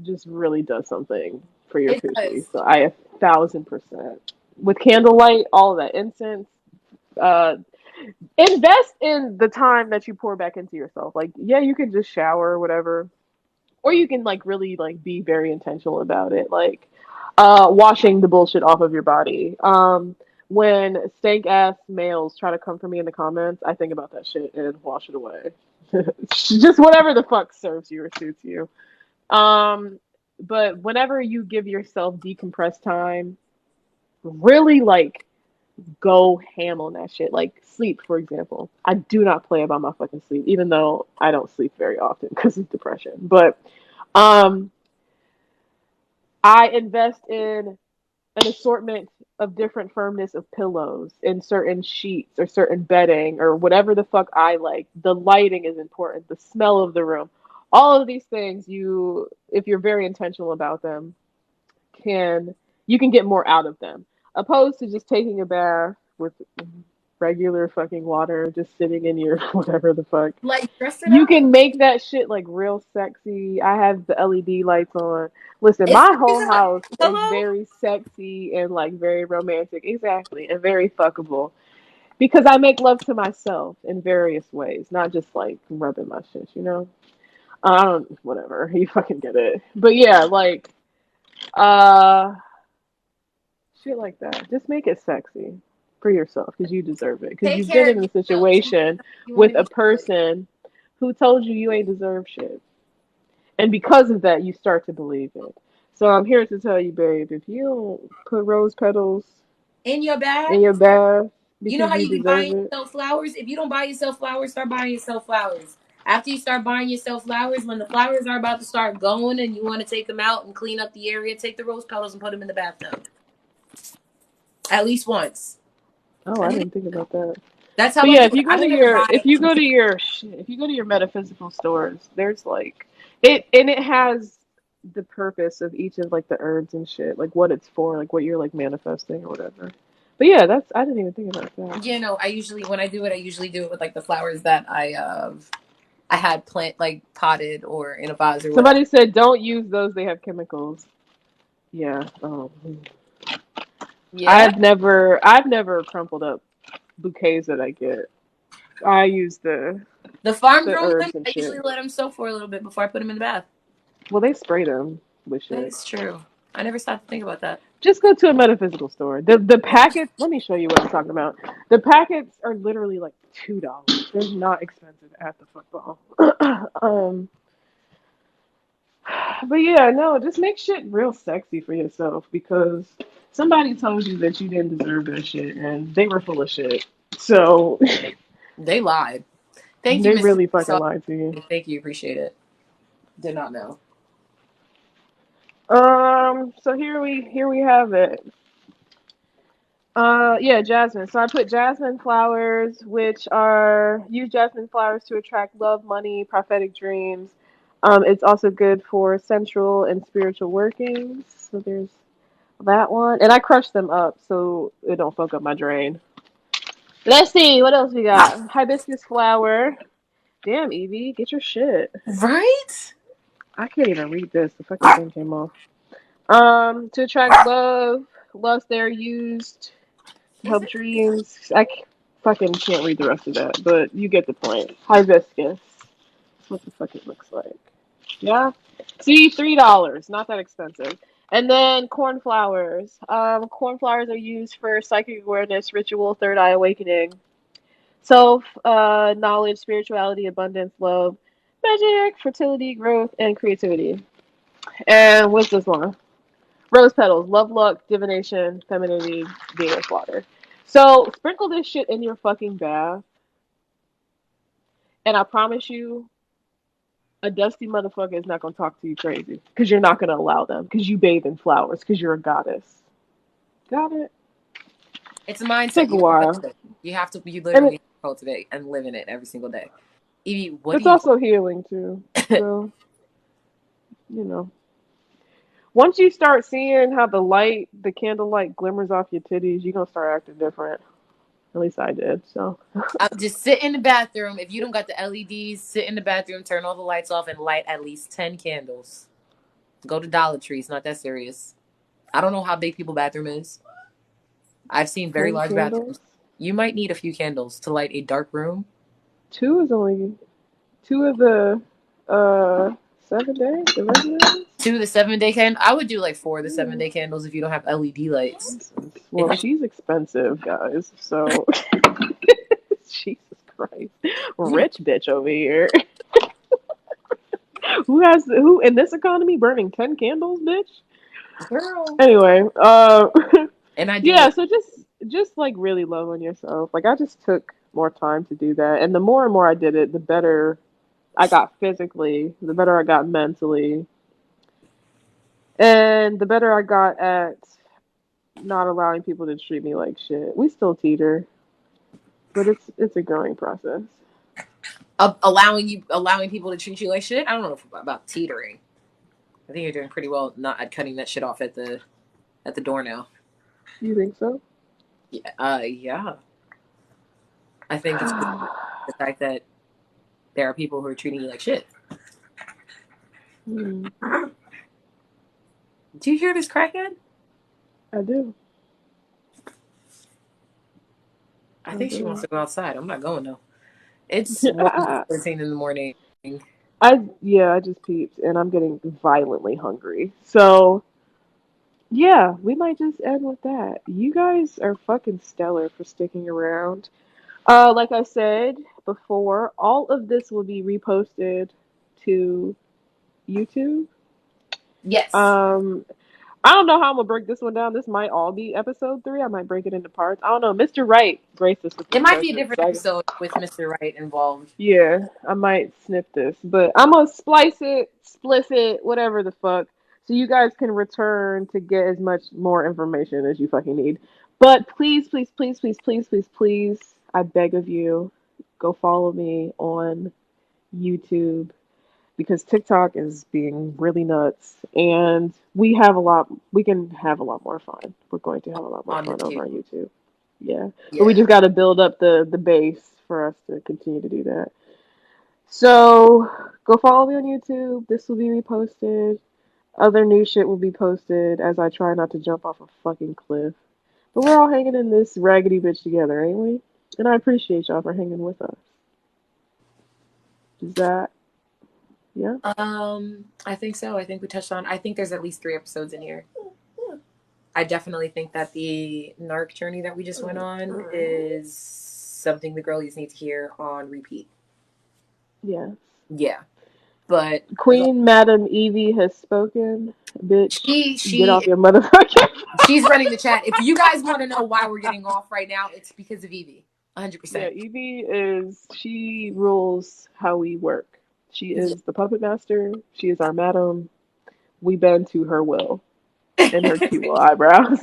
just really does something for your It coochie. does. So I 1,000%. With candlelight, all of that incense, uh, invest in the time that you pour back into yourself. Like, yeah, you can just shower or whatever, or you can like really like be very intentional about it. Like, washing the bullshit off of your body. When stank ass males try to come for me in the comments, I think about that shit and wash it away. Just whatever the fuck serves you or suits you. Um, but whenever you give yourself decompress time, really like go ham on that shit. Like sleep, for example. I do not play about my fucking sleep, even though I don't sleep very often because of depression. But um, I invest in an assortment of different firmness of pillows in certain sheets or certain bedding or whatever the fuck I like. The lighting is important, the smell of the room. All of these things if you're very intentional about them, can you can get more out of them. Opposed to just taking a bath with regular fucking water, just sitting in your whatever the fuck. Like, dress it You up. can make that shit like real sexy. I have the LED lights on. Listen, my Especially whole the house is pillow. very sexy and like very romantic. Exactly. And very fuckable. Because I make love to myself in various ways, not just like rubbing my shit, you know? I don't, whatever. You fucking get it. But yeah, like, uh, shit like that. Just make it sexy for yourself because you deserve it. Because Take you've been care in of a yourself. situation You want with to a be healthy. person who told you you ain't deserve shit. And because of that, you start to believe it. So I'm here to tell you, babe, if you don't put rose petals In your in your bath. bath You know because how you you be deserve buying it. yourself flowers? If you don't buy yourself flowers, start buying yourself flowers. After you start buying yourself flowers, when the flowers are about to start going and you want to take them out and clean up the area, take the rose petals and put them in the bathtub. At least once. Oh, I I think didn't think about that. that's how But I yeah, do it. I don't ever buy if you go to your metaphysical stores, there's like it and it has the purpose of each of like the herbs and shit, like what it's for, like what you're like manifesting or whatever. But yeah, I didn't even think about that. you know, I usually when I do it, I usually do it with like the flowers that I had plant like potted or in a vase or whatever. Somebody said don't use those; they have chemicals. Yeah. Yeah. I've never crumpled up bouquets that I get. I use The farm the grown ones, herbs and I usually shit. let them soak for a little bit before I put them in the bath. Well, they spray them with That shit. is true. I never stopped to think about that. Just go to a metaphysical store. The packets. Let me show you what I'm talking about. The packets are literally like $2. They're not expensive at the football. um, but yeah, no, just make shit real sexy for yourself because somebody told you that you didn't deserve that shit and they were full of shit. So They lied. Thank you, they Miss. really fucking So lied to you. thank you, appreciate it. Did not know. So here we have it. Yeah, jasmine. So I put jasmine flowers, which are use jasmine flowers to attract love, money, prophetic dreams. It's also good for sensual and spiritual workings. So there's that one, and I crush them up so it don't fuck up my drain. Let's see, what else we got? Hibiscus flower. Damn, Evie, get your shit. Right? I can't even read this. The fucking thing came off. To attract love, lust they're used to Is help it? dreams. Fucking can't read the rest of that, but you get the point. Hibiscus. That's what the fuck it looks like. Yeah. See, $3. Not that expensive. And then cornflowers. Cornflowers are used for psychic awareness, ritual, third eye awakening, self knowledge, spirituality, abundance, love, magic, fertility, growth, and creativity. And what's this one? Rose petals, love, luck, divination, femininity, Venus water. So sprinkle this shit in your fucking bath, and I promise you, a dusty motherfucker is not gonna talk to you crazy because you're not gonna allow them because you bathe in flowers because you're a goddess. Got it? It's a mindset. Take a while, You and literally have to cultivate and live in it every single day. Evie, what do it's you also healing too. So you know, once you start seeing how the candlelight glimmers off your titties, you're gonna start acting different. At least I did. So just sit in the bathroom. If you don't got the LEDs, sit in the bathroom, turn all the lights off, and light at least 10 candles. Go to Dollar Tree. It's not that serious. I don't know how big people's bathroom is. I've seen very 10 large bathrooms. candles. You might need a few candles to light a dark room. Two is only two of the 7 days, the regular 2 of the 7-day candles. I would do like 4 of the ones? 7-day candles if you don't have LED lights. Nonsense. If Well, it's she's expensive, guys. So Jesus Christ, rich bitch over here. Who in this economy burning 10 candles, bitch? girl, Anyway, and I do yeah. it. So just like really love on yourself. Like I just took more time to do that, and the more and more I did it, the better I got physically, the better I got mentally, and the better I got at not allowing people to treat me like shit. We still teeter, but it's a growing process. Allowing people to treat you like shit. I don't know about teetering. I think you're doing pretty well not at cutting that shit off at the door now. You think so? Yeah, yeah. I think it's the fact that there are people who are treating you like shit. Hmm, Do you hear this crackhead? I do. I I think she wants do. to go outside. I'm not going though. It's 1:14 in the morning. I just peeped and I'm getting violently hungry. So yeah, we might just end with that. You guys are fucking stellar for sticking around. Like I said before, all of this will be reposted to YouTube. Yes. Um, I don't know how I'm gonna break this one down. This might all be episode 3. I might break it into parts. I don't know. Mr. Wright graced us with his It might be a presence, different so episode with Mr. Wright involved. yeah, I might snip this, but I'm gonna splice it, spliff it, whatever the fuck, so you guys can return to get as much more information as you fucking need. But please, please, please, please, please, please, please, I beg of you, go follow me on YouTube because TikTok is being really nuts, and we can have a lot more fun. We're going to have a lot more On the fun over tube. on YouTube. Yeah, but we Yeah. just got to build up the base for us to continue to do that. So go follow me on YouTube. This will be reposted. Other new shit will be posted as I try not to jump off a fucking cliff. But we're all hanging in this raggedy bitch together, ain't we? And I appreciate y'all for hanging with us. Is that, yeah? I think so. I think we touched on. I think there's at least 3 episodes in here. I definitely think that the narc journey that we just went on is something the girlies need to hear on repeat. Yeah. Yeah, but Queen Madam Evie has spoken. Bitch, get off she your motherfucking. she's running the chat. If you guys want to know why we're getting off right now, it's because of Evie. Yeah, 100%. she rules how we work. She is the puppet master. She is our madam. We bend to her will and her cute little eyebrows.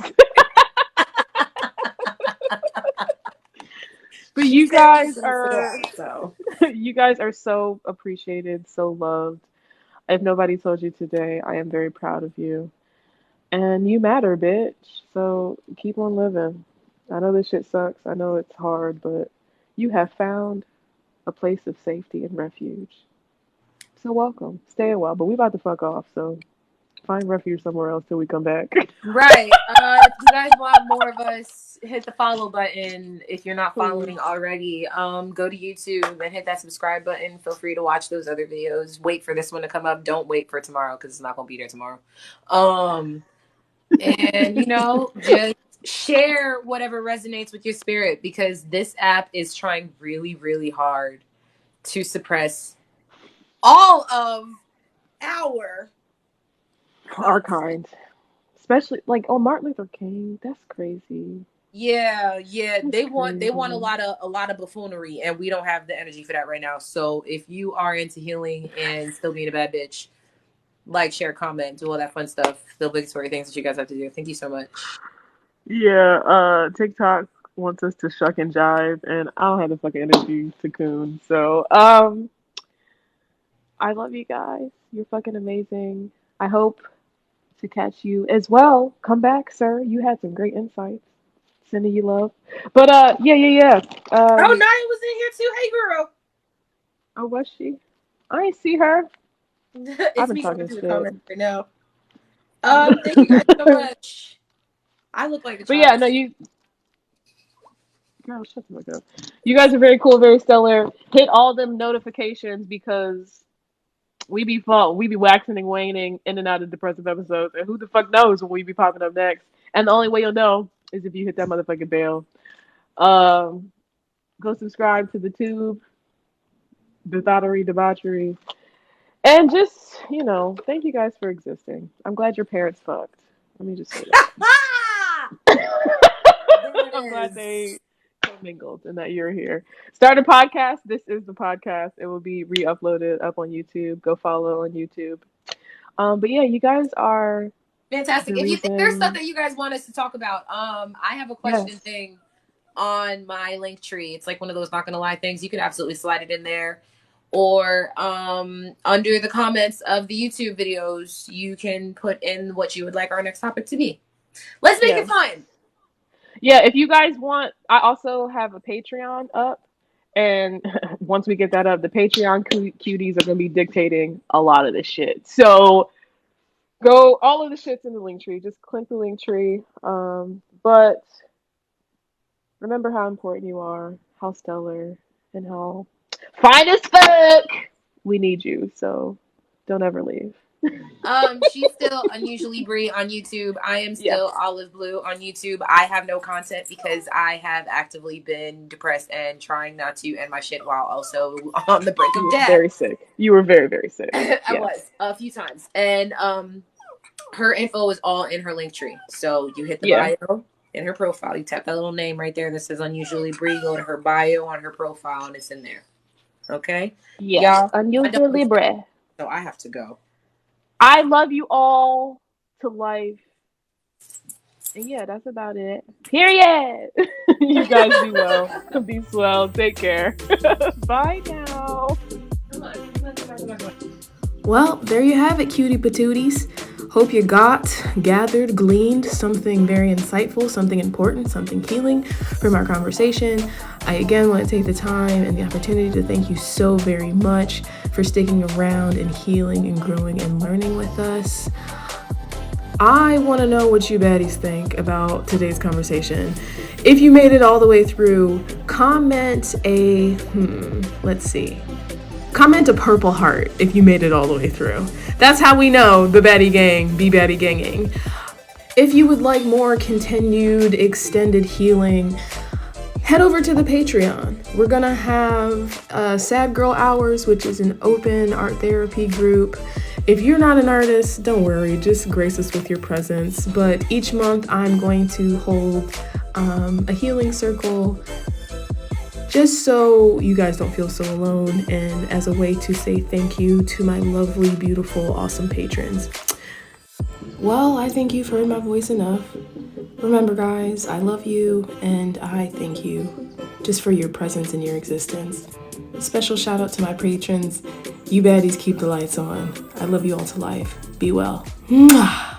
But She you said guys listen to are that, so. you guys are so appreciated, so loved. If nobody told you today, I am very proud of you. And you matter, bitch. So keep on living. I know this shit sucks. I know it's hard, but you have found a place of safety and refuge. So welcome. Stay a while, but we about to fuck off, so find refuge somewhere else till we come back. Right. If you guys want more of us, hit the follow button. If you're not Please. following already, go to YouTube and hit that subscribe button. Feel free to watch those other videos. Wait for this one to come up. Don't wait for tomorrow because it's not gonna be there tomorrow. And just share whatever resonates with your spirit, because this app is trying really, really hard to suppress all of our kind. Especially like Martin Luther King. That's crazy. Yeah, That's they want crazy. a lot of buffoonery, and we don't have the energy for that right now. So if you are into healing and still being a bad bitch, like, share, comment, do all that fun stuff, the obligatory things that you guys have to do. Thank you so much. Yeah, TikTok wants us to shuck and jive, and I don't have the fucking energy to coon. So, I love you guys. You're fucking amazing. I hope to catch you as well. Come back, sir. You had some great insights. Sending you love. But yeah. Oh, Naya was in here too. Hey, girl. Oh, was she? I ain't see her. It's I've been me talking going through the shit. comments right now. Thank you guys so much. I look like a child. But yeah, no, you. Girl, shut the fuck up. You guys are very cool, very stellar. Hit all them notifications because we be waxing and waning in and out of depressive episodes, and who the fuck knows when we be popping up next. And the only way you'll know is if you hit that motherfucking bell. Go subscribe to the tube, debauchery, and just thank you guys for existing. I'm glad your parents fucked. Let me just say that. I'm glad they commingled and that you're here. Start a podcast. This is the podcast. It will be re-uploaded up on YouTube. Go follow on YouTube. But yeah, you guys are fantastic. If you think there's stuff that you guys want us to talk about, I have a question thing on my link tree. It's like one of those not gonna lie things. You can absolutely slide it in there, or under the comments of the YouTube videos, you can put in what you would like our next topic to be. Let's make it fun. Yeah, if you guys want, I also have a Patreon up, and once we get that up, the Patreon cuties are gonna be dictating a lot of this shit. So go, all of the shit's in the link tree. Just click the link tree. But remember how important you are, how stellar, and how fine as fuck we need you. So don't ever leave. She's still unusually Bre on YouTube. I am still Olive Blue on YouTube. I have no content because I have actively been depressed and trying not to end my shit while also on the brink of death. Very sick. You were very, very sick. I was a few times, and her info is all in her link tree. So you hit the bio in her profile. You tap that little name right there that says unusually Bre. Go to her bio on her profile, and it's in there. Okay. Yeah. Unusually Bre. So I have to go. I love you all to life. And yeah, that's about it. Period. You guys do well. Be swell. Take care. Bye now. Well, there you have it, cutie patooties. Hope you gathered, gleaned something very insightful, something important, something healing from our conversation. I again want to take the time and the opportunity to thank you so very much for sticking around and healing and growing and learning with us. I want to know what you baddies think about today's conversation. If you made it all the way through, comment a purple heart if you made it all the way through. That's how we know the baddie gang be baddie ganging. If you would like more continued extended healing, head over to the Patreon. We're gonna have Sad Girl Hours, which is an open art therapy group. If you're not an artist, don't worry, just grace us with your presence. But each month I'm going to hold a healing circle just so you guys don't feel so alone, and as a way to say thank you to my lovely, beautiful, awesome patrons. Well, I think you've heard my voice enough. Remember, guys, I love you, and I thank you just for your presence and your existence. Special shout out to my patrons. You baddies keep the lights on. I love you all to life. Be well. Mwah.